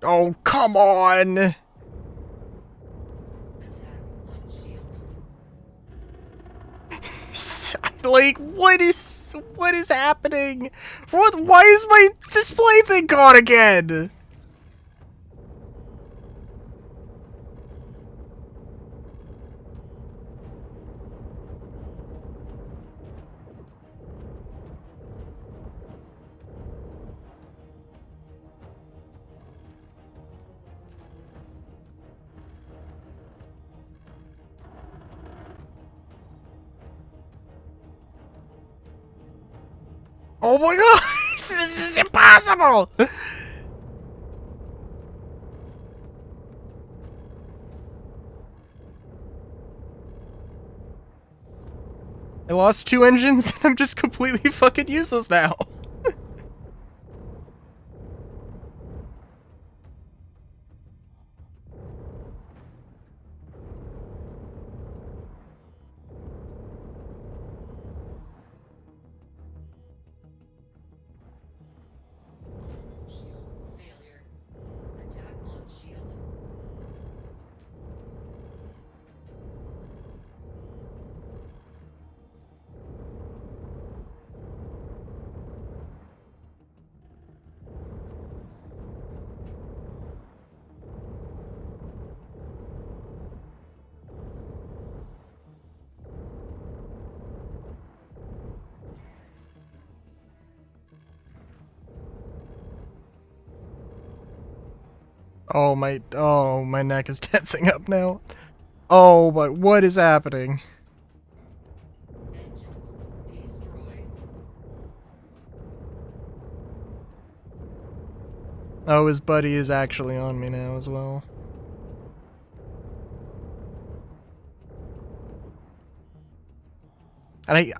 Oh, come on! Attack on shields. Like, what is happening? Why is my display thing gone again? Oh my god! This is impossible! I lost 2 engines and I'm just completely fucking useless now. Shield failure. Attack on shields. Oh my neck is tensing up now. Oh, but what is happening? Engines destroyed. Oh, his buddy is actually on me now as well. And I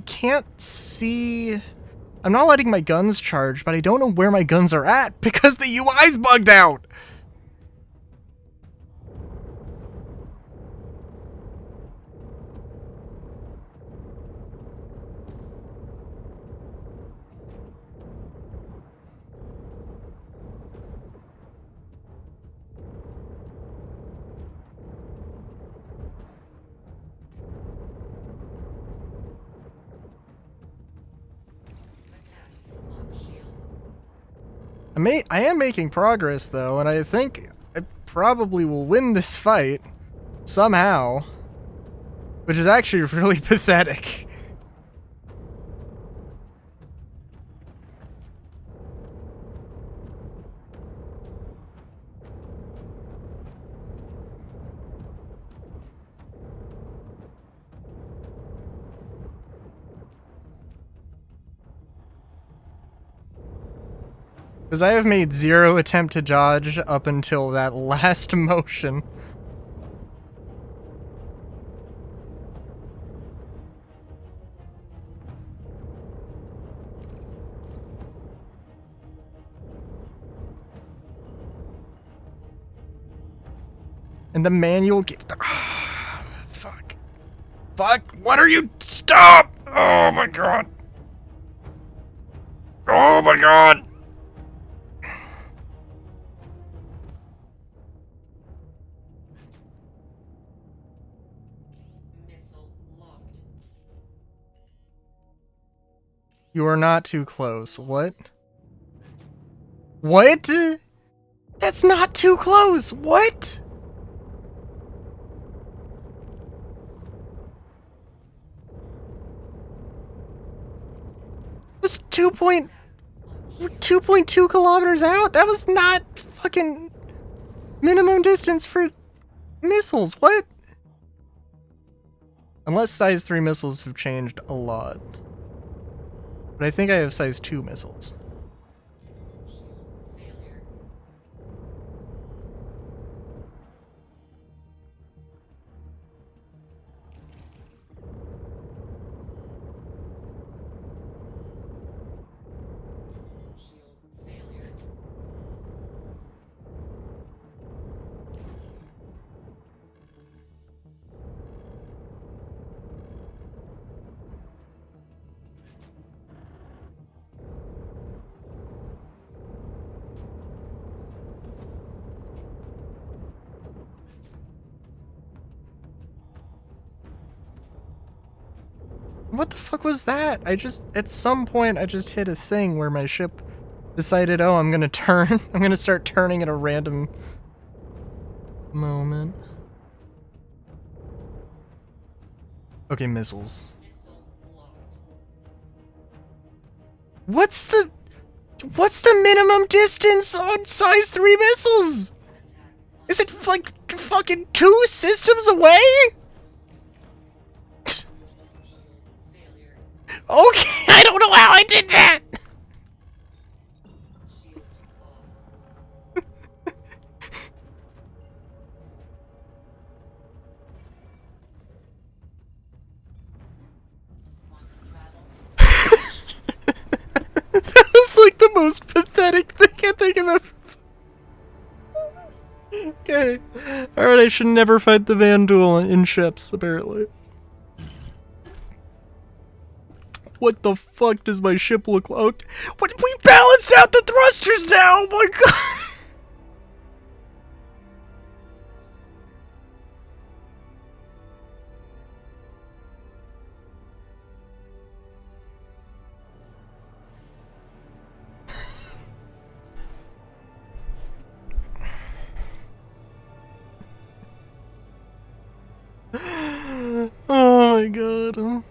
can't see... I'm not letting my guns charge, but I don't know where my guns are at because the UI's bugged out! Attack on shields. I am making progress though, and I think I probably will win this fight somehow, which is actually really pathetic. Because I have made 0 attempt to dodge up until that last motion. And the manual fuck. Fuck, what are you? Stop! Oh my god. Oh my god! You are not too close. What? What? That's not too close. What? It was 2.2 kilometers out. That was not fucking minimum distance for missiles. What? Unless size 3 missiles have changed a lot. But I think I have size 2 missiles. What the fuck was that? At some point, I just hit a thing where my ship decided, oh, I'm gonna turn. I'm gonna start turning at a random moment. Okay, missiles. What's the minimum distance on size 3 missiles? Is it like fucking 2 systems away? Okay, I don't know how I did that! That was like the most pathetic thing I think I've ever... Okay. Alright, I should never fight the Vanduul in ships, apparently. What the fuck does my ship look like? What? We balanced out the thrusters now! Oh my god! Oh my god.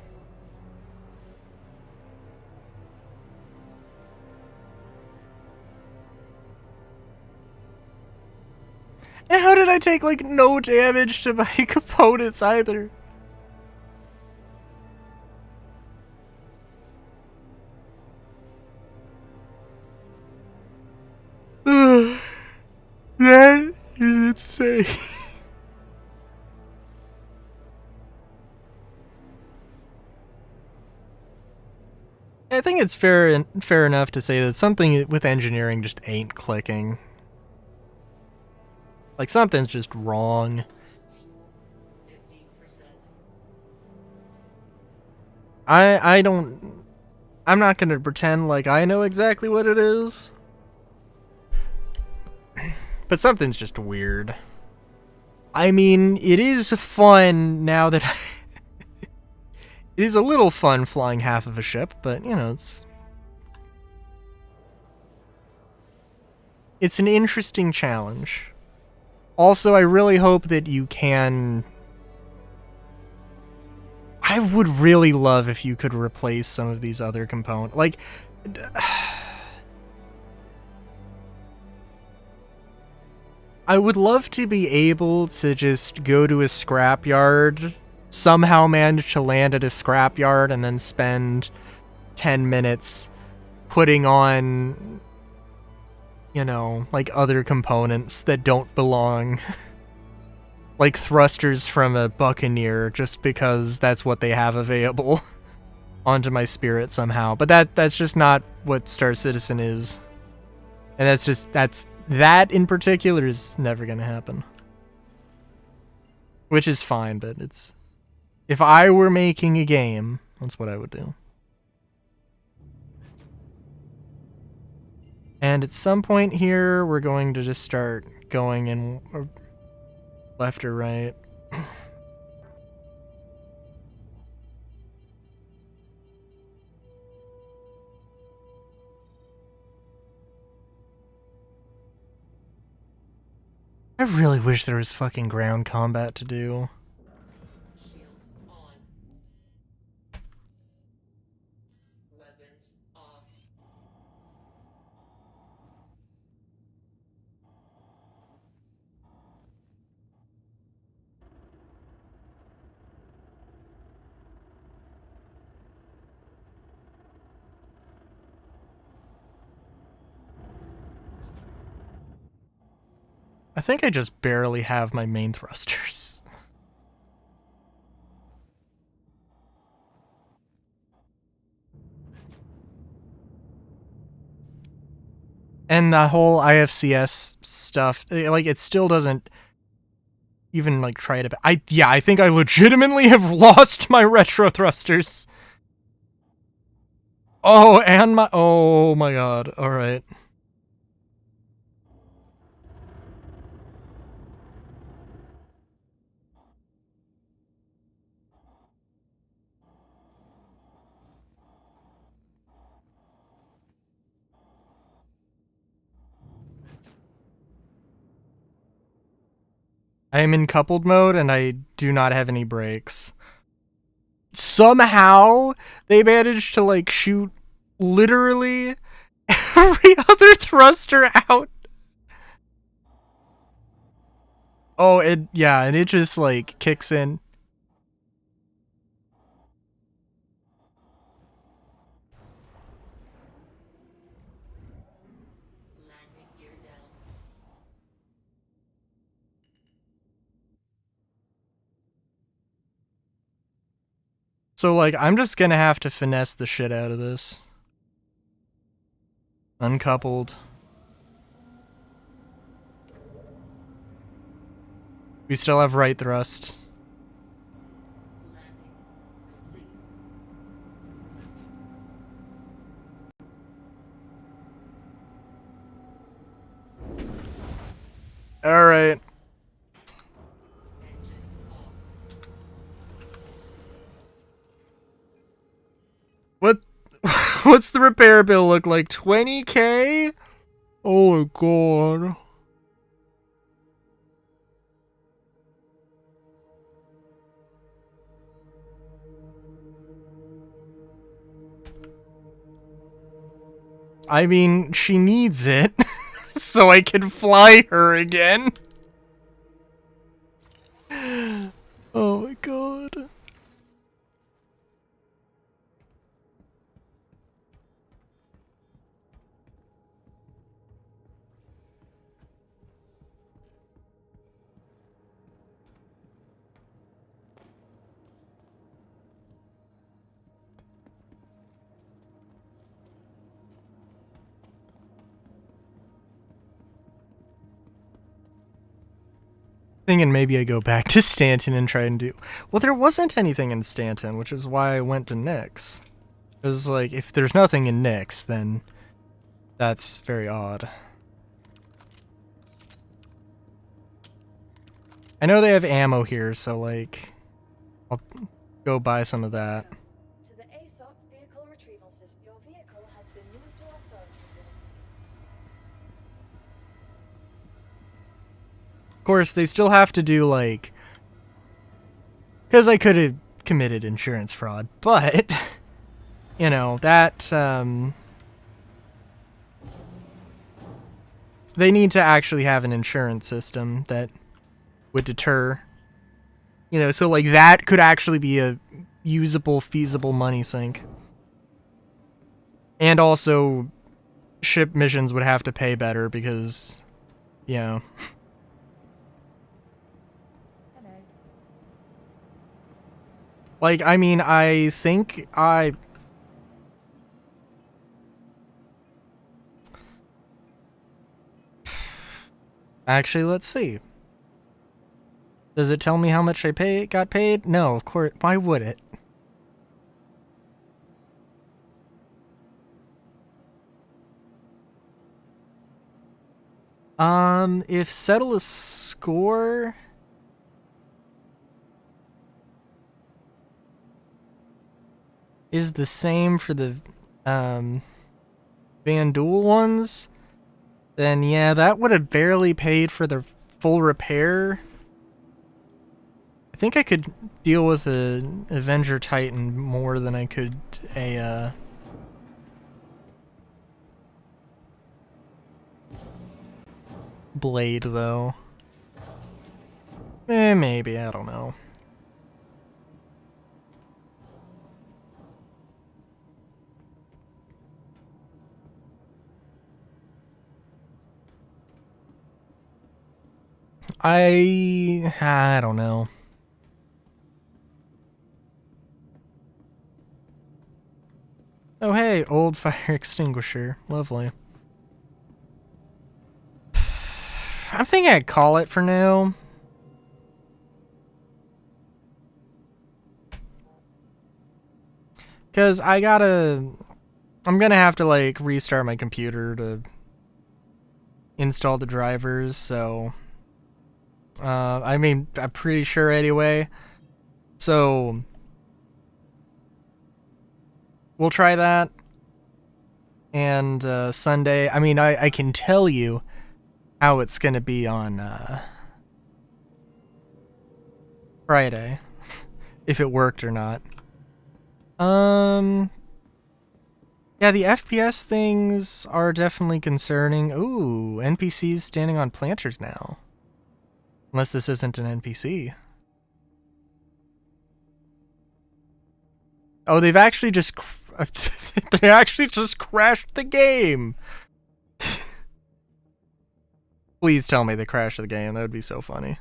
And how did I take, like, no damage to my components either? That is insane. I think it's fair enough to say that something with engineering just ain't clicking. Like, something's just wrong. I'm not gonna pretend like I know exactly what it is. But something's just weird. I mean, it is fun now that it is a little fun flying half of a ship, but, you know, it's an interesting challenge. Also, I really hope that you can... I would really love if you could replace some of these other components. Like... I would love to be able to just go to a scrapyard, somehow manage to land at a scrapyard, and then spend 10 minutes putting on, you know, like other components that don't belong. Like thrusters from a Buccaneer, just because that's what they have available onto my Spirit somehow. But that's just not what Star Citizen is. And that in particular is never gonna happen. Which is fine, but it's... If I were making a game, that's what I would do. And at some point here, we're going to just start going in left or right. really wish there was fucking ground combat to do. Shields on. Weapons off. I think I just barely have my main thrusters. And the whole IFCS stuff, like, it still doesn't even, like, try it. I think I legitimately have lost my retro thrusters. Oh, and oh my god. All right. I am in coupled mode and I do not have any brakes. Somehow they managed to like shoot literally every other thruster out. Oh, and it just like kicks in. Landing gear down. So like I'm just gonna have to finesse the shit out of this. Uncoupled. We still have right thrust. Landing complete. All right. Engines off. What? What's the repair bill look like? 20K? Oh my god. I mean, she needs it, so I can fly her again. Oh my god. Thinking maybe I go back to Stanton and try and do... Well, there wasn't anything in Stanton, which is why I went to Nyx. It was like, if there's nothing in Nyx, then that's very odd. I know they have ammo here, so like, I'll go buy some of that. To the ASOP vehicle retrieval system. Your vehicle has been moved to our storage facility. Of course, they still have to do like... Because I could have committed insurance fraud, but... You know, that... They need to actually have an insurance system that would deter... You know, so like that could actually be a usable, feasible money sink. And also, ship missions would have to pay better because... You know... Like, I mean, I think I... Actually, let's see. Does it tell me how much I got paid? No, of course. Why would it? If settle a score... is the same for the Van Duel ones, then yeah, that would have barely paid for the full repair, I think I could deal with a Avenger Titan more than I could a Blade, though. Maybe, I don't know. I don't know. Oh hey, old fire extinguisher. Lovely. I'm thinking I'd call it for now. Cause I'm gonna have to like restart my computer to install the drivers, so I mean, I'm pretty sure anyway. So we'll try that. And Sunday, I mean, I can tell you how it's gonna be on Friday, if it worked or not. Yeah, the FPS things are definitely concerning. Ooh, NPCs standing on planters now. Unless this isn't an NPC. Oh, they've actually just they actually just crashed the game. Please tell me they crashed the game. That would be so funny.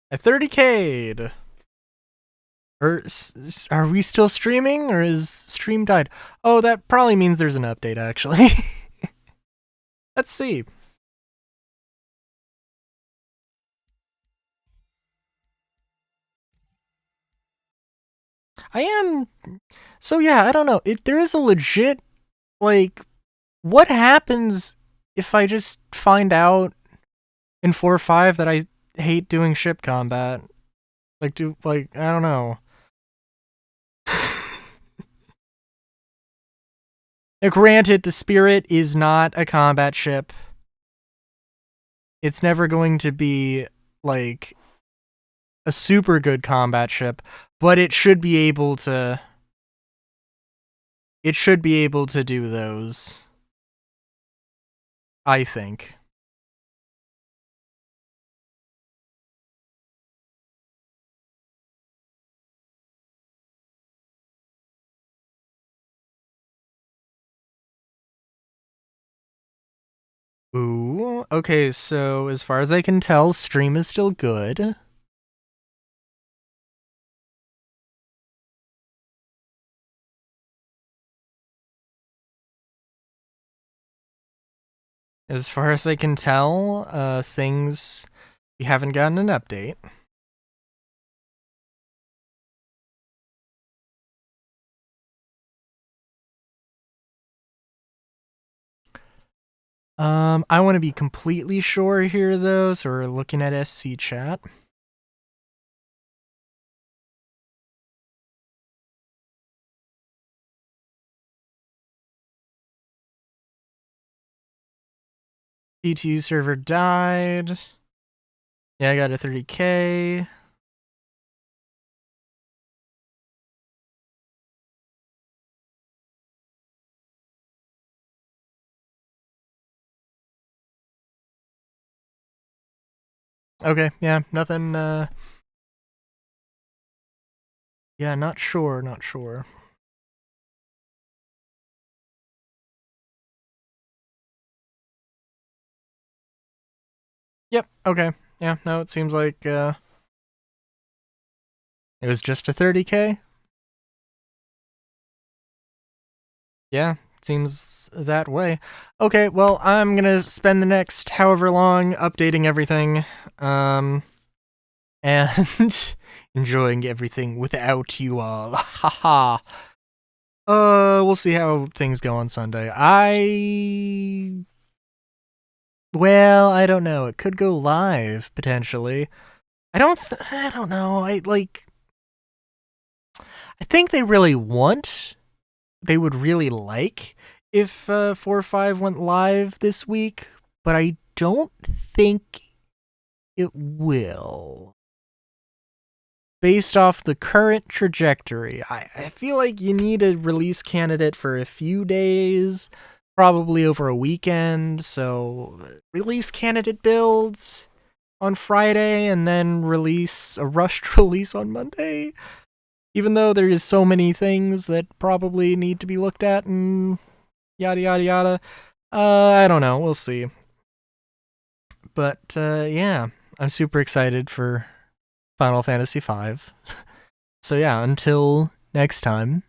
At 30K'd. Are we still streaming, or is stream died? Oh, that probably means there's an update, actually. Let's see. So yeah, I don't know. There is a legit, like, what happens if I just find out in 4.5 that I hate doing ship combat? I don't know. Now, granted, the Spirit is not a combat ship. It's never going to be, like, a super good combat ship, but it should be able to... It should be able to do those. I think. Ooh, okay, so as far as I can tell, stream is still good. As far as I can tell, we haven't gotten an update. I want to be completely sure here, though, so we're looking at SC chat. PTU server died. Yeah, I got a 30K. Okay, yeah, nothing, yeah, not sure. Yep, okay. Yeah, no, it seems like, it was just a 30K? Yeah, seems that way. Okay, well, I'm gonna spend the next however long updating everything, and enjoying everything without you all. Haha. We'll see how things go on Sunday. Well, I don't know. It could go live potentially. I don't know. I think they really would really like if 4-5 went live this week, but I don't think it will. Based off the current trajectory, I feel like you need a release candidate for a few days, probably over a weekend, so release candidate builds on Friday and then a rushed release on Monday. Even though there is so many things that probably need to be looked at and yada yada yada. I don't know, we'll see. But yeah, I'm super excited for Final Fantasy V. So yeah, until next time,